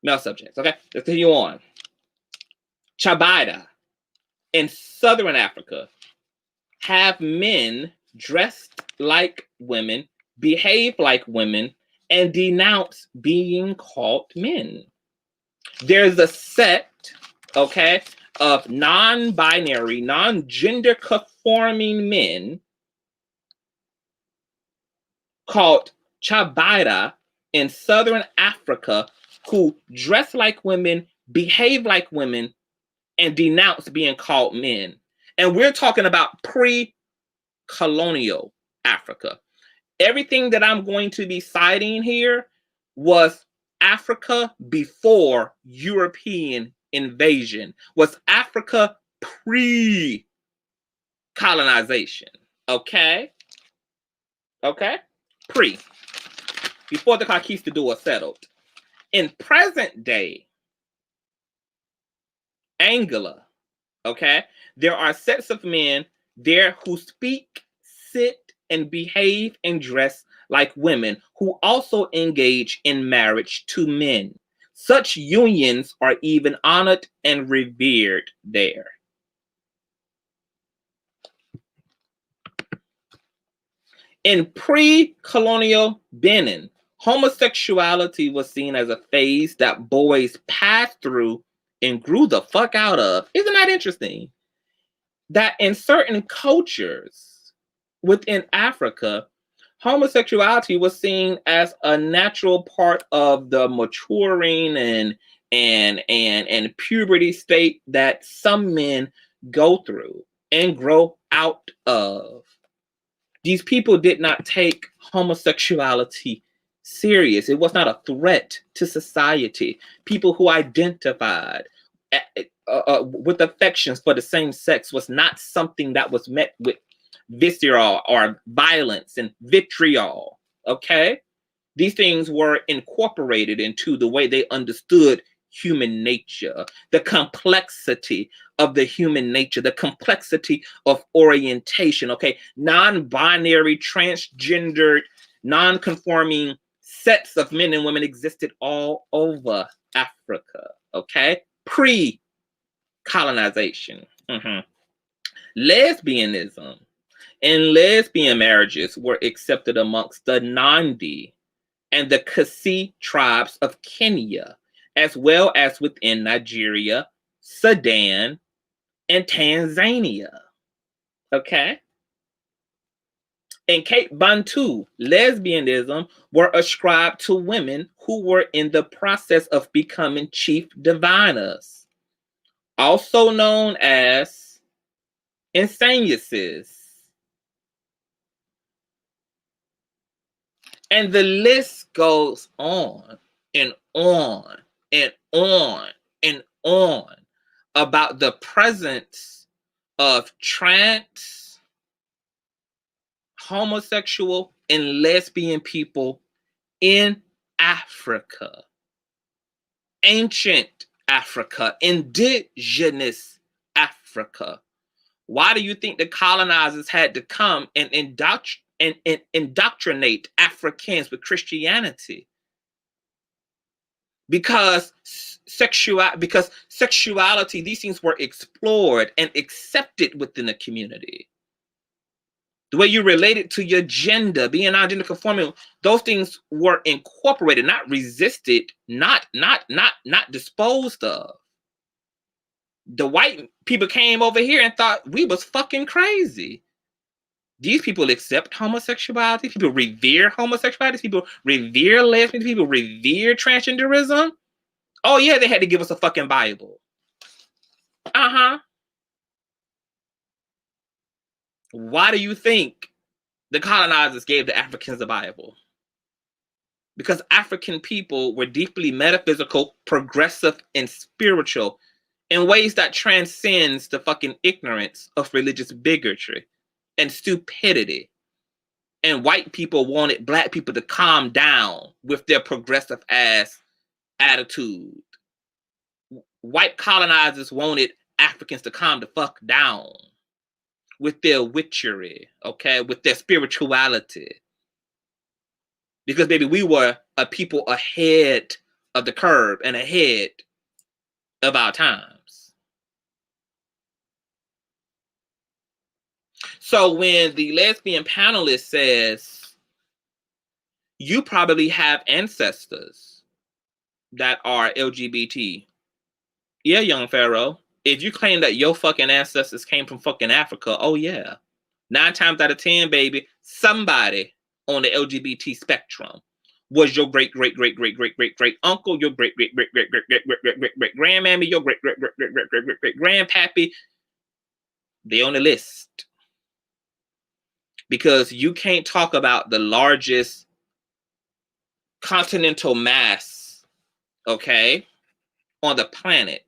Male subjects, okay? Let's continue on. Chabaida in southern Africa have men dressed like women, behave like women, and denounce being called men. There's a sect, okay, of non-binary, non-gender conforming men called Chabaida in southern Africa who dress like women, behave like women, and denounce being called men. And we're talking about pre-colonial Africa. Everything that I'm going to be citing here was Africa before European invasion, was Africa pre-colonization. Okay? Okay? Pre. Before the conquistadors settled. In present day Angola, okay, there are sets of men there who speak, sit, and behave and dress like women, who also engage in marriage to men. Such unions are even honored and revered there. In pre-colonial Benin, homosexuality was seen as a phase that boys passed through and grew the fuck out of. Isn't that interesting? That in certain cultures within Africa, homosexuality was seen as a natural part of the maturing and puberty state that some men go through and grow out of. These people did not take homosexuality serious. It was not a threat to society. People who identified with affections for the same sex was not something that was met with visceral or violence and vitriol, okay? These things were incorporated into the way they understood human nature, the complexity of the human nature, the complexity of orientation, okay? Non-binary, transgendered, non-conforming sets of men and women existed all over Africa, okay? Pre-colonization. Lesbianism and lesbian marriages were accepted amongst the Nandi and the Kasi tribes of Kenya, as well as within Nigeria, Sudan, and Tanzania. Okay? In Cape Bantu, lesbianism were ascribed to women who were in the process of becoming chief diviners, also known as insanuses. And the list goes on and on and on and on about the presence of trans, homosexual, and lesbian people in Africa, ancient Africa, indigenous Africa. Why do you think the colonizers had to come and indoctrinate Africans with Christianity? Because sexuality, these things were explored and accepted within the community. The way you related to your gender, being non-gender conforming, those things were incorporated, not resisted, not disposed of. The white people came over here and thought we was fucking crazy. These people accept homosexuality. People revere homosexuality. People revere lesbians. People revere transgenderism. Oh yeah, they had to give us a fucking Bible. Why do you think the colonizers gave the Africans the Bible? Because African people were deeply metaphysical, progressive, and spiritual in ways that transcends the fucking ignorance of religious bigotry and stupidity. And white people wanted black people to calm down with their progressive ass attitude. White colonizers wanted Africans to calm the fuck down with their witchery, okay, with their spirituality. Because, baby, we were a people ahead of the curve and ahead of our times. So when the lesbian panelist says, you probably have ancestors that are LGBT. Yeah, young Pharaoh. If you claim that your fucking ancestors came from fucking Africa, oh yeah. 9 times out of 10, baby, somebody on the LGBT spectrum was your great great great great great great great uncle, your great great great great great great great great great great grandmammy, your great great great great great great great great grandpappy. They on the list. Because you can't talk about the largest continental mass, okay, on the planet,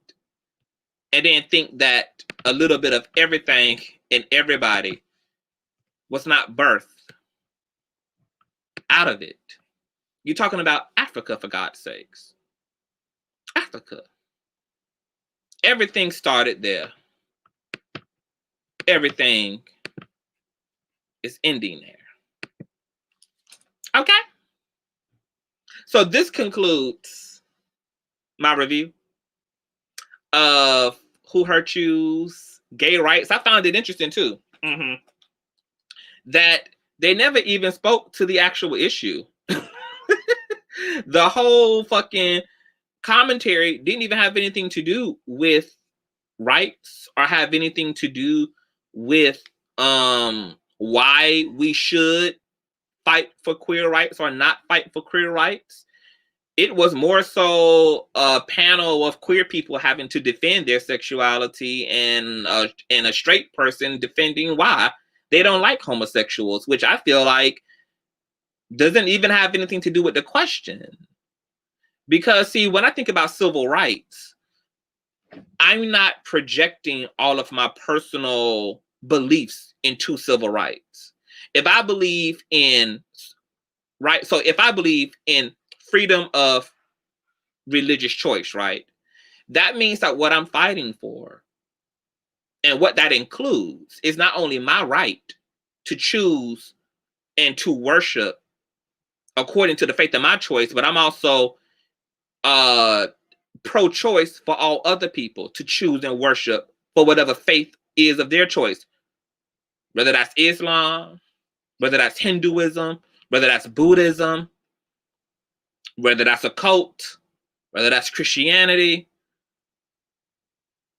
and then think that a little bit of everything and everybody was not birthed out of it. You're talking about Africa, for God's sakes. Africa. Everything started there. Everything is ending there. Okay? So this concludes my review of Who Hurt You's Gay Rights. I found it interesting too. That they never even spoke to the actual issue. The whole fucking commentary didn't even have anything to do with rights or have anything to do with why we should fight for queer rights or not fight for queer rights. It was more so a panel of queer people having to defend their sexuality and a straight person defending why they don't like homosexuals, which I feel like doesn't even have anything to do with the question. Because, see, when I think about civil rights, I'm not projecting all of my personal beliefs into civil rights. If I believe in, right, so if I believe in freedom of religious choice, right, that means that what I'm fighting for and what that includes is not only my right to choose and to worship according to the faith of my choice, but I'm also pro-choice for all other people to choose and worship for whatever faith is of their choice. Whether that's Islam, whether that's Hinduism, whether that's Buddhism, whether that's a cult, whether that's Christianity.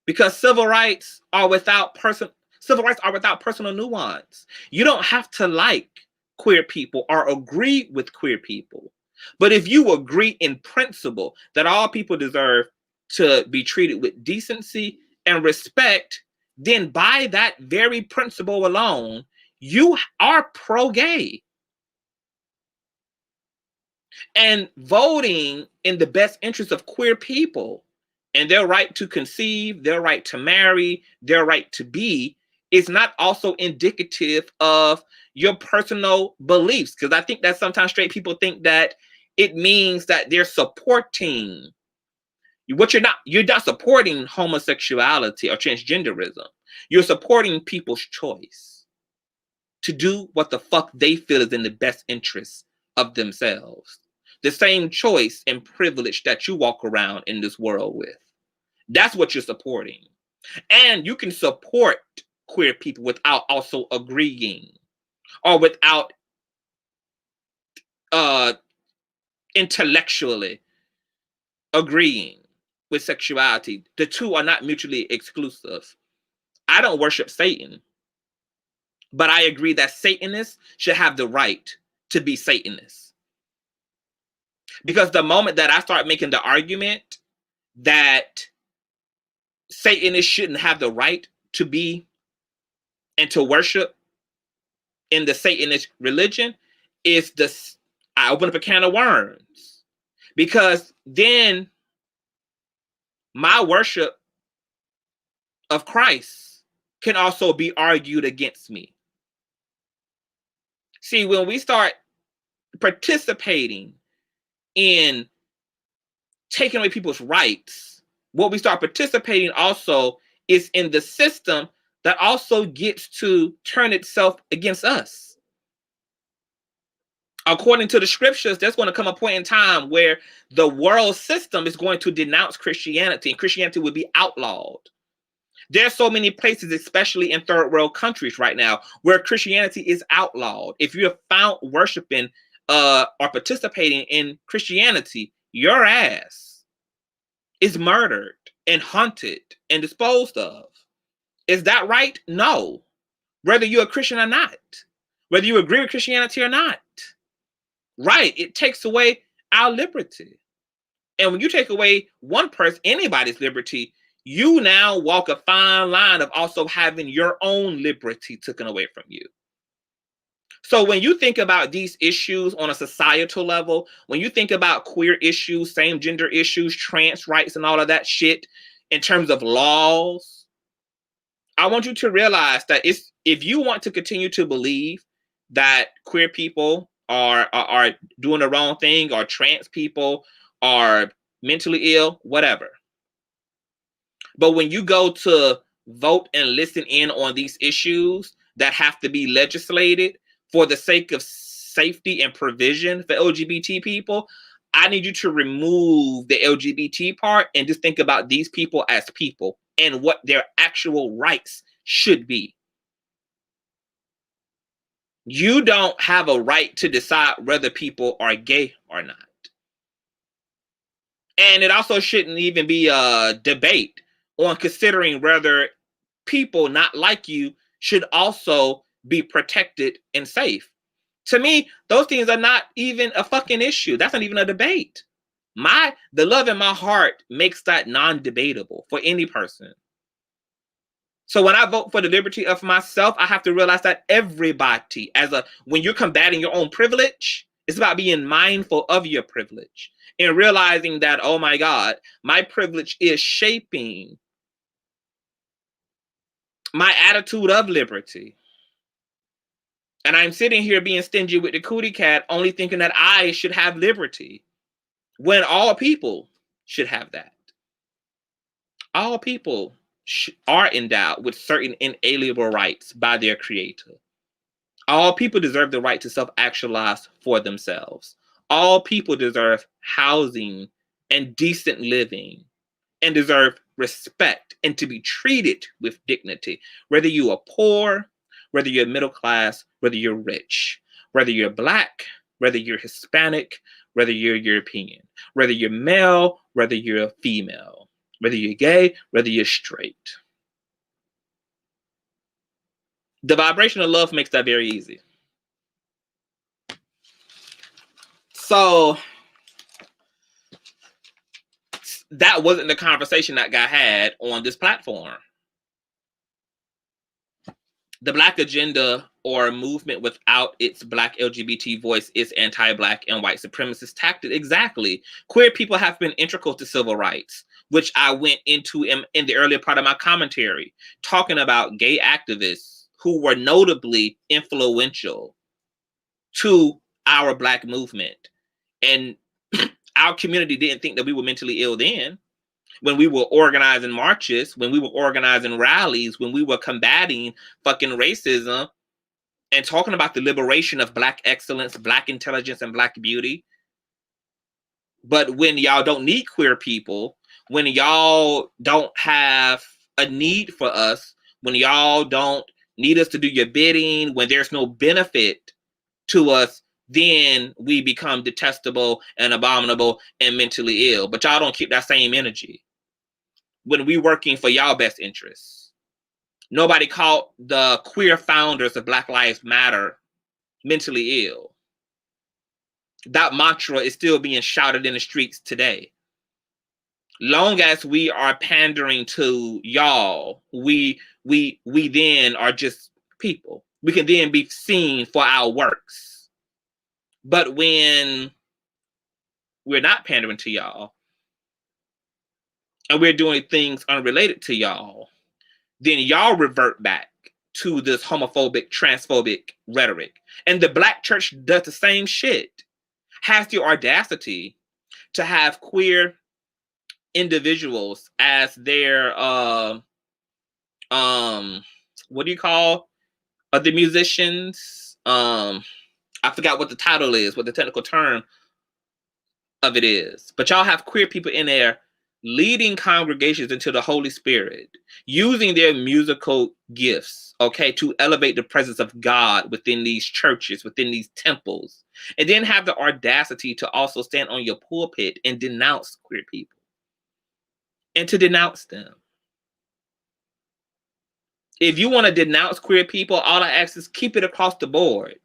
Because civil rights are without personal nuance. You don't have to like queer people or agree with queer people. But if you agree in principle that all people deserve to be treated with decency and respect, then by that very principle alone, you are pro-gay. And voting in the best interest of queer people and their right to conceive, their right to marry, their right to be, is not also indicative of your personal beliefs. Because I think that sometimes straight people think that it means that they're supporting what you're not supporting homosexuality or transgenderism. You're supporting people's choice to do what the fuck they feel is in the best interest of themselves. The same choice and privilege that you walk around in this world with. That's what you're supporting. And you can support queer people without also agreeing or without intellectually agreeing with sexuality. The two are not mutually exclusive. I don't worship Satan, but I agree that Satanists should have the right to be Satanists. Because the moment that I start making the argument that Satanists shouldn't have the right to be and to worship in the Satanist religion, is this, I open up a can of worms. Because then my worship of Christ can also be argued against me. See, when we start participating in taking away people's rights, what we start participating also is in the system that also gets to turn itself against us. According to the scriptures, there's going to come a point in time where the world system is going to denounce Christianity, and Christianity will be outlawed. There's so many places, especially in third world countries right now, where Christianity is outlawed. If you're found worshiping or participating in Christianity, your ass is murdered and hunted and disposed of. Is that right? No. Whether you're a Christian or not. Whether you agree with Christianity or not. Right. It takes away our liberty. And when you take away one person, anybody's liberty, you now walk a fine line of also having your own liberty taken away from you. So when you think about these issues on a societal level, when you think about queer issues, same gender issues, trans rights, and all of that shit in terms of laws, I want you to realize that if you want to continue to believe that queer people are doing the wrong thing, or trans people are mentally ill, whatever. But when you go to vote and listen in on these issues that have to be legislated for the sake of safety and provision for LGBT people, I need you to remove the LGBT part and just think about these people as people and what their actual rights should be. You don't have a right to decide whether people are gay or not. And it also shouldn't even be a debate on considering whether people not like you should also be protected and safe. To me, those things are not even a fucking issue. That's not even a debate. The love in my heart makes that non-debatable for any person. So when I vote for the liberty of myself, I have to realize that everybody, when you're combating your own privilege, it's about being mindful of your privilege and realizing that, oh my God, my privilege is shaping my attitude of liberty. And I'm sitting here being stingy with the cootie cat, only thinking that I should have liberty, when all people should have that. All people are endowed with certain inalienable rights by their creator. All people deserve the right to self-actualize for themselves. All people deserve housing and decent living, and deserve respect and to be treated with dignity, whether you are poor, whether you're middle class, whether you're rich, whether you're Black, whether you're Hispanic, whether you're European, whether you're male, whether you're female, whether you're gay, whether you're straight. The vibration of love makes that very easy. So that wasn't the conversation that got had on this platform. The Black agenda or movement without its Black LGBT voice is anti-Black and white supremacist tactic. Exactly. Queer people have been integral to civil rights, which I went into in the earlier part of my commentary, talking about gay activists who were notably influential to our Black movement. And our community didn't think that we were mentally ill then. When we were organizing marches, when we were organizing rallies, when we were combating fucking racism and talking about the liberation of Black excellence, Black intelligence, and Black beauty. But when y'all don't need queer people, when y'all don't have a need for us, when y'all don't need us to do your bidding, when there's no benefit to us, then we become detestable and abominable and mentally ill. But y'all don't keep that same energy when we working for y'all best interests. Nobody called the queer founders of Black Lives Matter mentally ill. That mantra is still being shouted in the streets today. Long as we are pandering to y'all, we then are just people. We can then be seen for our works. But when we're not pandering to y'all, and we're doing things unrelated to y'all, then y'all revert back to this homophobic, transphobic rhetoric. And the Black church does the same shit. Has the audacity to have queer individuals as their what do you call the musicians? I forgot what the title is, what the technical term of it is. But y'all have queer people in there leading congregations into the Holy Spirit, using their musical gifts, okay, to elevate the presence of God within these churches, within these temples, and then have the audacity to also stand on your pulpit and denounce queer people, and to denounce them. If you want to denounce queer people, all I ask is keep it across the board.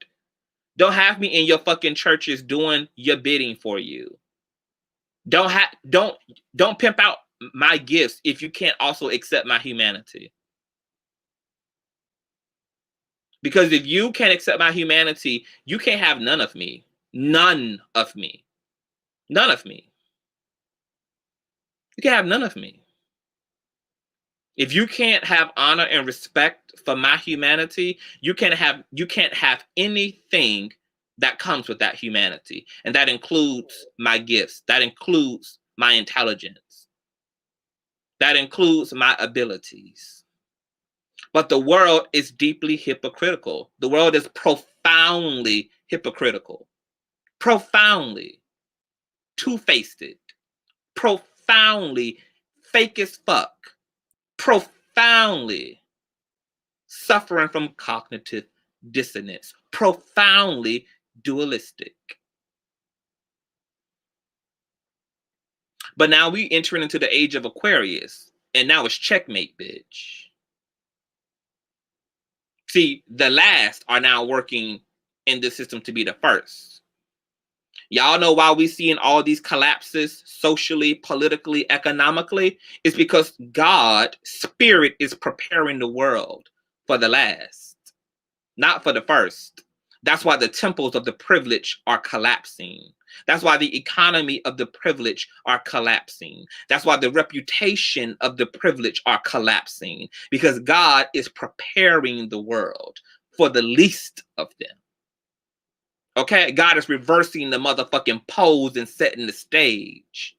Don't have me in your fucking churches doing your bidding for you. Don't pimp out my gifts if you can't also accept my humanity. Because if you can't accept my humanity, you can't have none of me. None of me. None of me. You can't have none of me. If you can't have honor and respect for my humanity, you can't have anything that comes with that humanity. And that includes my gifts. That includes my intelligence. That includes my abilities. But the world is deeply hypocritical. The world is profoundly hypocritical. Profoundly two-faced. Profoundly fake as fuck. Profoundly suffering from cognitive dissonance. Profoundly dualistic. But now we entering into the age of Aquarius, and now it's checkmate, bitch. See, the last are now working in this system to be the first. Y'all know why we seeing all these collapses socially, politically, economically? It's because God, spirit, is preparing the world for the last, not for the first. That's why the temples of the privilege are collapsing. That's why the economy of the privilege are collapsing. That's why the reputation of the privilege are collapsing, because God is preparing the world for the least of them. Okay, God is reversing the motherfucking pose and setting the stage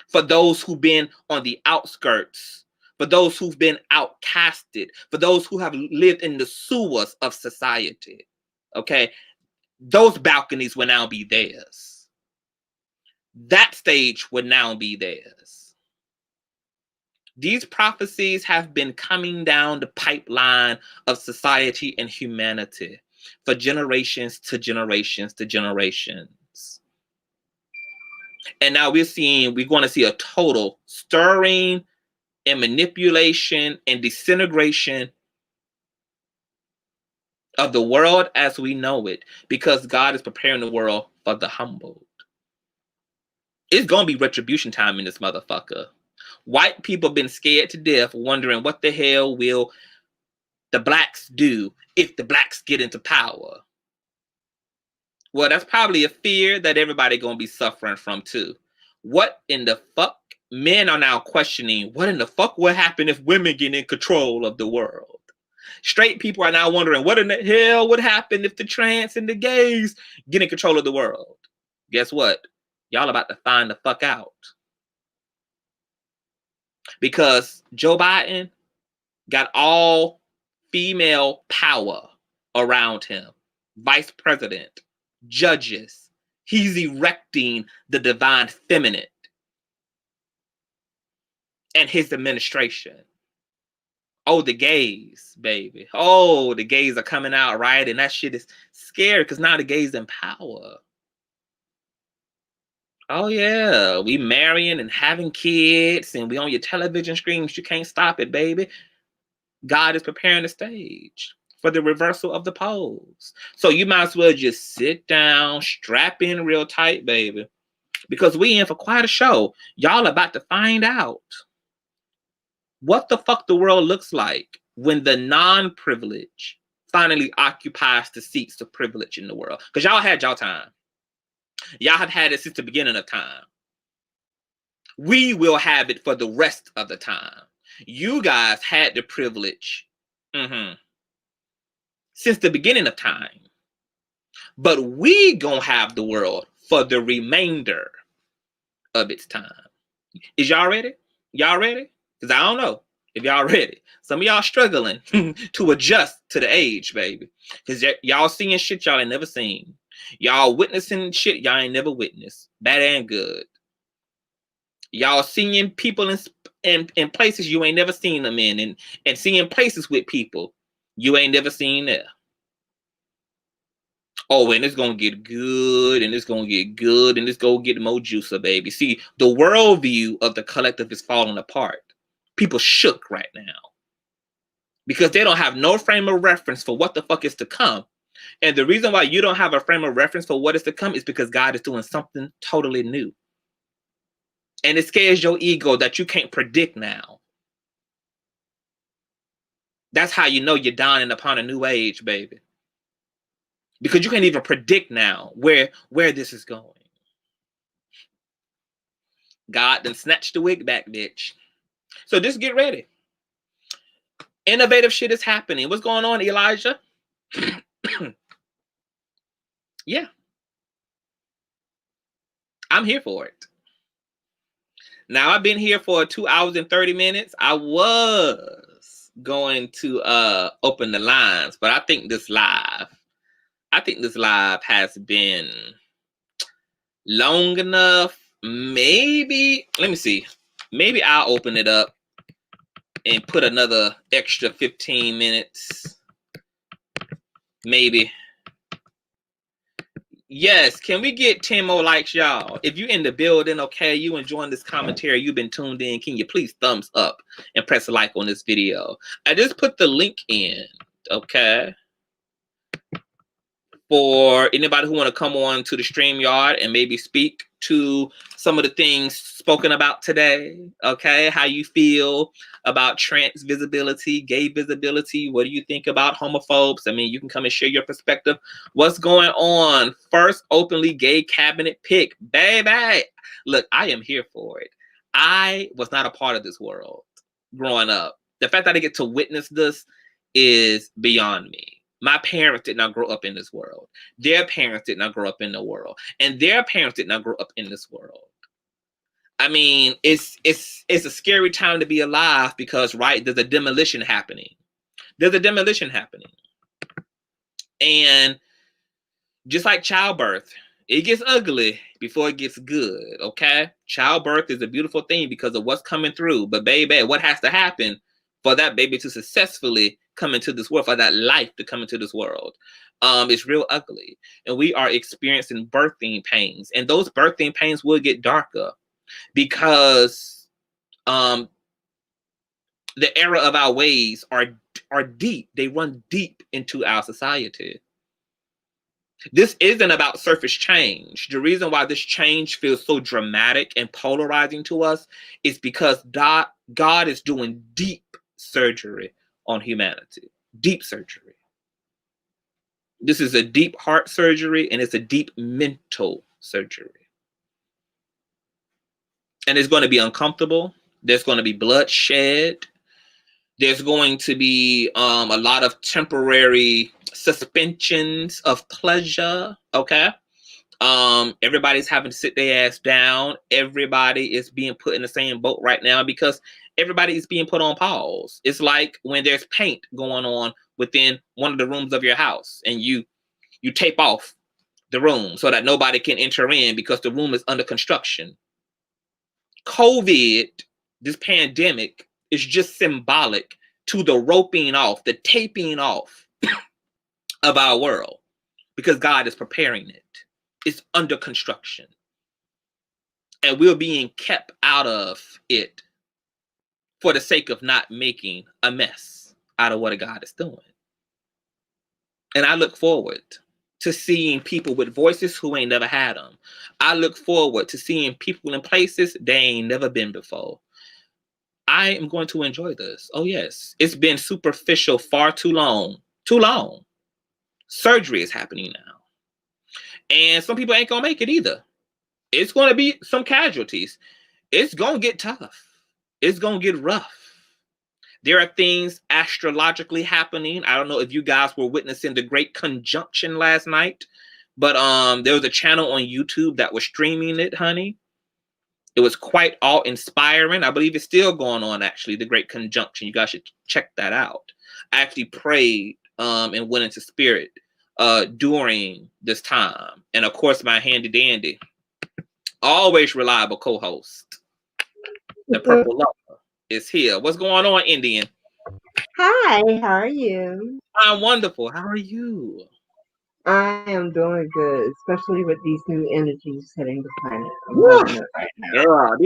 for those who've been on the outskirts, for those who've been outcasted, for those who have lived in the sewers of society. Okay, those balconies will now be theirs. That stage would now be theirs. These prophecies have been coming down the pipeline of society and humanity for generations to generations to generations. And now we're going to see a total stirring and manipulation and disintegration of the world as we know it, because God is preparing the world for the humbled. It's gonna be retribution time in this motherfucker. White people been scared to death, wondering what the hell will the blacks do if the blacks get into power. Well, that's probably a fear that everybody gonna be suffering from too. What in the fuck? Men are now questioning what in the fuck will happen if women get in control of the world. Straight people are now wondering what in the hell would happen if the trans and the gays get in control of the world. Guess what? Y'all about to find the fuck out. Because Joe Biden got all female power around him. Vice president, judges. He's erecting the divine feminine and his administration. Oh, the gays, baby. Oh, the gays are coming out, right? And that shit is scary because now the gays in power. Oh, yeah. We marrying and having kids and we on your television screens. You can't stop it, baby. God is preparing the stage for the reversal of the poles. So you might as well just sit down, strap in real tight, baby. Because we in for quite a show. Y'all about to find out what the fuck the world looks like when the non-privilege finally occupies the seats of privilege in the world. Because y'all had y'all time. Y'all have had it since the beginning of time. We will have it for the rest of the time. You guys had the privilege since the beginning of time. But we gonna have the world for the remainder of its time. Is y'all ready? Y'all ready? Because I don't know if y'all ready. Some of y'all struggling to adjust to the age, baby. Because y'all seeing shit y'all ain't never seen. Y'all witnessing shit y'all ain't never witnessed. Bad and good. Y'all seeing people in places you ain't never seen them in, and seeing places with people you ain't never seen there. Oh, and it's gonna get good, and it's gonna get good, and it's gonna get more juicer, baby. See, the worldview of the collective is falling apart. People shook right now because they don't have no frame of reference for what the fuck is to come. And the reason why you don't have a frame of reference for what is to come is because God is doing something totally new. And it scares your ego that you can't predict now. That's how you know you're dawning upon a new age, baby. Because you can't even predict now where this is going. God done snatched the wig back, bitch. So just get ready. Innovative shit is happening. What's going on, Elijah? Yeah. I'm here for it. Now, I've been here for 2 hours and 30 minutes. I was going to open the lines, but I think this live has been long enough. Maybe, let me see. Maybe I'll open it up and put another extra 15 minutes. Maybe. Yes, can we get 10 more likes, y'all? If you in the building, okay, you enjoying this commentary, you've been tuned in, can you please thumbs up and press a like on this video? I just put the link in, okay? For anybody who want to come on to the StreamYard and maybe speak to some of the things spoken about today, okay? How you feel about trans visibility, gay visibility? What do you think about homophobes? I mean, you can come and share your perspective. What's going on? First openly gay cabinet pick, baby. Look, I am here for it. I was not a part of this world growing up. The fact that I get to witness this is beyond me. My parents did not grow up in this world. Their parents did not grow up in the world. And their parents did not grow up in this world. I mean, it's a scary time to be alive because, right, there's a demolition happening. There's a demolition happening. And just like childbirth, it gets ugly before it gets good, okay? Childbirth is a beautiful thing because of what's coming through. But baby, what has to happen for that baby to successfully come into this world, for that life to come into this world? It's real ugly. And we are experiencing birthing pains. And those birthing pains will get darker because the error of our ways are deep. They run deep into our society. This isn't about surface change. The reason why this change feels so dramatic and polarizing to us is because God is doing deep surgery on humanity. Deep surgery. This is a deep heart surgery, and it's a deep mental surgery. And it's going to be uncomfortable. There's going to be bloodshed. There's going to be a lot of temporary suspensions of pleasure. Okay. Everybody's having to sit their ass down. Everybody is being put in the same boat right now because everybody is being put on pause. It's like when there's paint going on within one of the rooms of your house, and you tape off the room so that nobody can enter in because the room is under construction. COVID, this pandemic, is just symbolic to the roping off, the taping off of our world, because God is preparing it. It's under construction. And we're being kept out of it for the sake of not making a mess out of what God is doing. And I look forward to seeing people with voices who ain't never had them. I look forward to seeing people in places they ain't never been before. I am going to enjoy this. Oh, yes. It's been superficial far too long. Too long. Surgery is happening now. And some people ain't going to make it either. It's going to be some casualties. It's going to get tough. It's going to get rough. There are things astrologically happening. I don't know if you guys were witnessing the Great Conjunction last night, but there was a channel on YouTube that was streaming it, honey. It was quite awe-inspiring. I believe it's still going on, actually, the Great Conjunction. You guys should check that out. I actually prayed and went into spirit during this time. And, of course, my handy-dandy, always reliable co-host, the Purple Lover, is here. What's going on, Indian? Hi, how are you? I'm wonderful. How are you? I am doing good, especially with these new energies hitting the planet. I'm loving it right now. Girl,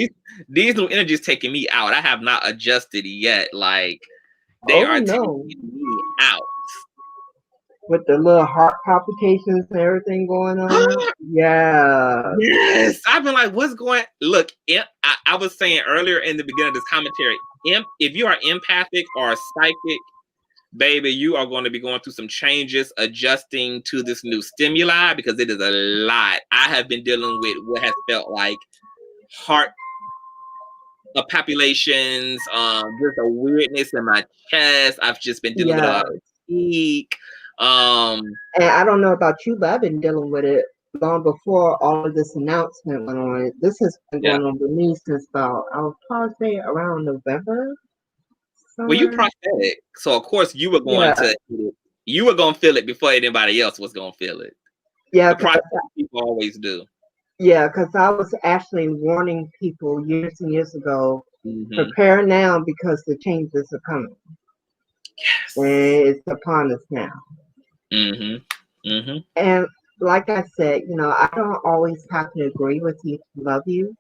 these new energies taking me out. I have not adjusted yet. Like, they are taking me out. With the little heart palpitations and everything going on. Yeah. Yes. I've been like, what's going? Look, I was saying earlier in the beginning of this commentary, if you are empathic or psychic, baby, you are going to be going through some changes, adjusting to this new stimuli, because it is a lot. I have been dealing with what has felt like heart palpitations, just a weirdness in my chest. I've just been dealing with a lot of fatigue. And I don't know about you, but I've been dealing with it long before all of this announcement went on. This has been going on with me since about, I would probably say around November. Well, you prosthetic, so of course you were going to, you were going to feel it before anybody else was going to feel it. Yeah, the prosthetic people always do. Yeah, because I was actually warning people years and years ago, prepare now because the changes are coming. Yes. And it's upon us now. And like I said, you know, I don't always have to agree with you to love you.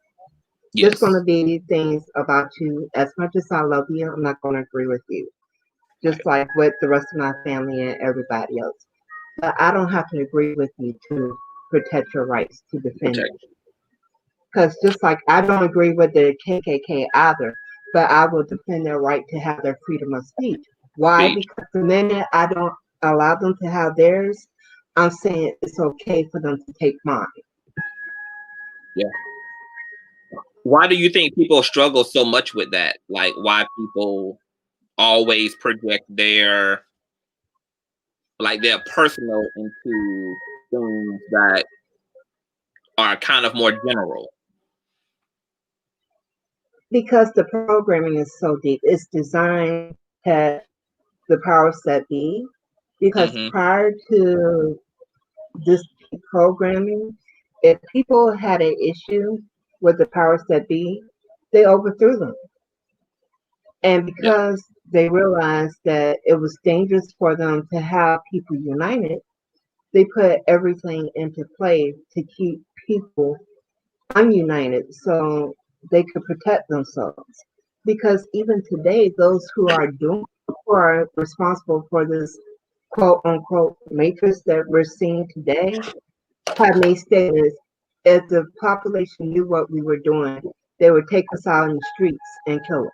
Yes. There's going to be things about you, as much as I love you, I'm not going to agree with you. Just like with the rest of my family and everybody else. But I don't have to agree with you to protect your rights, to defend you. Because just like I don't agree with the KKK either, but I will defend their right to have their freedom of speech. Why? Because the minute I don't allow them to have theirs, I'm saying it's okay for them to take mine. Yeah. Why do you think people struggle so much with that? Like, why people always project their personal into things that are kind of more general? Because the programming is so deep. It's designed to the powers that be. Because prior to this programming, if people had an issue with the powers that be, they overthrew them. And because they realized that it was dangerous for them to have people united, they put everything into play to keep people ununited so they could protect themselves. Because even today, those who are responsible for this quote unquote matrix that we're seeing today have made statements. If the population knew what we were doing, they would take us out in the streets and kill us.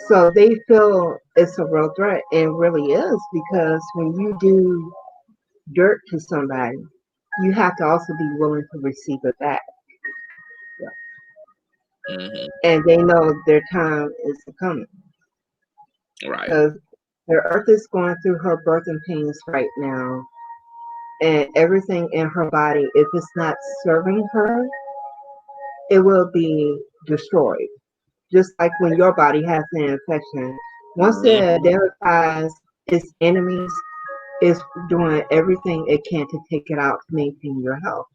So they feel it's a real threat, and it really is, because when you do dirt to somebody, you have to also be willing to receive it back. Mm-hmm. And they know their time is coming. Right. Because the earth is going through her birthing pains right now, and everything in her body, if it's not serving her, it will be destroyed. Just like when your body has an infection, once it identifies its enemies, it's doing everything it can to take it out to maintain your health.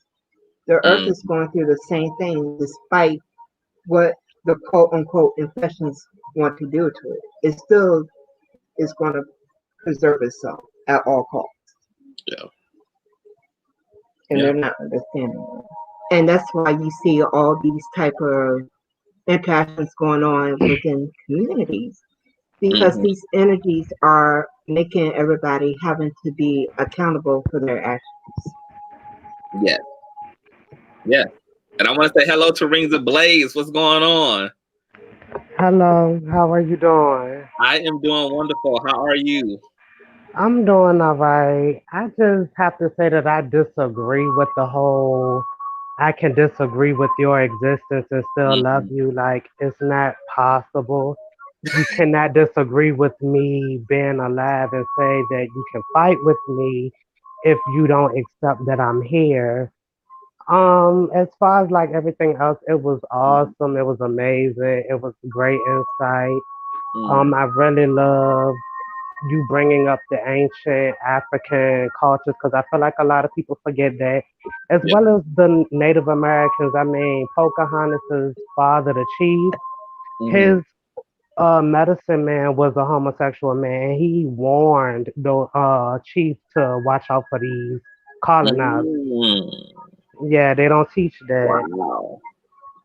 The earth is going through the same thing, despite what the quote unquote infections want to do to it. It still is going to preserve itself at all costs. Yeah. And they're not understanding it. And that's why you see all these type of interactions going on within communities, because these energies are making everybody having to be accountable for their actions. Yeah. Yeah. And I want to say hello to Rings of Blaze. What's going on? Hello, how are you doing? I am doing wonderful. How are you? I'm doing all right. I just have to say that I disagree with the whole I can disagree with your existence and still love you. Like, it's not possible. You cannot disagree with me being alive and say that you can fight with me if you don't accept that I'm here. As far as like everything else, it was awesome. It was amazing. It was great insight. I really love you bringing up the ancient African cultures because I feel like a lot of people forget that, as well as the Native Americans. I mean, Pocahontas' father, the chief, his medicine man was a homosexual man. He warned the chief to watch out for these colonizers. Yeah, they don't teach that. Wow.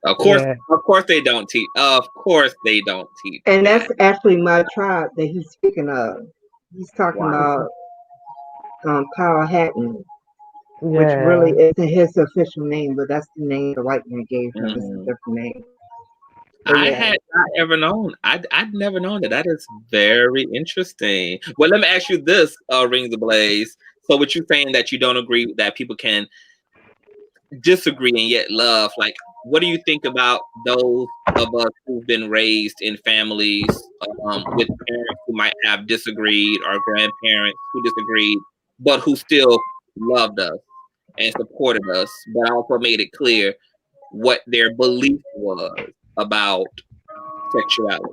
Of course they don't teach. Of course they don't teach. And that's actually my tribe that he's speaking of. He's talking about Powhatan, which really isn't his official name, but that's the name the white man gave him. It's a different name. I had not ever known. I'd never known that. That is very interesting. Well, let me ask you this, Rings of Blaze. So, what you saying that you don't agree that people can disagree and yet love? Like, what do you think about those of us who've been raised in families with parents who might have disagreed, or grandparents who disagreed, but who still loved us and supported us, but also made it clear what their belief was about sexuality?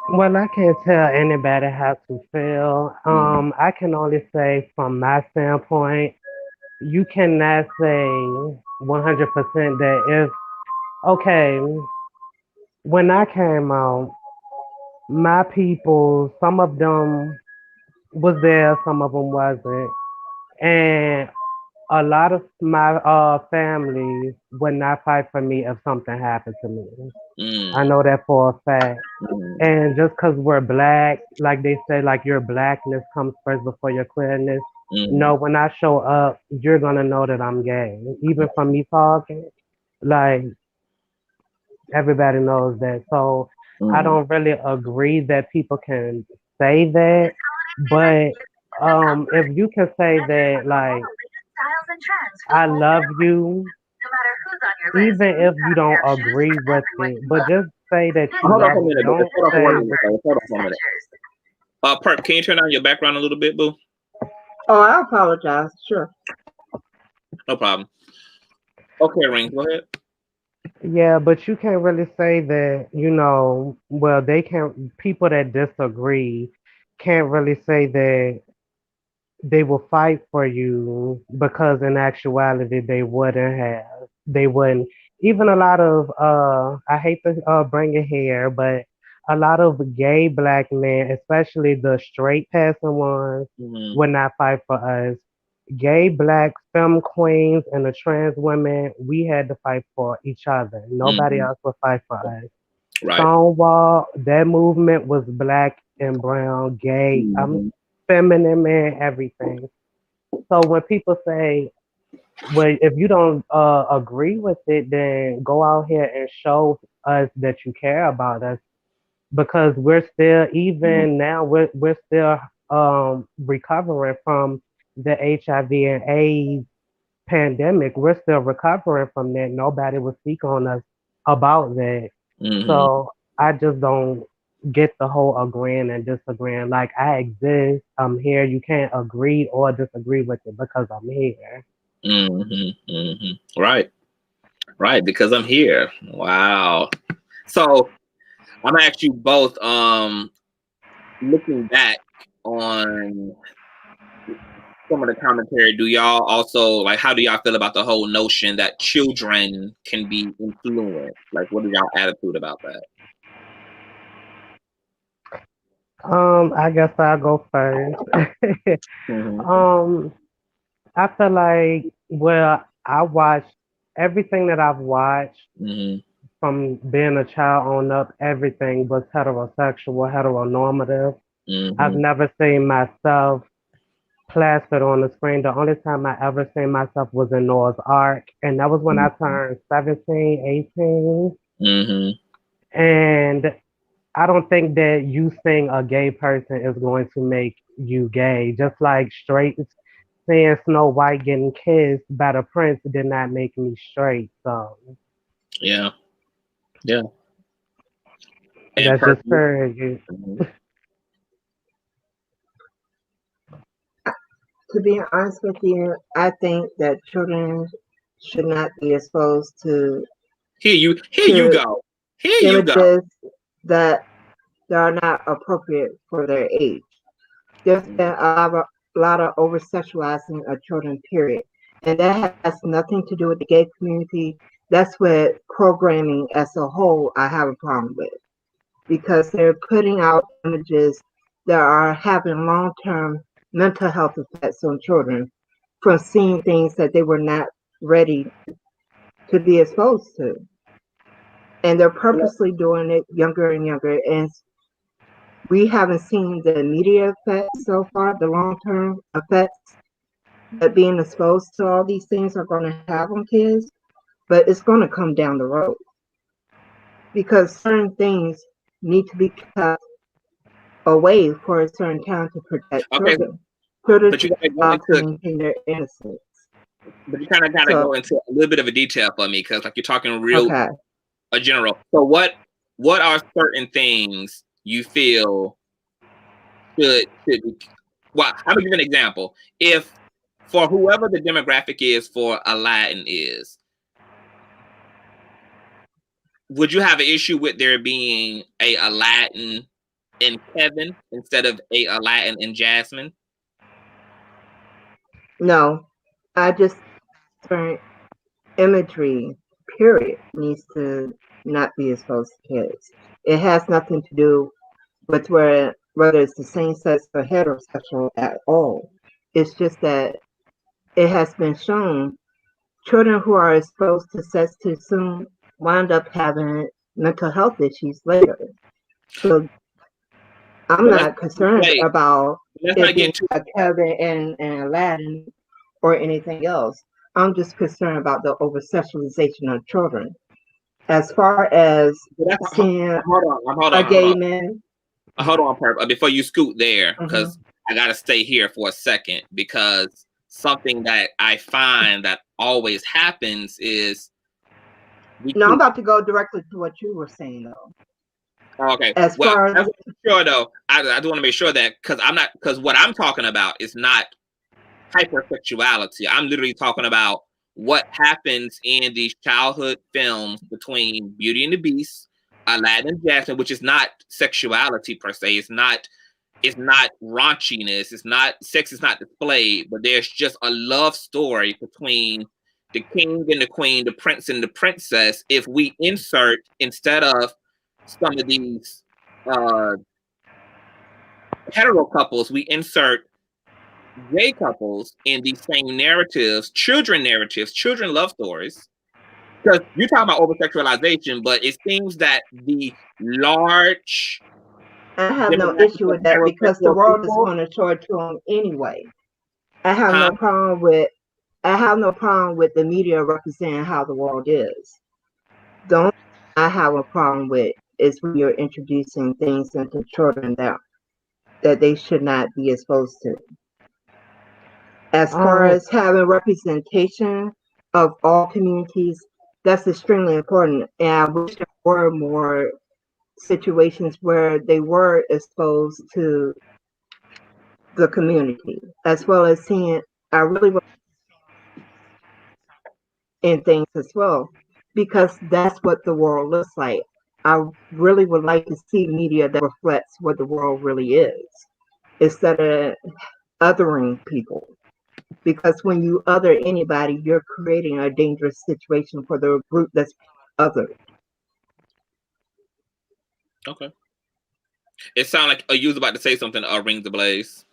Well, I can't tell anybody how to feel. I can only say from my standpoint, you cannot say 100% that if, okay, when I came out, my people, some of them was there, some of them wasn't. And a lot of my family would not fight for me if something happened to me. I know that for a fact. And just because we're black, like they say, like your blackness comes first before your queerness. No, when I show up, you're gonna know that I'm gay. Even from me talking, like everybody knows that. So I don't really agree that people can say that. But if you can say that, like, I love you, even if you don't agree with it, but just say that you Hold on love for a me. minute. Don't Hold on say for a minute. Perp, can you turn on your background a little bit, boo? Oh, I apologize. Sure. No problem. Okay, Ring, go ahead. Yeah, but you can't really say that, well, they can't, people that disagree can't really say that they will fight for you because in actuality they wouldn't. Even a lot of, I hate to bring it here, but a lot of gay black men, especially the straight passing ones, would not fight for us. Gay black femme queens and the trans women, we had to fight for each other. Nobody else would fight for us. Right. Stonewall, that movement was black and brown, gay, Mhm. feminine man, everything. So when people say, well, if you don't agree with it, then go out here and show us that you care about us, because we're still, even now, we're still recovering from the HIV and AIDS pandemic. We're still recovering from that. Nobody will speak on us about that. Mhm. So I just don't get the whole agreeing and disagreeing. Like, I exist, I'm here. You can't agree or disagree with it because I'm here. Mhm. Mhm. Right. Right. Because I'm here. Wow. So I'm gonna ask you both. Looking back on some of the commentary, do y'all also like? How do y'all feel about the whole notion that children can be influenced? Like, what is y'all attitude about that? I guess I'll go first. Mhm. um, I feel like, well, I watched everything that I've watched Mhm. from being a child on up. Everything was heterosexual, heteronormative. I've Mhm. never seen myself plastered on the screen. The only time I ever seen myself was in Noah's Ark, and that was when I Mhm. turned 17, 18. Mhm. And I don't think that you seeing a gay person is going to make you gay. Just like straight seeing Snow White getting kissed by the prince did not make me straight. So Yeah. Yeah. And that's just personally, for you. mhm. To be honest with you, I think that children should not be exposed Here you to go. Here you go. images that are not appropriate for their age. There's been a lot of over sexualizing of children, period. And that has nothing to do with the gay community. That's what programming as a whole I have a problem with, because they're putting out images that are having long term mental health effects on children from seeing things that they were not ready to be exposed to. And they're purposely doing it younger and younger. And we haven't seen the immediate effects so far, the long term effects that being exposed to all these things are going to have on kids, but it's going to come down the road, because certain things need to be kept away for a certain time to protect Okay, children. Children but you should gotta go have to into, maintain their innocence. but you kind of gotta So, go into a little bit of a detail for me, because like you're talking real okay. a general. So what are certain things you feel should be? Well, I'm gonna give an example. If for whoever the demographic is for Aladdin is, would you have an issue with there being a Aladdin in Kevin instead of a Aladdin in Jasmine? No, I just certain imagery, period, needs to not be exposed to kids. It has nothing to do with whether it's the same sex or heterosexual at all. It's just that it has been shown children who are exposed to sex too soon wind up having mental health issues later. So I'm But let's not concerned wait. about Let's it not being get too. a Kevin and Aladdin or anything else. I'm just concerned about the over sexualization of children. As far as seeing Hold a on, hold gay on. man, Hold on, before you scoot there, mhm. because I gotta stay here for a second, because something that I find that always happens is we No, I'm keep. about to go directly to what you were saying though. Oh, okay, As well, far I as want to be sure though. I just want to make sure that, because what I'm talking about is not hypersexuality. I'm literally talking about what happens in these childhood films between Beauty and the Beast, Aladdin and Jasmine, which is not sexuality per se. It's not raunchiness. It's not sex. Is not displayed, but there's just a love story between the king and the queen, the prince and the princess. If we insert, instead of some of these uh, hetero couples, we insert gay couples in these same narratives, children love stories. Because you're talking about over sexualization, but it seems that the large I have no demographic issue of with that because the heterosexual world is people? going to show it to them anyway. I have Huh? no problem with the media representing how the world is. The only thing I have a problem with is when you're introducing things into children that they should not be exposed to. As far Um, as having representation of all communities, that's extremely important. And I wish there were more situations where they were exposed to the community, as well as seeing, I really would in things as well, because that's what the world looks like. I really would like to see media that reflects what the world really is, instead of othering people. Because when you other anybody, you're creating a dangerous situation for the group that's othered. Okay. It sounded like you was about to say something. Rings the blaze.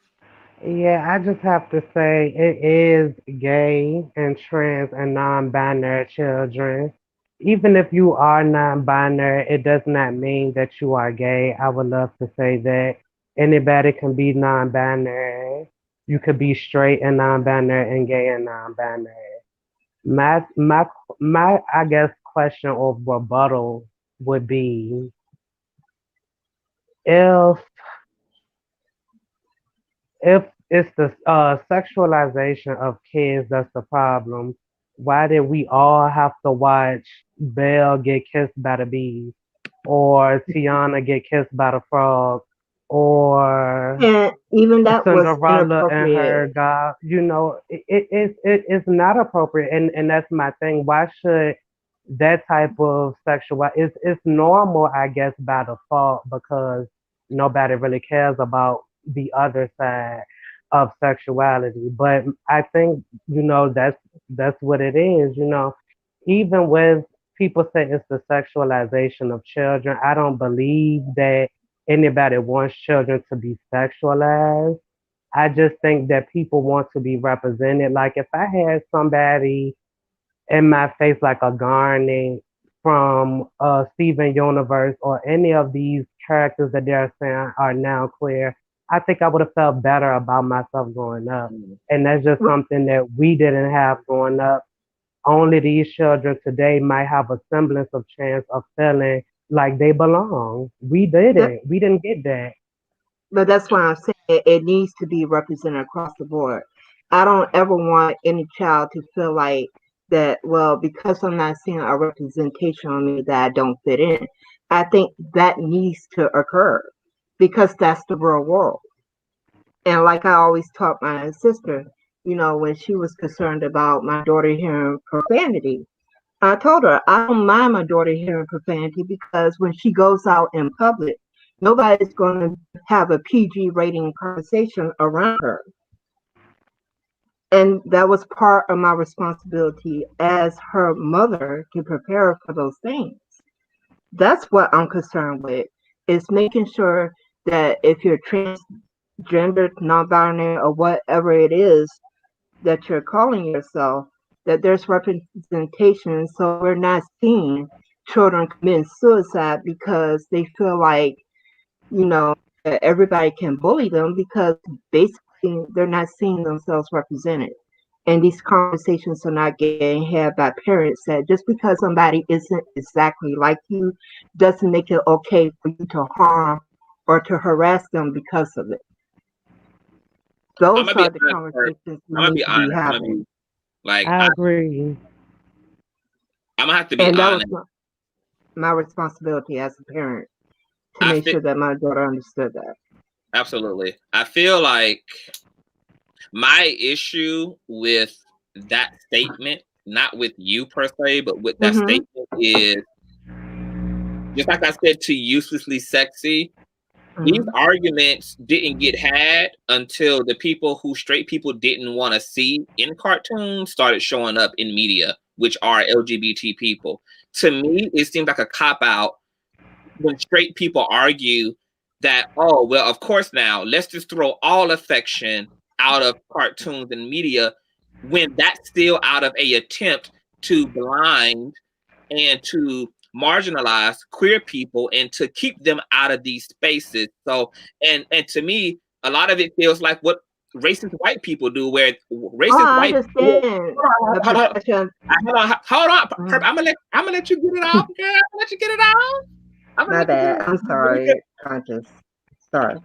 yeah, I just have to say it is gay and trans and non-binary children. Even if you are non-binary, it does not mean that you are gay. I would love to say that anybody can be non-binary. You could be straight and non-binary and gay and non-binary. My my my I guess question or rebuttal would be if if it's the sexualization of kids that's the problem, why did we all have to watch Belle get kissed by the bee, or Tiana get kissed by the frog, or And even that was Cinderella and inappropriate. her god? You know, it is not appropriate, and that's my thing. Why should that type of sexual? It's normal, I guess, by default because nobody really cares about the other side of sexuality. But I think that's what it is. Even with people say it's the sexualization of children, I don't believe that anybody wants children to be sexualized. I just think that people want to be represented. Like if I had somebody in my face like a Garnet from Steven Universe or any of these characters that they're saying are now queer, I think I would have felt better about myself growing up. And that's just something that we didn't have growing up. Only these children today might have a semblance of chance of feeling like they belong. We That, didn't. We didn't get that. but that's why I'm saying it needs to be represented across the board. I don't ever want any child to feel like that, well, because I'm not seeing a representation on me that I don't fit in. I think that needs to occur because that's the real world. And like I always taught my sister, when she was concerned about my daughter hearing profanity, I told her I don't mind my daughter hearing profanity because when she goes out in public, nobody's going to have a PG rating conversation around her. And that was part of my responsibility as her mother to prepare her for those things. That's what I'm concerned with, is making sure that if you're transgender, non-binary, or whatever it is that you're calling yourself, that there's representation so we're not seeing children commit suicide because they feel like, that everybody can bully them because basically they're not seeing themselves represented. And these conversations are not getting had by parents that just because somebody isn't exactly like you doesn't make it okay for you to harm or to harass them because of it. I'm Those gonna be are the honest. conversations we I'm gonna need be to be honest. having. I agree. I'm gonna have to be And that honest. was my responsibility as a parent to I make feel sure that my daughter understood that. absolutely. I feel like my issue with that statement, not with you per se, but with that statement is just like I said to uselessly sexy. These arguments didn't get had until the people who straight people didn't want to see in cartoons started showing up in media, which are LGBT people. To me, it seems like a cop-out when straight people argue that, oh, well, of course now, let's just throw all affection out of cartoons and media when that's still out of a attempt to blind and to marginalize queer people and to keep them out of these spaces. So, and to me, a lot of it feels like what racist white people do, where racist I white understand the hold on, perception. hold on. I'm gonna let you get it off, girl. I'm gonna let you get it off. I'm gonna My let you get it bad. I'm sorry, conscious. Sorry.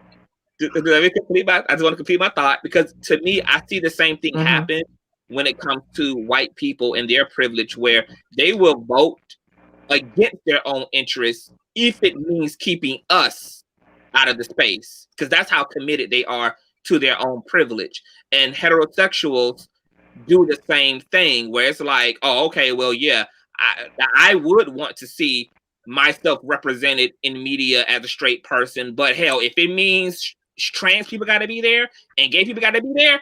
let me complete I just want to complete my thought, because to me, I see the same thing happen when it comes to white people and their privilege, where they will vote against their own interests if it means keeping us out of the space, because that's how committed they are to their own privilege. And heterosexuals do the same thing, where it's like, oh, okay, well, yeah, I would want to see myself represented in media as a straight person, but hell, if it means trans people got to be there and gay people got to be there,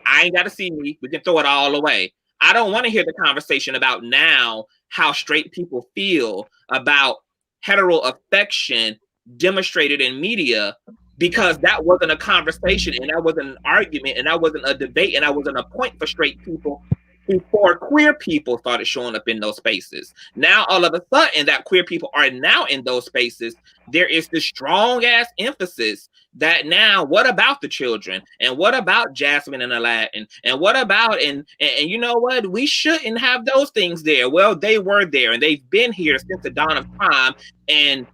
I ain't got to see me. We can throw it all away. I don't want to hear the conversation about now how straight people feel about hetero affection demonstrated in media, because that wasn't a conversation and that wasn't an argument and that wasn't a debate and that wasn't a point for straight people before queer people started showing up in those spaces. Now, all of a sudden, that queer people are now in those spaces, there is this strong ass emphasis that now, what about the children? And what about Jasmine and Aladdin? And what about, and you know what? We shouldn't have those things there. Well, they were there and they've been here since the dawn of time, and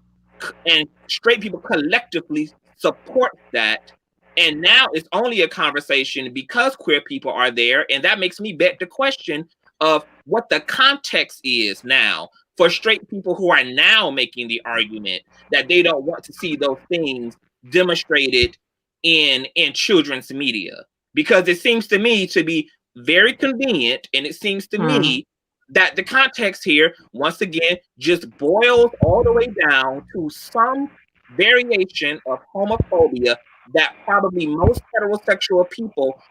straight people collectively support that. And now it's only a conversation because queer people are there. And that makes me bet the question of what the context is now for straight people who are now making the argument that they don't want to see those things demonstrated in children's media. Because it seems to me to be very convenient, and it seems to me that the context here, once again, just boils all the way down to some variation of homophobia that probably most heterosexual people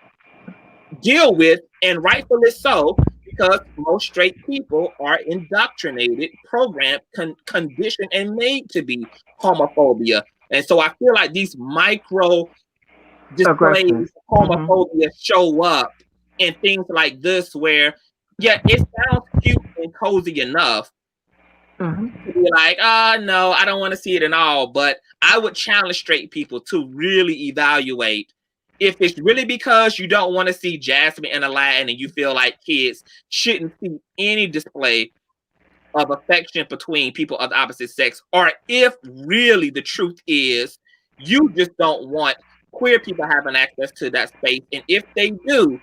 deal with, and rightfully so, because most straight people are indoctrinated, programmed, conditioned, and made to be homophobia. And so I feel like these micro displays of homophobia show up in things like this, where, yeah, it sounds cute and cozy enough to be like, no, I don't want to see it at all. But I would challenge straight people to really evaluate if it's really because you don't want to see Jasmine and Aladdin and you feel like kids shouldn't see any display of affection between people of the opposite sex, or if really the truth is you just don't want queer people having access to that space. And if they do,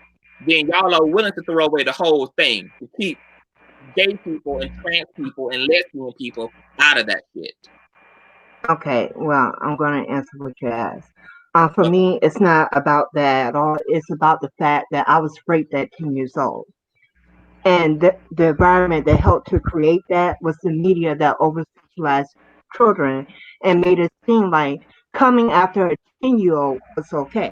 then y'all are willing to throw away the whole thing to keep gay people and trans people and lesbian people out of that shit. Okay, well, I'm going to answer what you asked. For me, it's not about that at all. It's about the fact that I was raped at 10 years old. And the environment that helped to create that was the media that over-sexualized children and made it seem like coming after a 10-year-old was okay.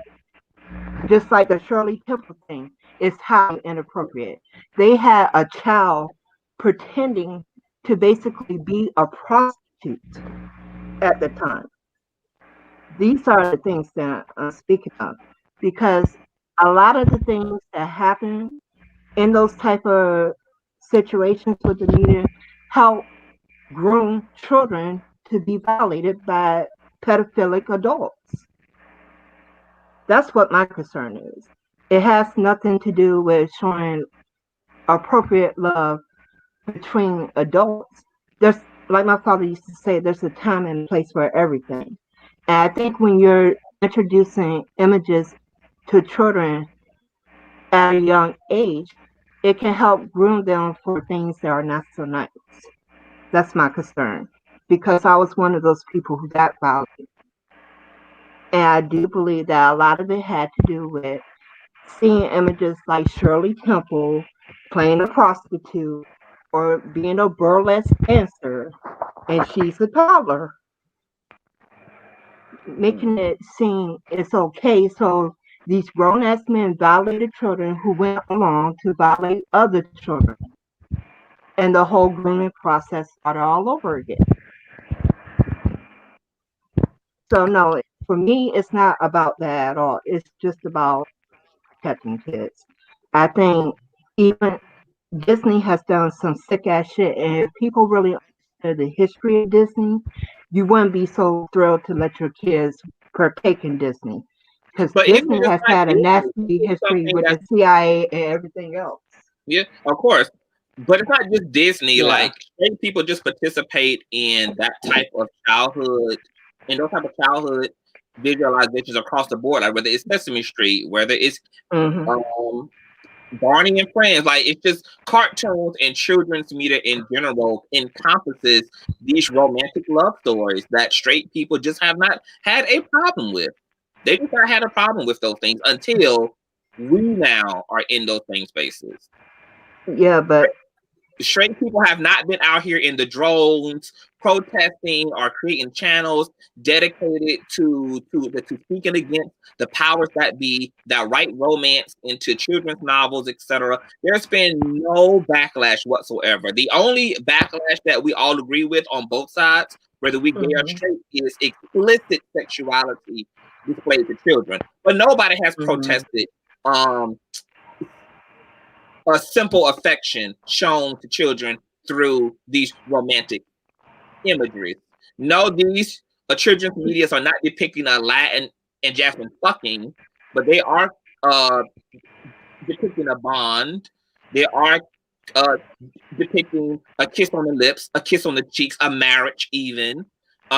Just like the Shirley Temple thing is highly inappropriate. They had a child pretending to basically be a prostitute at the time. These are the things that I'm speaking of, because a lot of the things that happen in those type of situations with the media help groom children to be violated by pedophilic adults. That's what my concern is. It has nothing to do with showing appropriate love between adults. There's, like my father used to say, there's a time and a place for everything. And I think when you're introducing images to children at a young age, it can help groom them for things that are not so nice. That's my concern, because I was one of those people who got violated. And I do believe that a lot of it had to do with seeing images like Shirley Temple playing a prostitute or being a burlesque dancer, and she's a toddler, making it seem it's okay. So these grown-ass men violated children who went along to violate other children. And the whole grooming process started all over again. So no, for me, it's not about that at all. It's just about catching kids. I think even Disney has done some sick ass shit, and if people really understood the history of Disney, you wouldn't be so thrilled to let your kids partake in Disney, because But even Disney just has like had a Disney, nasty it's history something with that's the CIA and everything else. yeah, of course. But it's not just Disney. Yeah. Like straight people just participate in that type of childhood, in those type of childhood visualizations across the board. Like whether it's Sesame Street, whether it's Mm-hmm. um, Barney and Friends. Like it's just cartoons and children's media in general encompasses these romantic love stories that straight people just have not had a problem with. They just not had a problem with those things until we now are in those same spaces. Yeah, but Straight people have not been out here in the drones protesting or creating channels dedicated to speaking against the powers that be that write romance into children's novels, etc. There's been no backlash whatsoever. The only backlash that we all agree with on both sides, whether we gay or straight, is explicit sexuality displayed to children. But nobody has protested um a simple affection shown to children through these romantic imageries. No, these children's medias are not depicting a Latin and Jasmine fucking, but they are uh, depicting a bond. They are uh, depicting a kiss on the lips, a kiss on the cheeks, a marriage, even a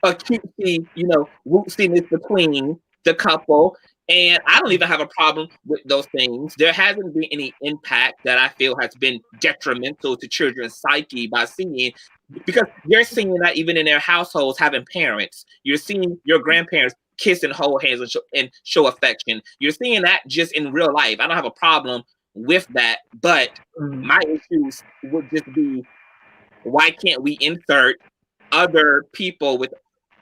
cutesy, rootsiness between the couple. And I don't even have a problem with those things. There hasn't been any impact that I feel has been detrimental to children's psyche by seeing, because you're seeing that even in their households having parents. You're seeing your grandparents kiss and hold hands and show affection. You're seeing that just in real life. I don't have a problem with that. But my issues would just be, why can't we insert other people with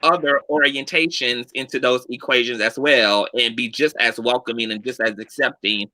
other orientations into those equations as well and be just as welcoming and just as accepting,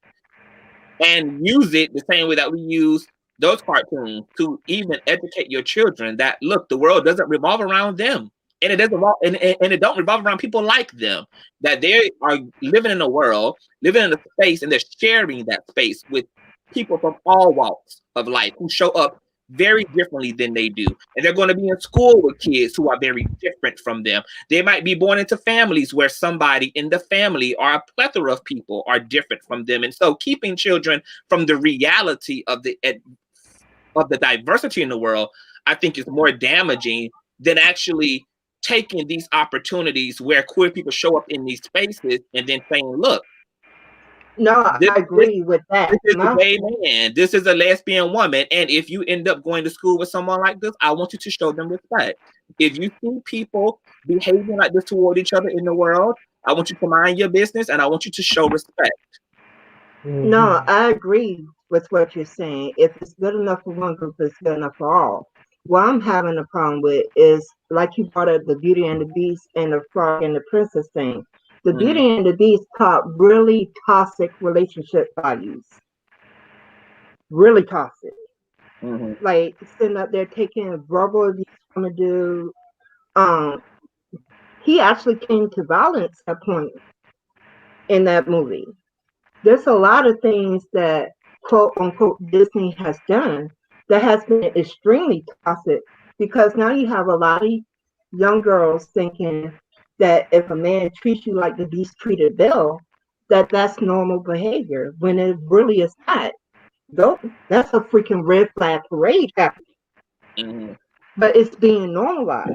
and use it the same way that we use those cartoons to even educate your children that, look, the world doesn't revolve around them, and it doesn't and it don't revolve around people like them, that they are living in a world, living in a space, and they're sharing that space with people from all walks of life who show up very differently than they do. And they're going to be in school with kids who are very different from them. They might be born into families where somebody in the family or a plethora of people are different from them. And so keeping children from the reality of the diversity in the world, I think, is more damaging than actually taking these opportunities where queer people show up in these spaces and then saying, look, no, I agree with that. This is a gay man. This is a lesbian woman. And if you end up going to school with someone like this, I want you to show them respect. If you see people behaving like this toward each other in the world, I want you to mind your business and I want you to show respect. No, I agree with what you're saying. If it's good enough for one group, it's good enough for all. What I'm having a problem with is, like you brought up the Beauty and the Beast and the Frog and the Princess thing. The Beauty and the Beast taught really toxic relationship values. Really toxic. Like sitting up there taking verbal abuse from a dude. He actually came to violence at point in that movie. There's a lot of things that quote unquote Disney has done that has been extremely toxic, because now you have a lot of young girls thinking that if a man treats you like the Beast treated Bill, that's normal behavior, when it really is not. That's a freaking red flag parade happening. But it's being normalized.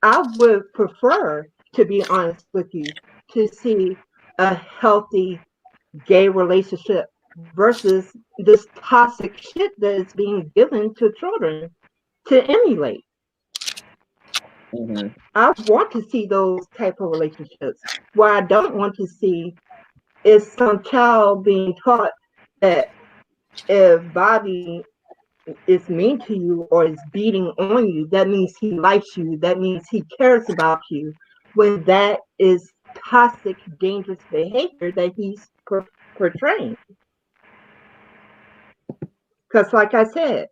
I would prefer, to be honest with you, to see a healthy gay relationship versus this toxic shit that is being given to children to emulate. I want to see those type of relationships. What I don't want to see is some child being taught that if Bobby is mean to you or is beating on you, that means he likes you, that means he cares about you, when that is toxic, dangerous behavior that he's portraying. Because like I said,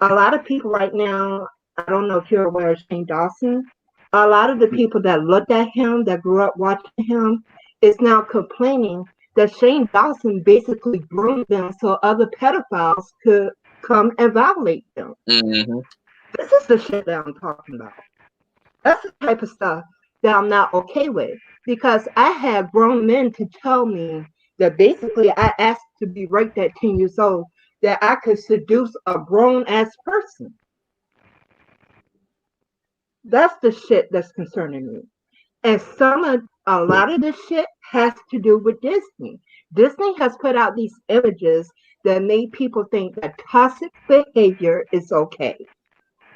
a lot of people right now, I don't know if you're aware of Shane Dawson, a lot of the people that looked at him, that grew up watching him, is now complaining that Shane Dawson basically groomed them so other pedophiles could come and violate them. Mm-hmm. This is the shit that I'm talking about. That's the type of stuff that I'm not okay with, because I had grown men to tell me that basically I asked to be raped at 10 years old, that I could seduce a grown ass person. That's the shit that's concerning me. And a lot of this shit has to do with Disney. Disney has put out these images that made people think that toxic behavior is okay,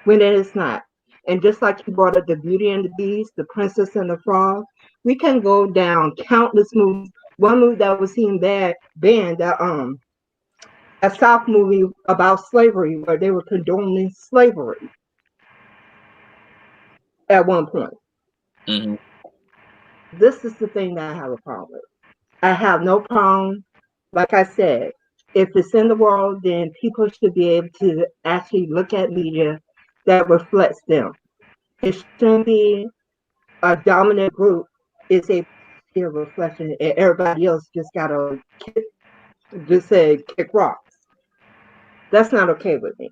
when it is not. And just like you brought up the Beauty and the Beast, the Princess and the Frog, we can go down countless movies. One movie that was seen banned, a South movie about slavery, where they were condoning slavery at one point. Mm-hmm. This is the thing that I have a problem with. I have no problem. Like I said, if it's in the world, then people should be able to actually look at media that reflects them. It shouldn't be a dominant group is able to see a reflection, and everybody else just gotta kick rocks. That's not okay with me.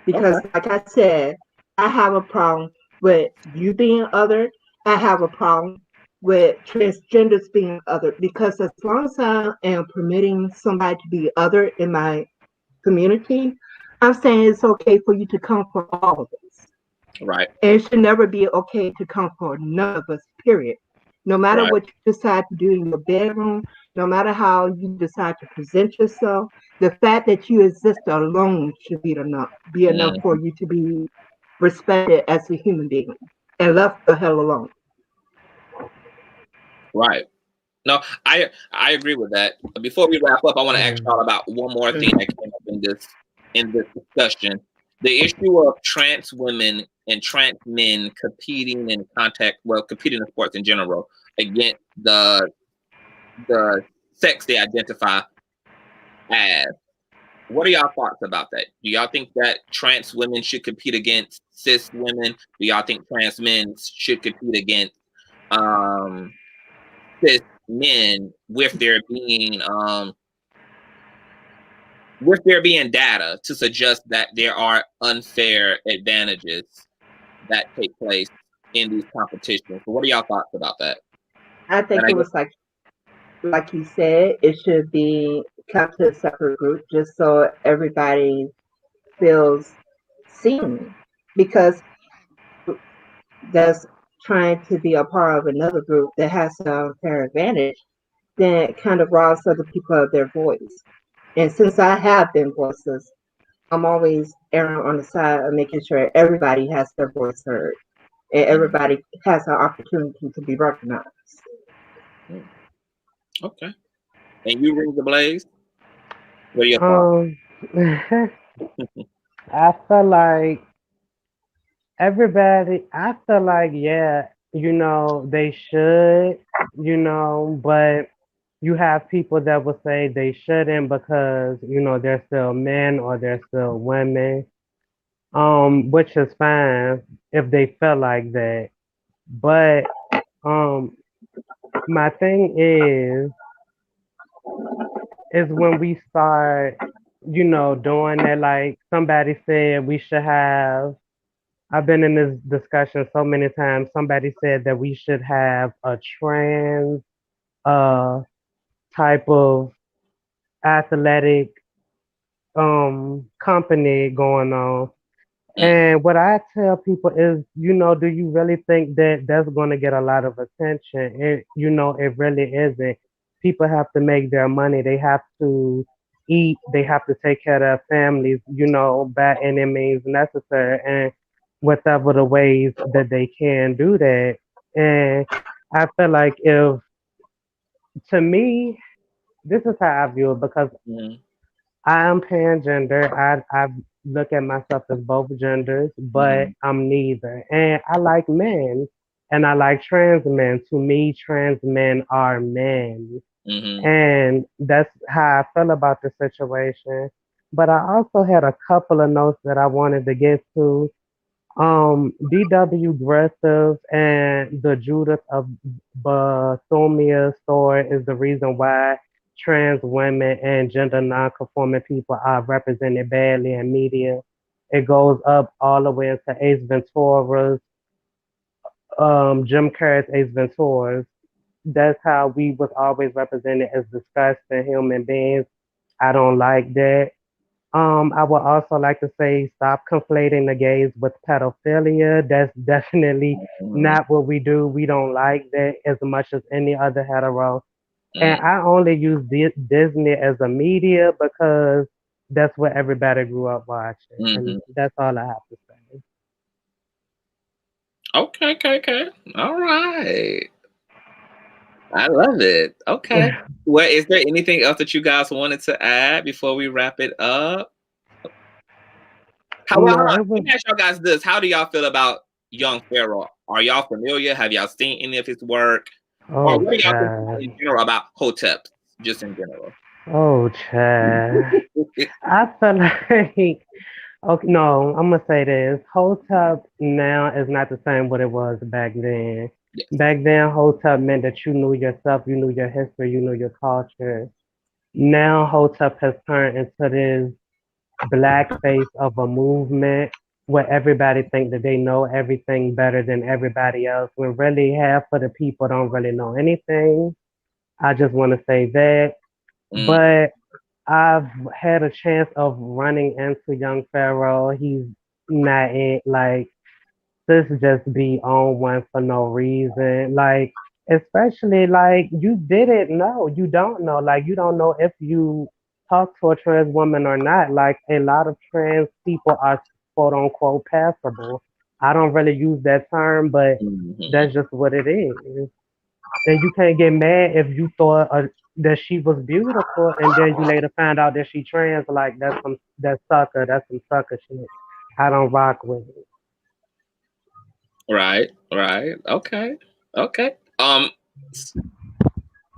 Because, like I said, I have a problem with you being othered. I have a problem with transgenders being othered, because as long as I am permitting somebody to be othered in my community, I'm saying it's okay for you to come for all of us. Right. And it should never be okay to come for none of us, period. No matter what you decide to do in your bedroom, no matter how you decide to present yourself, the fact that you exist alone should be enough for you to be respected as a human being and left the hell alone. Right. No, I agree with that. Before we wrap up, I want to ask y'all about one more thing that came up in this discussion. The issue of trans women and trans men competing in competing in sports in general against the sex they identify as. What are y'all thoughts about that? Do y'all think that trans women should compete against cis women? Do y'all think trans men should compete against cis men with there being data to suggest that there are unfair advantages that take place in these competitions? So what are y'all thoughts about that? I think it was like you said, it should be kept to a separate group just so everybody feels seen, because that's trying to be a part of another group that has an unfair advantage, then it kind of robs other people of their voice. And since I have been voiceless, I'm always erring on the side of making sure everybody has their voice heard and everybody has an opportunity to be recognized. Okay. And you, Ring the Blaze? What are your thoughts? I feel like I feel like, yeah, they should, but you have people that will say they shouldn't because, they're still men or they're still women, which is fine if they feel like that. But my thing is when we start, doing that, like somebody said we should have, I've been in this discussion so many times. Somebody said that we should have a trans type of athletic company going on. And what I tell people is, do you really think that that's going to get a lot of attention? It really isn't. People have to make their money. They have to eat. They have to take care of their families, by any means necessary, and whatever the ways that they can do that. And I feel like to me, this is how I view it, because I am pangender. I look at myself as both genders, but I'm neither. And I like men and I like trans men. To me, trans men are men. And that's how I feel about the situation. But I also had a couple of notes that I wanted to get to. D.W. Aggressive and the Judith of Basomia story is the reason why trans women and gender non-conforming people are represented badly in media. It goes up all the way into Ace Ventura's, Jim Carrey's Ace Ventura's. That's how we was always represented as disgusting human beings. I don't like that. I would also like to say stop conflating the gays with pedophilia. That's definitely not what we do. We don't like that as much as any other hetero. And I only use Disney as a media because that's what everybody grew up watching. And that's all I have to say. Okay. All right. I love it. Okay. Well, is there anything else that you guys wanted to add before we wrap it up? Let me ask y'all guys this. How do y'all feel about young Pharaoh? Are y'all familiar? Have y'all seen any of his work? Or what do y'all think in general about Hotep, just in general? Oh, Chad. I feel like, okay, no, I'm going to say this. Hotep now is not the same what it was back then. Yes. Back then, Hotep meant that you knew yourself, you knew your history, you knew your culture. Now, Hotep has turned into this blackface of a movement where everybody think that they know everything better than everybody else, when really half of the people don't really know anything. I just want to say that. But I've had a chance of running into young Pharaoh. He's not in, like, this just be on one for no reason. Like, especially, like, you didn't know. You don't know. Like, you don't know if you talk to a trans woman or not. Like, a lot of trans people are quote unquote passable. I don't really use that term, but that's just what it is. And you can't get mad if you thought that she was beautiful and then you later find out that she trans. Like, that's some sucker shit. I don't rock with it. Right. Okay.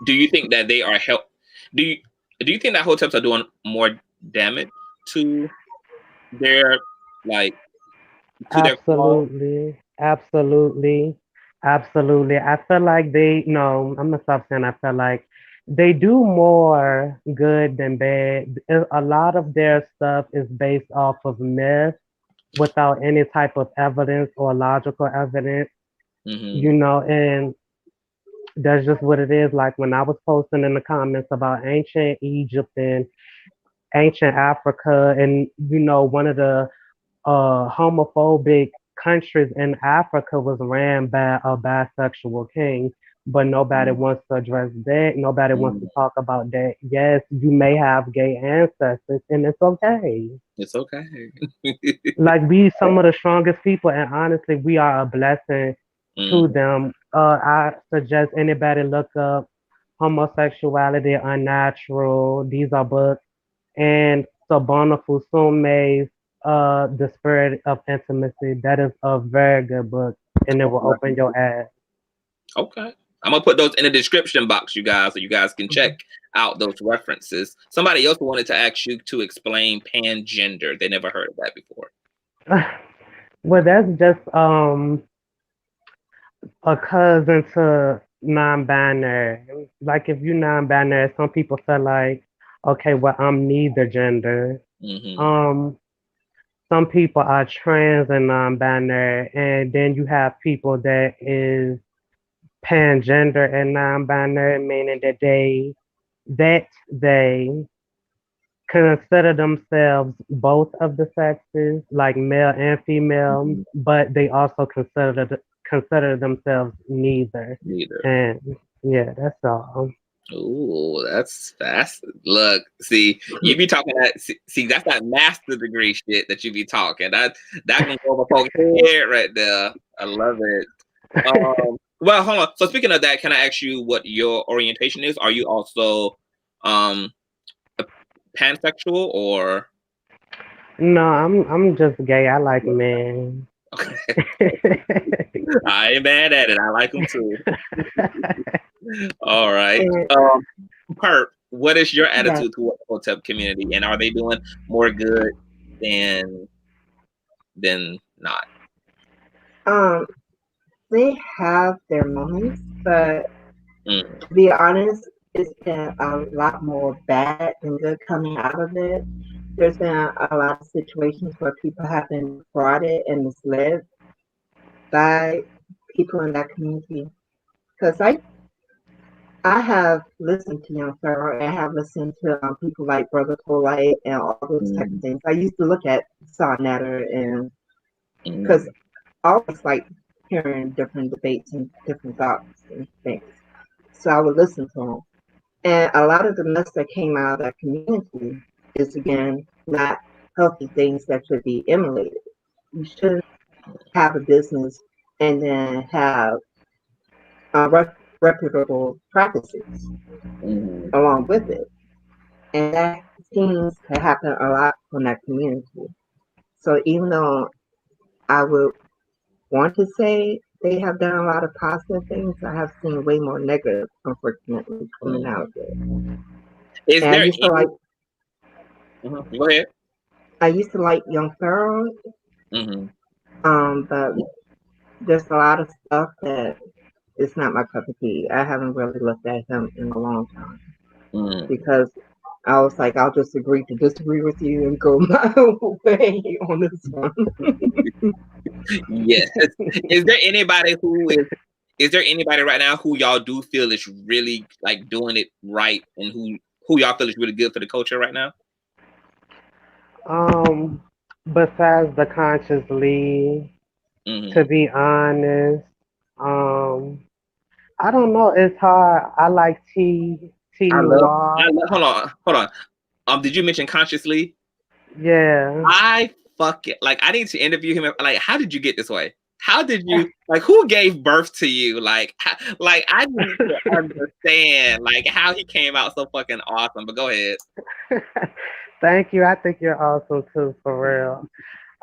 Do you think that they are help? Do you think that Hoteps are doing more damage to their, like, to Absolutely. I feel like I'm gonna stop saying I feel like they do more good than bad. A lot of their stuff is based off of myth without any type of evidence or logical evidence, and that's just what it is. Like when I was posting in the comments about ancient Egypt and ancient Africa, and one of the homophobic countries in Africa was ran by a bisexual king, but nobody wants to address that. Nobody wants to talk about that. Yes, you may have gay ancestors, and it's okay. It's okay. Like, we some of the strongest people, and honestly, we are a blessing to them. I suggest anybody look up Homosexuality Unnatural. These are books. And Sabana Fusume's The Spirit of Intimacy. That is a very good book, and it will open your eyes. Okay. I'm going to put those in the description box, you guys, so you guys can check out those references. Somebody else wanted to ask you to explain pangender. They never heard of that before. Well, that's just a cousin to non-binary. Like, if you're non-binary, some people feel like, okay, well, I'm neither gender. Some people are trans and non-binary, and then you have people that is pangender and non-binary, meaning that they consider themselves both of the sexes, like male and female, but they also consider themselves neither. And yeah, that's all. Ooh, that's look, see, you be talking that, see, that's that master degree shit that you be talking. That can go over folks' head right there. I love it. Well, hold on. So speaking of that, can I ask you what your orientation is? Are you also a pansexual or? No, I'm just gay. I like men. Okay. I ain't mad at it. I like them too. All right. Perp, what is your attitude toward the Hotep community, and are they doing more good than not? They have their moments, but Mm. to be honest, it's been a lot more bad than good coming out of it. There's been a lot of situations where people have been defrauded and misled by people in that community. Because I have listened to Young Pharaoh, and I have listened to people like Brother Polite and all those type of things. I used to look at Saw Natter, and because I always like hearing different debates and different thoughts and things. So I would listen to them. And a lot of the mess that came out of that community is, again, not healthy things that should be emulated. You shouldn't have a business and then have reputable practices along with it. And that seems to happen a lot from that community. So even though I would want to say they have done a lot of positive things, I have seen way more negative, unfortunately, coming out of it. Is And there I used to like Go ahead. I used to like Young Pharaoh, but there's a lot of stuff that is not my cup of tea. I haven't really looked at him in a long time because I was like, I'll just agree to disagree with you and go my way on this one. Yes. Is there anybody right now who y'all do feel is really like doing it right, and who y'all feel is really good for the culture right now? Besides the consciously, to be honest, I don't know. It's hard. I like T Noir. Hold on. Did you mention consciously? Yeah. I need to interview him. Like, how did you get this way? How did you, like, who gave birth to you? Like I need to understand, like, how he came out so fucking awesome. But go ahead. Thank you. I think you're awesome too, for real.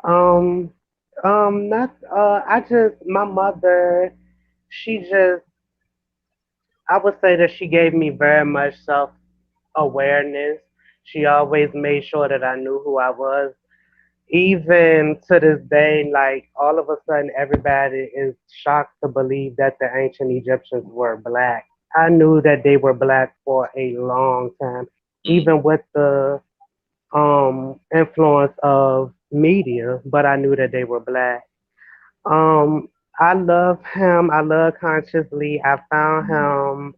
My mother, I would say that she gave me very much self-awareness. She always made sure that I knew who I was. Even to this day, like, all of a sudden, everybody is shocked to believe that the ancient Egyptians were black. I knew that they were black for a long time, even with the influence of media, but I knew that they were black. I love him. I love Consciously. I found him.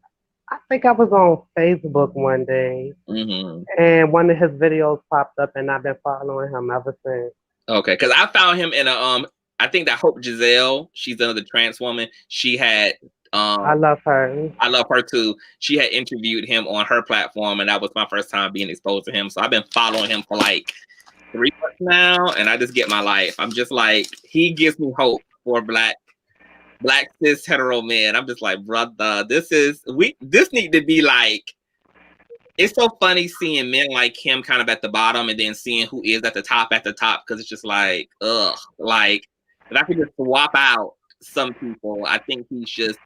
I think I was on Facebook one day, and one of his videos popped up, and I've been following him ever since. Okay, because I found him in I think that Hope Giselle, she's another trans woman. She had I love her. I love her too. She had interviewed him on her platform, and that was my first time being exposed to him. So I've been following him for like 3 months now, and I just get my life. I'm just like, he gives me hope for black cis hetero men. I'm just like, brother, this need to be like. It's so funny seeing men like him kind of at the bottom, and then seeing who is at the top, because it's just like, ugh. Like, if I could just swap out some people, I think he's just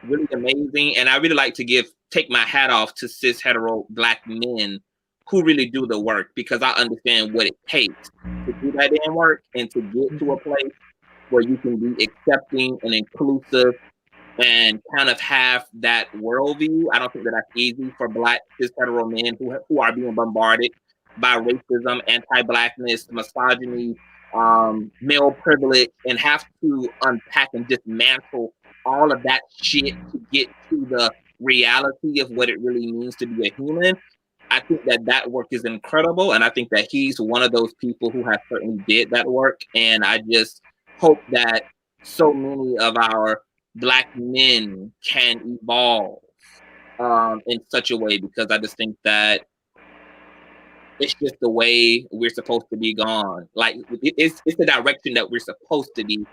really amazing. And I really like to take my hat off to cis hetero black men who really do the work, because I understand what it takes to do that damn work and to get to a place where you can be accepting and inclusive and kind of have that worldview. I don't think that that's easy for black cis hetero men who are being bombarded by racism, anti-blackness, misogyny, male privilege, and have to unpack and dismantle all of that shit to get to the reality of what it really means to be a human. I think that work is incredible, and I think that he's one of those people who has certainly did that work. And I just hope that so many of our black men can evolve in such a way, because I just think that it's just the way we're supposed to be gone. Like, it's the direction that we're supposed to be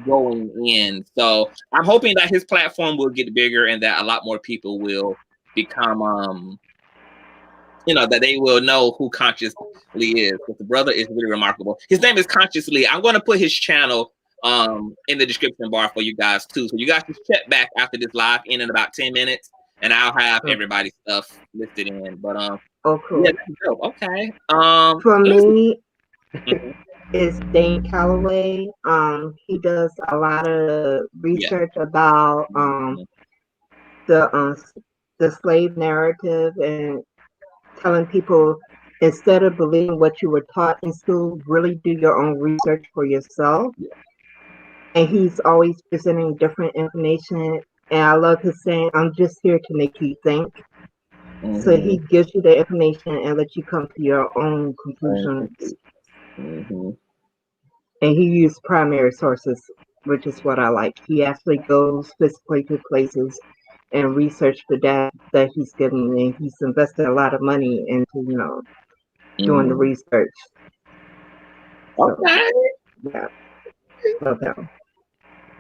going in. So I'm hoping that his platform will get bigger, and that a lot more people will become that they will know who Consciously is. Because the brother is really remarkable. His name is Consciously. I'm going to put his channel in the description bar for you guys too. So you guys just check back after this live in about 10 minutes, and I'll have everybody's stuff listed in. But oh, cool. Yeah, that's dope. Okay. For me, is Dane Calloway. He does a lot of research about the slave narrative and telling people, instead of believing what you were taught in school, really do your own research for yourself. And he's always presenting different information. And I love his saying, "I'm just here to make you think." So he gives you the information and lets you come to your own conclusions. And he used primary sources, which is what I like. He actually goes physically to places and research the data that he's getting, and he's invested a lot of money into, doing the research. Okay. So, yeah. Love that.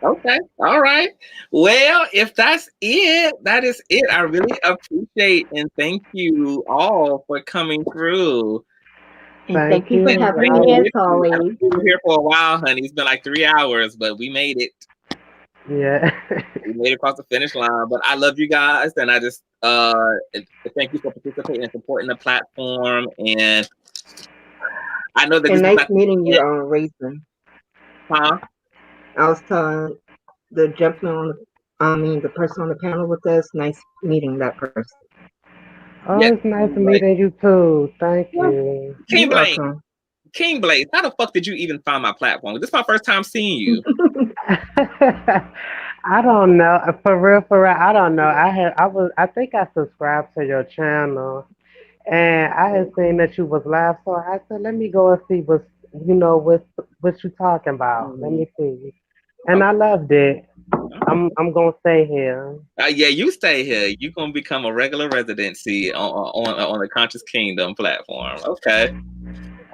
Okay. All right. Well, if that's it, that is it. I really appreciate and thank you all for coming through. And thank you for having me as always. We were here for a while, honey. It's been like 3 hours, but we made it. Yeah. We made it across the finish line. But I love you guys, and I just thank you for participating and supporting the platform. And I know that and this nice meeting you on Raisin. Huh? I was telling the gentleman the person on the panel with us, nice meeting that person. Oh, it's nice meeting you too. Thank you. King Blaze. King Blaze, how the fuck did you even find my platform? This is my first time seeing you. I don't know. For real, I don't know. I think I subscribed to your channel, and I had seen that you was live, so I said, let me go and see what you talking about. Let me see. And I loved it. I'm gonna stay here. Yeah, you stay here. You're gonna become a regular residency on the Conscious Kingdom platform. Okay.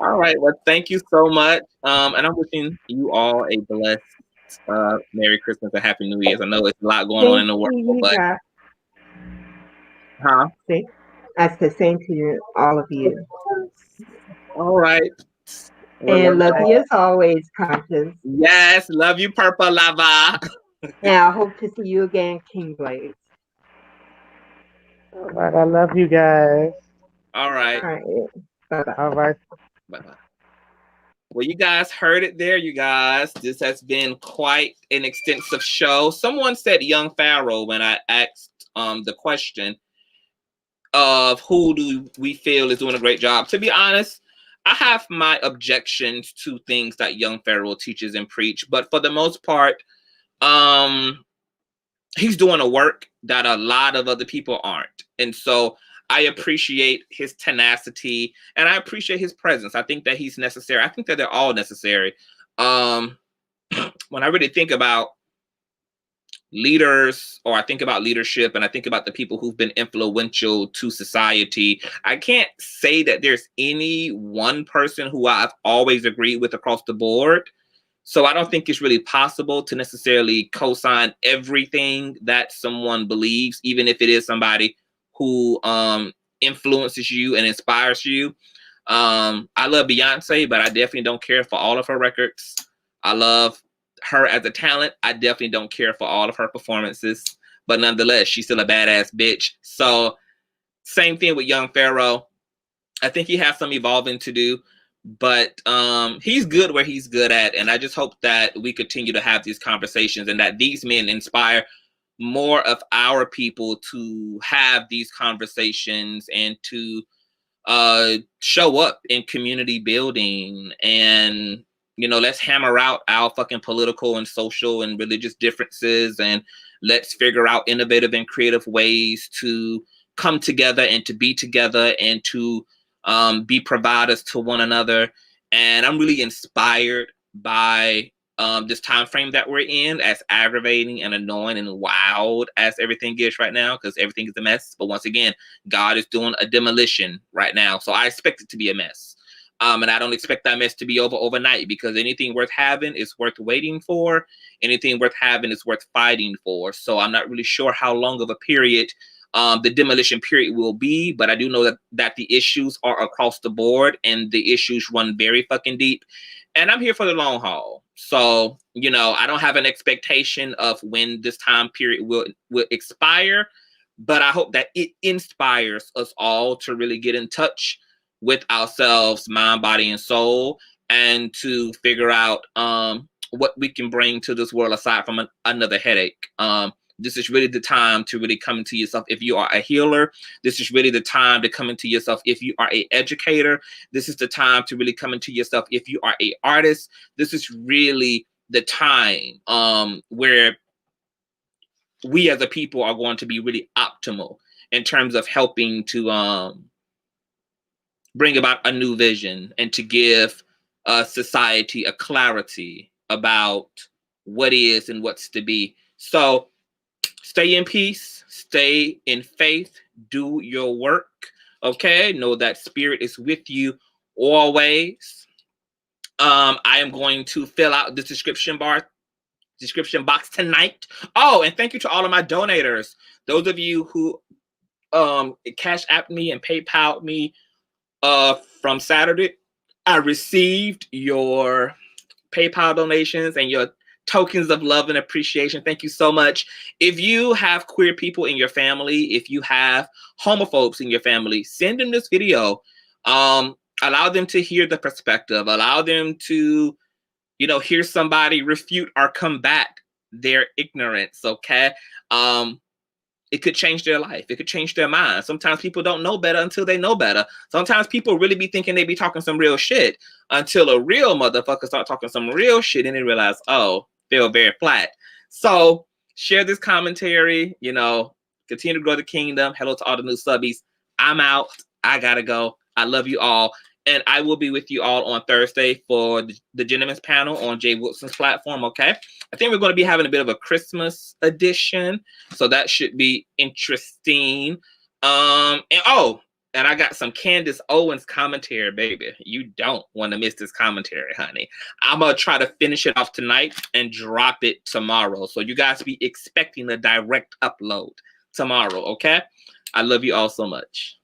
All right. Well, thank you so much. And I'm wishing you all a blessed Merry Christmas and Happy New Year's. I know it's a lot going on in the world, but I said same to you, all of you. All right. And love you as always, Conscious. Yes, love you, Purple Lava. And I hope to see you again, King Blaze. All right, I love you guys. All right. All right. Bye-bye. All right. Bye-bye. Well, you guys heard it there, you guys. This has been quite an extensive show. Someone said young Pharaoh when I asked the question of who do we feel is doing a great job. To be honest, I have my objections to things that young Pharaoh teaches and preach, but for the most part, he's doing a work that a lot of other people aren't. And so I appreciate his tenacity and I appreciate his presence. I think that he's necessary. I think that they're all necessary. When I really think about leaders, or I think about leadership, and I think about the people who've been influential to society, I can't say that there's any one person who I've always agreed with across the board. So I don't think it's really possible to necessarily co-sign everything that someone believes, even if it is somebody who influences you and inspires you. I love Beyonce, but I definitely don't care for all of her records. I love her as a talent. I definitely don't care for all of her performances, but nonetheless, she's still a badass bitch. So same thing with young Pharaoh. I think he has some evolving to do, but he's good where he's good at. And I just hope that we continue to have these conversations and that these men inspire more of our people to have these conversations and to show up in community building. And let's hammer out our fucking political and social and religious differences, and let's figure out innovative and creative ways to come together and to be together and to be providers to one another. And I'm really inspired by this time frame that we're in, as aggravating and annoying and wild as everything is right now, because everything is a mess. But once again, God is doing a demolition right now, so I expect it to be a mess. And I don't expect that mess to be over overnight, because anything worth having is worth waiting for. Anything worth having is worth fighting for. So I'm not really sure how long of a period the demolition period will be, but I do know that the issues are across the board and the issues run very fucking deep. And I'm here for the long haul. So, I don't have an expectation of when this time period will expire, but I hope that it inspires us all to really get in touch with ourselves, mind, body, and soul, and to figure out what we can bring to this world aside from another headache. This is really the time to really come into yourself. If you are a healer, this is really the time to come into yourself. If you are an educator, this is the time to really come into yourself. If you are an artist, this is really the time where we as a people are going to be really optimal in terms of helping to bring about a new vision and to give society a clarity about what is and what's to be. So stay in peace, stay in faith, do your work, okay? Know that spirit is with you always. I am going to fill out the description box tonight. Oh, and thank you to all of my donators. Those of you who Cash App me and PayPal me from Saturday. I received your PayPal donations and your tokens of love and appreciation. Thank you so much. If you have queer people in your family, if you have homophobes in your family, send them this video. Allow them to hear the perspective. Allow them to, hear somebody refute or combat their ignorance, okay? It could change their life. It could change their mind. Sometimes people don't know better until they know better. Sometimes people really be thinking they be talking some real shit until a real motherfucker start talking some real shit and they realize, oh, feel very flat. So share this commentary, continue to grow the kingdom. Hello to all the new subbies. I'm out. I gotta go. I love you all. And I will be with you all on Thursday for the Gentleman's Panel on Jay Wilson's platform, okay? I think we're going to be having a bit of a Christmas edition, so that should be interesting. And I got some Candace Owens commentary, baby. You don't want to miss this commentary, honey. I'm going to try to finish it off tonight and drop it tomorrow. So you guys be expecting a direct upload tomorrow, okay? I love you all so much.